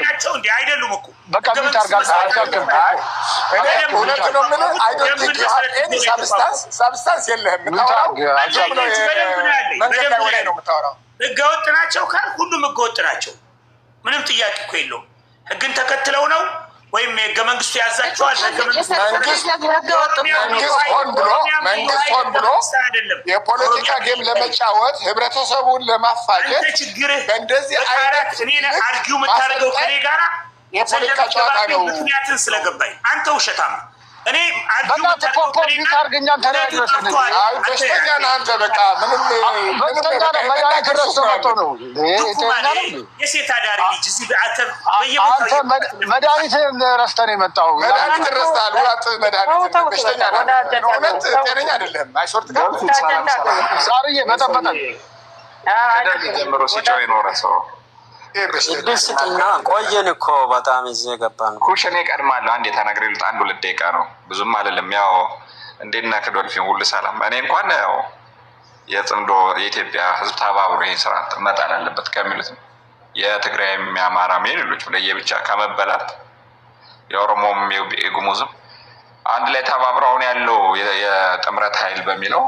ናቸው እንዲ አይደሉም እኮ ሳብስታንስ የለህም። ህገወጥ ናቸው ካል ሁሉም ህገወጥ ናቸው። ምንም ጥያቄ እኮ የለውም። ህግን ተከትለው ነው ወይም ህገ መንግስቱ ያዛቸዋል። መንግስት ሆን ብሎ የፖለቲካ ጌም ለመጫወት ህብረተሰቡን ለማፋጀት በእንደዚህ አይነት አርጊው የምታደርገው ከኔ ጋራ የፖለቲካ ጨዋታ ነው። ምክንያትን ስለገባኝ አንተ ውሸታም እኔ በሽተኛ ነህ አንተ። በቃ የሴት አዳሪ ልጅ እዚህ መድኃኒትህን ረስተህ ነው የመጣኸው። መድኃኒት ረስተሃል። ዋጥ መድኃኒት በሽተኛ ነህ። እውነት ጤነኛ አይደለም። አይሾርት ሳርዬ በጠበጠን ጀምሮ ሲጮህ የኖረ ሰው ስጥና ቆየን እኮ በጣም እዚህ የገባን ኩሽኔ ቀድማለሁ። አንድ የተናግሬ ልጥ 1-2 ደቂቃ ነው ብዙም አይደለም። ያው እንዴት ነህ ዶልፊን? ሁሉ ሰላም። እኔ እንኳን ያው የጽምዶ የኢትዮጵያ ህዝብ ተባብሮ ይህን ስርዓት መጣል አለበት ከሚሉት ነው። የትግራይም የአማራም የሌሎች ለየብቻ ከመበላት የኦሮሞም የጉሙዝም አንድ ላይ ተባብረውን ያለው የጥምረት ኃይል በሚለው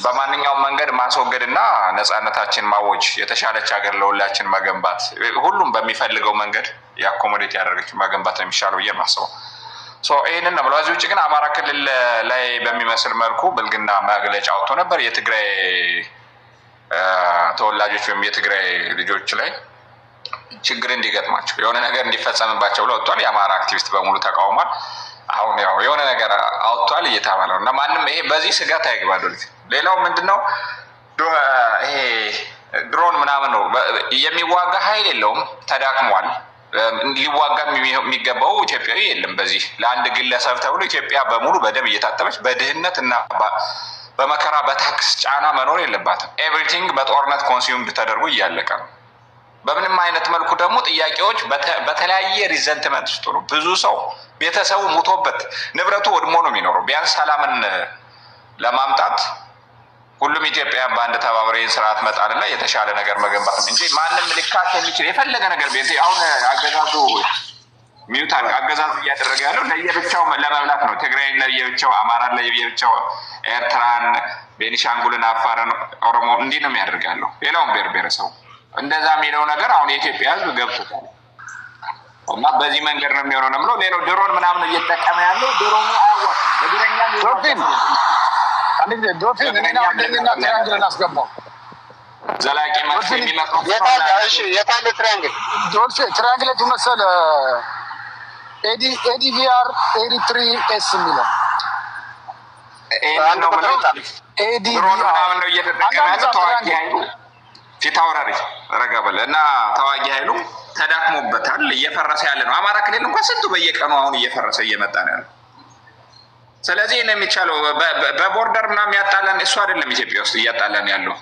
በማንኛውም መንገድ ማስወገድና ነፃነታችን ማወጅ የተሻለች ሀገር ለሁላችን መገንባት ሁሉም በሚፈልገው መንገድ የአኮሞዴት ያደረገች መገንባት ነው የሚሻለው ብዬ ማስበው። ይህንን ነው ብለው። እዚህ ውጭ ግን አማራ ክልል ላይ በሚመስል መልኩ ብልግና መግለጫ አውጥቶ ነበር። የትግራይ ተወላጆች ወይም የትግራይ ልጆች ላይ ችግር እንዲገጥማቸው የሆነ ነገር እንዲፈጸምባቸው ብለው ወጥቷል። የአማራ አክቲቪስት በሙሉ ተቃውሟል። አሁን ያው የሆነ ነገር አውጥቷል እየተባለ ነው እና ማንም ይሄ በዚህ ስጋት አይግባዶልት። ሌላው ምንድነው ይሄ ድሮን ምናምን ነው። የሚዋጋ ኃይል የለውም፣ ተዳክሟል። ሊዋጋ የሚገባው ኢትዮጵያዊ የለም። በዚህ ለአንድ ግለሰብ ተብሎ ኢትዮጵያ በሙሉ በደም እየታጠበች በድህነት እና በመከራ በታክስ ጫና መኖር የለባትም። ኤቭሪቲንግ በጦርነት ኮንሱምድ ተደርጎ እያለቀ ነው። በምንም አይነት መልኩ ደግሞ ጥያቄዎች በተለያየ ሪዘንትመንት ውስጥ ነው። ብዙ ሰው ቤተሰቡ ሙቶበት ንብረቱ ወድሞ ነው የሚኖረው። ቢያንስ ሰላምን ለማምጣት ሁሉም ኢትዮጵያ በአንድ ተባብረን ስርዓት መጣልና የተሻለ ነገር መገንባት እንጂ ማንም ልካት የሚችል የፈለገ ነገር ቤት አሁን አገዛዙ ሚዩት አገዛዙ እያደረገ ያለው ለየብቻው ለመብላት ነው። ትግራይን ለየብቻው፣ አማራን ለየብቻው፣ ኤርትራን፣ ቤኒሻንጉልን፣ አፋርን፣ ኦሮሞ እንዲህ ነው የሚያደርጋለው። ሌላውን ብሔረሰቡ እንደዛ የሚለው ነገር አሁን የኢትዮጵያ ሕዝብ ገብቶታል እና በዚህ መንገድ ነው የሚሆነው ነው ብለው ሌላው ድሮን ምናምን እየተጠቀመ ያለው ድሮኑ አያዋጣም። እግረኛ ዶፊን እኔና ትራንግል እናስገባው ዘላቂ መልስ የሚመጣው የታለ ትራንግል ትራንግል መሰለ ኤዲቪአር 83 የሚለው ነው ብለው ድሮን ምናምን ነው እየተጠቀመ ያለው ተዋጊ ኃይሉ ፊት አውራሪ ረጋ በለ እና ተዋጊ ኃይሉ ተዳክሞበታል። አይታችኋል። እየፈረሰ ያለ ነው። አማራ ክልል እንኳን ስንቱ በየቀኑ አሁን እየፈረሰ እየመጣ ነው ያለው። ስለዚህ ነው የሚቻለው። በቦርደር ምናምን ያጣላን እሱ አይደለም ኢትዮጵያ ውስጥ እያጣላን ያለው።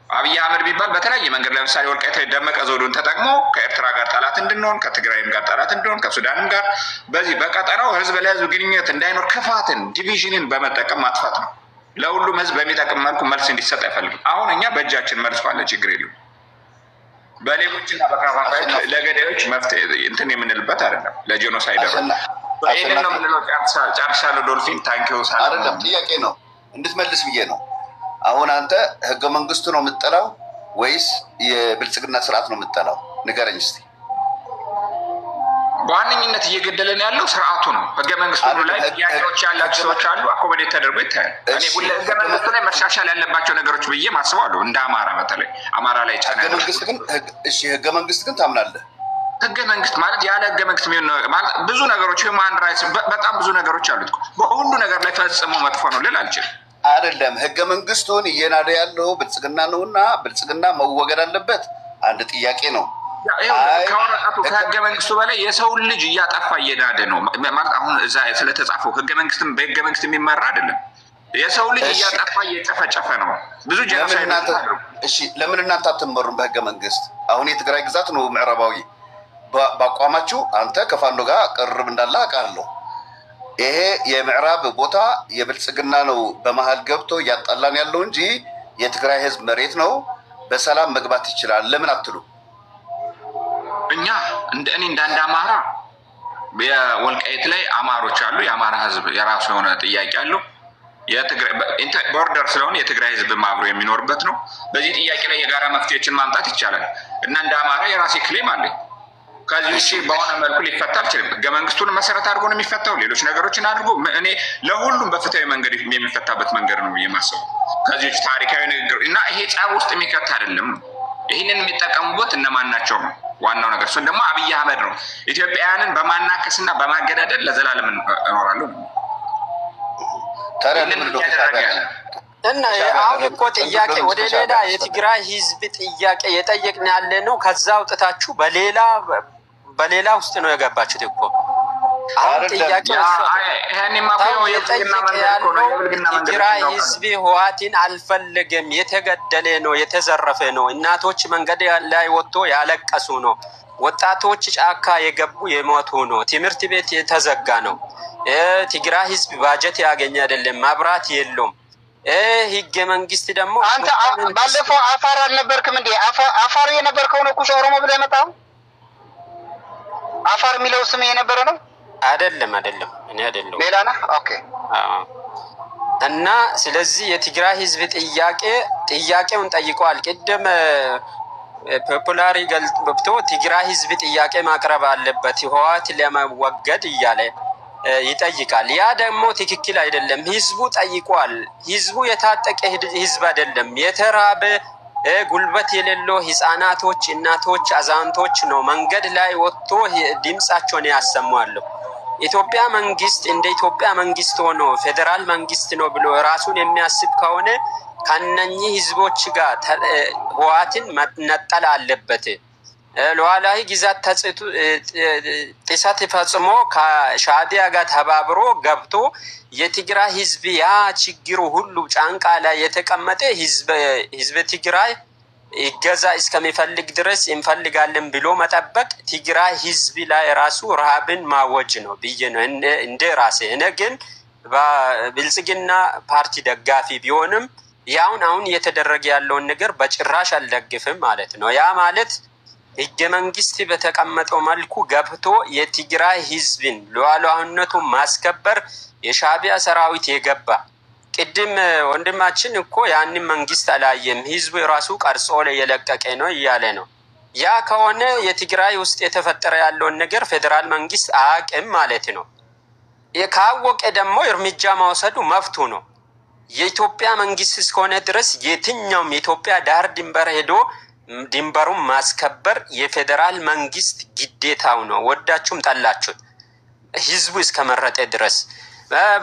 አብይ አህመድ ቢባል በተለያየ መንገድ ለምሳሌ ወልቃይት ደመቀ ዘውዱን ተጠቅሞ ከኤርትራ ጋር ጠላት እንድንሆን፣ ከትግራይም ጋር ጠላት እንድንሆን፣ ከሱዳንም ጋር በዚህ በቀጠናው ህዝብ ለህዝብ ግንኙነት እንዳይኖር ክፋትን፣ ዲቪዥንን በመጠቀም ማጥፋት ነው። ለሁሉም ህዝብ በሚጠቅም መልኩ መልስ እንዲሰጥ አይፈልግም። አሁን እኛ በእጃችን መልስ አለ፣ ችግር የለም። በሌቦችና በከፋፋዮች ለገዳዮች መፍትሄ እንትን የምንልበት አይደለም። ለጄኖሳይደር ይህንን ነው የምንለው። ጨርሻለሁ። ዶልፊን ታንኪዩ። አይደለም ጥያቄ ነው እንድትመልስ ብዬ ነው። አሁን አንተ ህገ መንግስቱ ነው የምትጠላው ወይስ የብልጽግና ስርዓት ነው የምትጠላው? ንገረኝ እስኪ። በዋነኝነት እየገደለን ያለው ስርዓቱ ነው። ህገ መንግስቱ ላይ ጥያቄዎች ያላቸው ሰዎች አሉ፣ አኮሞዴት ተደርጎ ይታያል። እኔ ህገ መንግስቱ ላይ መሻሻል ያለባቸው ነገሮች ብዬ ማስባለሁ። እንደ አማራ በተለይ አማራ ላይ ህገ መንግስት ግን ታምናለህ? ህገ መንግስት ማለት ያለ ህገ መንግስት የሚሆን ማለት ብዙ ነገሮች ሂውማን ራይትስ በጣም ብዙ ነገሮች አሉት። በሁሉ ነገር ላይ ፈጽሞ መጥፎ ነው ልል አልችልም። አይደለም ህገ መንግስቱን እየናደ ያለው ብልጽግና ነውና ብልጽግና መወገድ አለበት። አንድ ጥያቄ ነው። ከወረቀቱ ከህገ መንግስቱ በላይ የሰውን ልጅ እያጠፋ እየናደ ነው ማለት አሁን እዛ ስለተጻፈው ህገ መንግስትም በህገ መንግስት የሚመራ አይደለም። የሰው ልጅ እያጠፋ እየጨፈጨፈ ነው። ብዙ ጀኖሳይድ። እሺ ለምን እናንተ አትመሩም በህገ መንግስት? አሁን የትግራይ ግዛት ነው ምዕራባዊ። ባቋማችሁ አንተ ከፋኖ ጋር ቅርብ እንዳለ አውቃለሁ። ይሄ የምዕራብ ቦታ የብልጽግና ነው በመሀል ገብቶ እያጣላን ያለው እንጂ የትግራይ ህዝብ መሬት ነው፣ በሰላም መግባት ይችላል። ለምን አትሉ? እኛ እኔ እንዳንድ አማራ የወልቃይት ላይ አማሮች አሉ። የአማራ ህዝብ የራሱ የሆነ ጥያቄ አለው። ቦርደር ስለሆነ የትግራይ ህዝብ አብሮ የሚኖርበት ነው። በዚህ ጥያቄ ላይ የጋራ መፍትሄዎችን ማምጣት ይቻላል እና እንደ አማራ የራሴ ክሌም አለኝ። ከዚህ ውጭ በሆነ መልኩ ሊፈታ አልችልም። ህገ መንግስቱን መሰረት አድርጎ ነው የሚፈታው። ሌሎች ነገሮችን አድርጎ እኔ ለሁሉም በፍትሃዊ መንገድ የሚፈታበት መንገድ ነው የማስበው። ከዚህ ውጭ ታሪካዊ ንግግር እና ይሄ ጸብ ውስጥ የሚከት አይደለም። ይህንን የሚጠቀሙበት እነማን ናቸው ነው ዋናው ነገር። እሱን ደግሞ አብይ አህመድ ነው። ኢትዮጵያውያንን በማናከስና በማገዳደል ለዘላለም እኖራለሁ። እና አሁን እኮ ጥያቄ ወደ ሌላ የትግራይ ህዝብ ጥያቄ የጠየቅን ያለ ነው። ከዛ አውጥታችሁ በሌላ ውስጥ ነው የገባችሁት እኮ። አሁን ጥያቄ የጠየቀ ያለው ትግራይ ህዝብ ህወሓትን አልፈለገም። የተገደለ ነው፣ የተዘረፈ ነው። እናቶች መንገድ ላይ ወጥቶ ያለቀሱ ነው። ወጣቶች ጫካ የገቡ የሞቱ ነው። ትምህርት ቤት የተዘጋ ነው። ትግራይ ህዝብ ባጀት ያገኘ አይደለም፣ መብራት የለውም። ህገ መንግስት ደግሞ አንተ ባለፈው አፋር አልነበርክም እንዴ? አፋር የነበርከው ነው ኩሽ ኦሮሞ ብለህ መጣው። አፋር የሚለው ስም የነበረ ነው አይደለም? እኔ አይደለም፣ ሌላ ነህ። ኦኬ። እና ስለዚህ የትግራይ ህዝብ ጥያቄውን ጠይቀዋል። ቅድም ፖፑላሪ ገልጦ ትግራይ ህዝብ ጥያቄ ማቅረብ አለበት ህወሓት ለመወገድ እያለ ይጠይቃል። ያ ደግሞ ትክክል አይደለም። ህዝቡ ጠይቋል። ህዝቡ የታጠቀ ህዝብ አይደለም። የተራበ ጉልበት የሌለው ህፃናቶች፣ እናቶች፣ አዛንቶች ነው መንገድ ላይ ወጥቶ ድምጻቸውን ያሰማሉ። ኢትዮጵያ መንግስት እንደ ኢትዮጵያ መንግስት ሆኖ ፌዴራል መንግስት ነው ብሎ ራሱን የሚያስብ ከሆነ ከነኚህ ህዝቦች ጋር ህወሓትን መነጠል አለበት። ሉዓላዊ ግዛት ጥሰት ፈጽሞ ከሻዕቢያ ጋር ተባብሮ ገብቶ የትግራይ ህዝብ ያ ችግሩ ሁሉ ጫንቃ ላይ የተቀመጠ ህዝብ ትግራይ ይገዛ እስከሚፈልግ ድረስ እንፈልጋለን ብሎ መጠበቅ ትግራይ ህዝብ ላይ ራሱ ረሃብን ማወጅ ነው ብዬ ነው እንደ ራሴ። እኔ ግን በብልጽግና ፓርቲ ደጋፊ ቢሆንም አሁን እየተደረገ ያለውን ነገር በጭራሽ አልደግፍም ማለት ነው። ያ ማለት ህገ መንግስት በተቀመጠው መልኩ ገብቶ የትግራይ ህዝብን ሉዓላዊነቱን ማስከበር የሻዕቢያ ሰራዊት የገባ ቅድም ወንድማችን እኮ ያንን መንግስት አላየም፣ ህዝቡ ራሱ ቀርጾ ላይ የለቀቀ ነው እያለ ነው። ያ ከሆነ የትግራይ ውስጥ የተፈጠረ ያለውን ነገር ፌዴራል መንግስት አያውቅም ማለት ነው። ካወቀ ደግሞ እርምጃ መውሰዱ መፍቱ ነው። የኢትዮጵያ መንግስት እስከሆነ ድረስ የትኛውም የኢትዮጵያ ዳር ድንበር ሄዶ ድንበሩን ማስከበር የፌዴራል መንግስት ግዴታው ነው። ወዳችሁም ጠላችሁት ህዝቡ እስከመረጠ ድረስ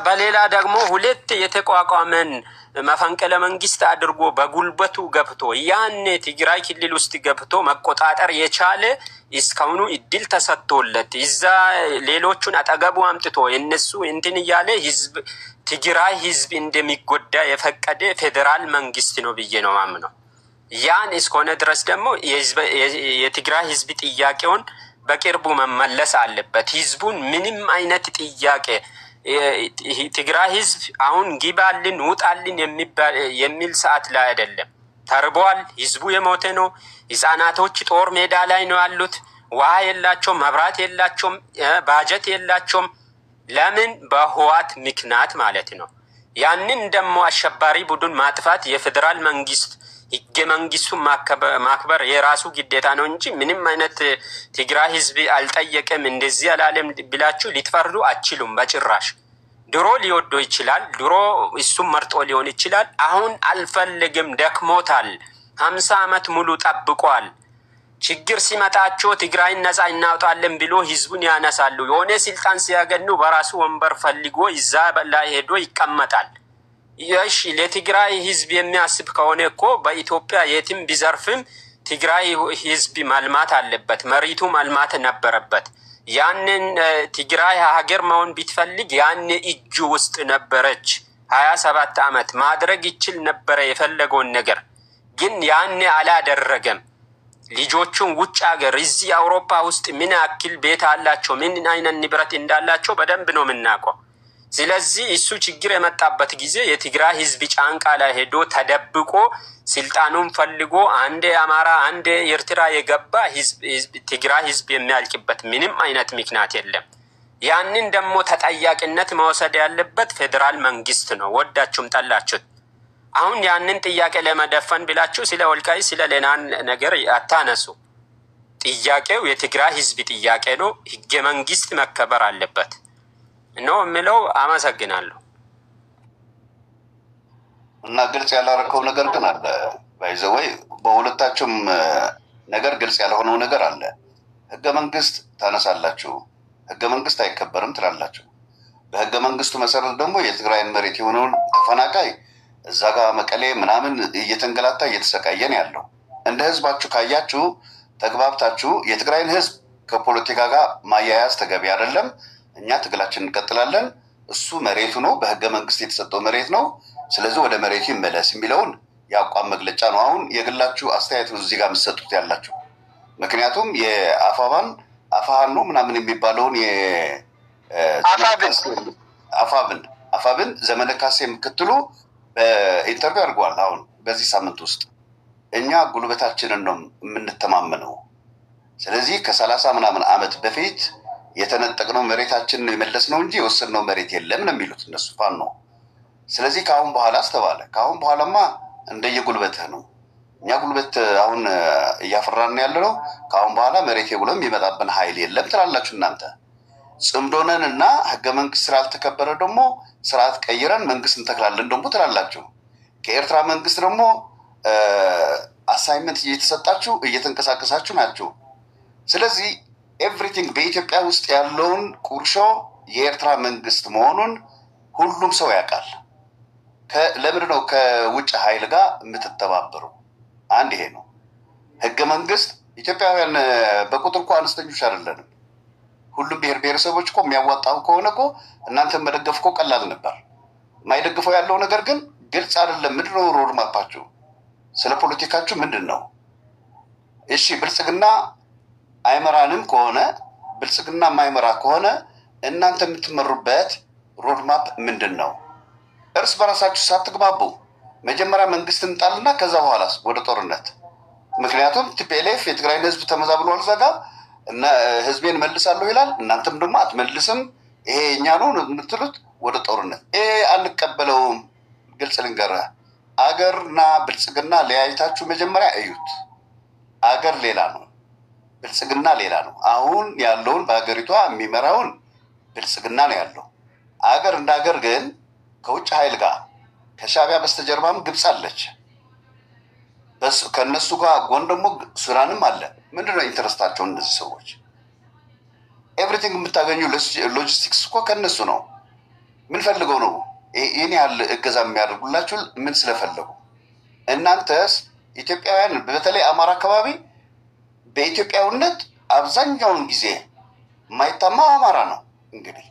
በሌላ ደግሞ ሁለት የተቋቋመን መፈንቅለ መንግስት አድርጎ በጉልበቱ ገብቶ ያን ትግራይ ክልል ውስጥ ገብቶ መቆጣጠር የቻለ እስካሁኑ እድል ተሰጥቶለት እዛ ሌሎቹን አጠገቡ አምጥቶ የነሱ እንትን እያለ ትግራይ ህዝብ እንደሚጎዳ የፈቀደ ፌዴራል መንግስት ነው ብዬ ነው ማምነው። ያን እስከሆነ ድረስ ደግሞ የትግራይ ህዝብ ጥያቄውን በቅርቡ መመለስ አለበት። ህዝቡን ምንም አይነት ጥያቄ ትግራይ ህዝብ አሁን ግባልን ውጣልን የሚል ሰዓት ላይ አይደለም። ተርቧል። ህዝቡ የሞተ ነው። ህፃናቶች ጦር ሜዳ ላይ ነው ያሉት። ውሃ የላቸውም፣ መብራት የላቸውም፣ ባጀት የላቸውም። ለምን? በህዋት ምክንያት ማለት ነው። ያንን ደግሞ አሸባሪ ቡድን ማጥፋት የፌዴራል መንግስት ህገ መንግስቱን ማክበር የራሱ ግዴታ ነው እንጂ ምንም አይነት ትግራይ ህዝብ አልጠየቀም እንደዚህ አላለም ብላችሁ ሊትፈርዱ አችሉም በጭራሽ። ድሮ ሊወዶ ይችላል፣ ድሮ እሱም መርጦ ሊሆን ይችላል። አሁን አልፈልግም፣ ደክሞታል። 50 ዓመት ሙሉ ጠብቋል። ችግር ሲመጣቸው ትግራይን ነፃ እናውጣለን ብሎ ህዝቡን ያነሳሉ። የሆነ ስልጣን ሲያገኙ በራሱ ወንበር ፈልጎ ይዛ ላይ ሄዶ ይቀመጣል። እሺ ለትግራይ ህዝብ የሚያስብ ከሆነ እኮ በኢትዮጵያ የትም ቢዘርፍም ትግራይ ህዝብ ማልማት አለበት፣ መሬቱ ማልማት ነበረበት። ያንን ትግራይ ሀገር መሆን ቢትፈልግ ያን እጁ ውስጥ ነበረች። 27 ዓመት ማድረግ ይችል ነበረ የፈለገውን ነገር፣ ግን ያን አላደረገም። ልጆቹን ውጭ ሀገር እዚህ አውሮፓ ውስጥ ምን ያክል ቤት አላቸው፣ ምን አይነት ንብረት እንዳላቸው በደንብ ነው የምናውቀው። ስለዚህ እሱ ችግር የመጣበት ጊዜ የትግራይ ህዝብ ጫንቃ ላይ ሄዶ ተደብቆ ስልጣኑን ፈልጎ አንዴ አማራ አንዴ ኤርትራ የገባ ትግራይ ህዝብ የሚያልቅበት ምንም አይነት ምክንያት የለም። ያንን ደግሞ ተጠያቂነት መውሰድ ያለበት ፌዴራል መንግስት ነው፣ ወዳችሁም ጠላችሁት። አሁን ያንን ጥያቄ ለመደፈን ብላችሁ ስለ ወልቃይ ስለ ሌላን ነገር አታነሱ። ጥያቄው የትግራይ ህዝብ ጥያቄ ነው። ህገ መንግስት መከበር አለበት ነው የምለው። አመሰግናለሁ። እና ግልጽ ያላረከው ነገር ግን አለ ባይዘወይ በሁለታችሁም ነገር ግልጽ ያልሆነው ነገር አለ። ህገ መንግስት ታነሳላችሁ፣ ህገ መንግስት አይከበርም ትላላችሁ። በህገ መንግስቱ መሰረት ደግሞ የትግራይን መሬት የሆነውን ተፈናቃይ እዛ ጋር መቀሌ ምናምን እየተንገላታ እየተሰቃየን ያለው እንደ ህዝባችሁ ካያችሁ ተግባብታችሁ የትግራይን ህዝብ ከፖለቲካ ጋር ማያያዝ ተገቢ አይደለም። እኛ ትግላችን እንቀጥላለን። እሱ መሬቱ ነው፣ በህገ መንግስት የተሰጠው መሬት ነው። ስለዚህ ወደ መሬቱ ይመለስ የሚለውን የአቋም መግለጫ ነው። አሁን የግላችሁ አስተያየት ነው እዚህ ጋር የምትሰጡት ያላችሁ። ምክንያቱም አፋሃን ነው ምናምን የሚባለውን አፋብን ዘመነ ካሴ ምክትሉ በኢንተርቪው አድርገዋል። አሁን በዚህ ሳምንት ውስጥ እኛ ጉልበታችንን ነው የምንተማመነው። ስለዚህ ከ30 ምናምን ዓመት በፊት የተነጠቅነው መሬታችንን የመለስነው እንጂ የወሰድነው መሬት የለም ነው የሚሉት እነሱ ፋኖ። ስለዚህ ከአሁን በኋላ አስተባለ ከአሁን በኋላማ እንደየጉልበትህ ነው። እኛ ጉልበት አሁን እያፈራን ያለ ነው። ከአሁን በኋላ መሬት ብሎ የሚመጣብን ኃይል የለም ትላላችሁ እናንተ። ጽምዶነን እና ህገ መንግስት ስላልተከበረ ደግሞ ስርዓት ቀይረን መንግስት እንተክላለን ደግሞ ትላላችሁ። ከኤርትራ መንግስት ደግሞ አሳይመንት እየተሰጣችሁ እየተንቀሳቀሳችሁ ናችሁ። ስለዚህ ኤቭሪቲንግ በኢትዮጵያ ውስጥ ያለውን ቁርሾ የኤርትራ መንግስት መሆኑን ሁሉም ሰው ያውቃል። ለምንድን ነው ከውጭ ኃይል ጋር የምትተባበሩ? አንድ ይሄ ነው። ህገ መንግስት ኢትዮጵያውያን በቁጥር እኮ አነስተኞች አይደለንም። ሁሉም ብሔር ብሔረሰቦች እኮ የሚያዋጣው ከሆነ እኮ እናንተን መደገፍ እኮ ቀላል ነበር። የማይደግፈው ያለው ነገር ግን ግልጽ አይደለም። ምንድን ነው ሮድማፓችሁ? ስለ ፖለቲካችሁ ምንድን ነው? እሺ ብልጽግና አይመራንም ከሆነ ብልጽግና የማይመራ ከሆነ እናንተ የምትመሩበት ሮድማፕ ምንድን ነው? እርስ በራሳችሁ ሳትግባቡ መጀመሪያ መንግስት እንጣልና ከዛ በኋላ ወደ ጦርነት። ምክንያቱም ቲፒኤልኤፍ የትግራይን ህዝብ ተመዛብሏል ዘጋ እና ህዝቤን መልሳለሁ ይላል። እናንተም ደግሞ አትመልስም፣ ይሄ እኛ ነው የምትሉት፣ ወደ ጦርነት። ይሄ አንቀበለውም። ግልጽ ልንገርህ፣ አገርና ብልጽግና ለያይታችሁ መጀመሪያ እዩት። አገር ሌላ ነው፣ ብልጽግና ሌላ ነው። አሁን ያለውን በሀገሪቷ የሚመራውን ብልጽግና ነው ያለው። አገር እንደ ሀገር ግን ከውጭ ኃይል ጋር ከሻዕቢያ በስተጀርባም ግብፅ አለች። ከእነሱ ጋር ጎን ደግሞ ሱዳንም አለ። ምንድነው ኢንተረስታቸው እነዚህ ሰዎች? ኤቭሪቲንግ የምታገኙ ሎጂስቲክስ እኮ ከእነሱ ነው። ምን ፈልገው ነው ይህን ያህል እገዛ የሚያደርጉላችሁ? ምን ስለፈለጉ? እናንተስ ኢትዮጵያውያን በተለይ አማራ አካባቢ በኢትዮጵያዊነት አብዛኛውን ጊዜ የማይታማው አማራ ነው። እንግዲህ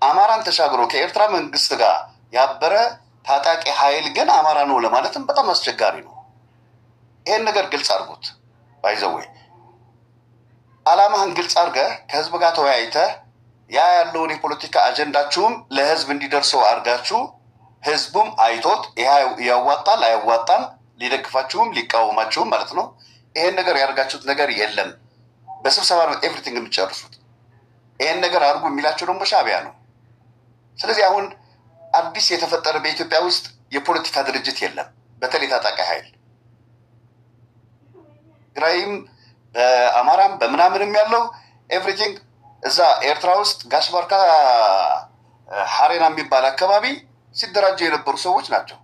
አማራን ተሻግሮ ከኤርትራ መንግስት ጋር ያበረ ታጣቂ ኃይል ግን አማራ ነው ለማለትም በጣም አስቸጋሪ ነው። ይህን ነገር ግልጽ አድርጉት። ባይዘወይ አላማህን ግልጽ አድርገህ ከህዝብ ጋር ተወያይተህ ያ ያለውን የፖለቲካ አጀንዳችሁም ለህዝብ እንዲደርሰው አድርጋችሁ ህዝቡም አይቶት ያዋጣል አያዋጣም፣ ሊደግፋችሁም ሊቃወማችሁም ማለት ነው። ይሄን ነገር ያደርጋችሁት ነገር የለም። በስብሰባ ነው ኤቭሪቲንግ የምትጨርሱት። ይሄን ነገር አድርጉ የሚላቸው ደግሞ ሻዕቢያ ነው። ስለዚህ አሁን አዲስ የተፈጠረ በኢትዮጵያ ውስጥ የፖለቲካ ድርጅት የለም። በተለይ ታጣቂ ኃይል ግራይም በአማራም በምናምንም ያለው ኤቭሪቲንግ እዛ ኤርትራ ውስጥ ጋሽ ባርካ ሀሬና የሚባል አካባቢ ሲደራጁ የነበሩ ሰዎች ናቸው።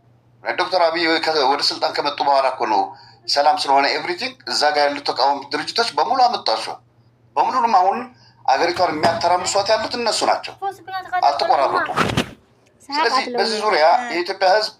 ዶክተር አብይ ወደ ስልጣን ከመጡ በኋላ እኮ ነው ሰላም ስለሆነ ኤቭሪቲንግ እዛ ጋር ያሉት ተቃዋሚ ድርጅቶች በሙሉ አመጣቸው። በሙሉንም አሁን አገሪቷን የሚያተራምሷት ያሉት እነሱ ናቸው። አልተቆራረጡ። ስለዚህ በዚህ ዙሪያ የኢትዮጵያ ህዝብ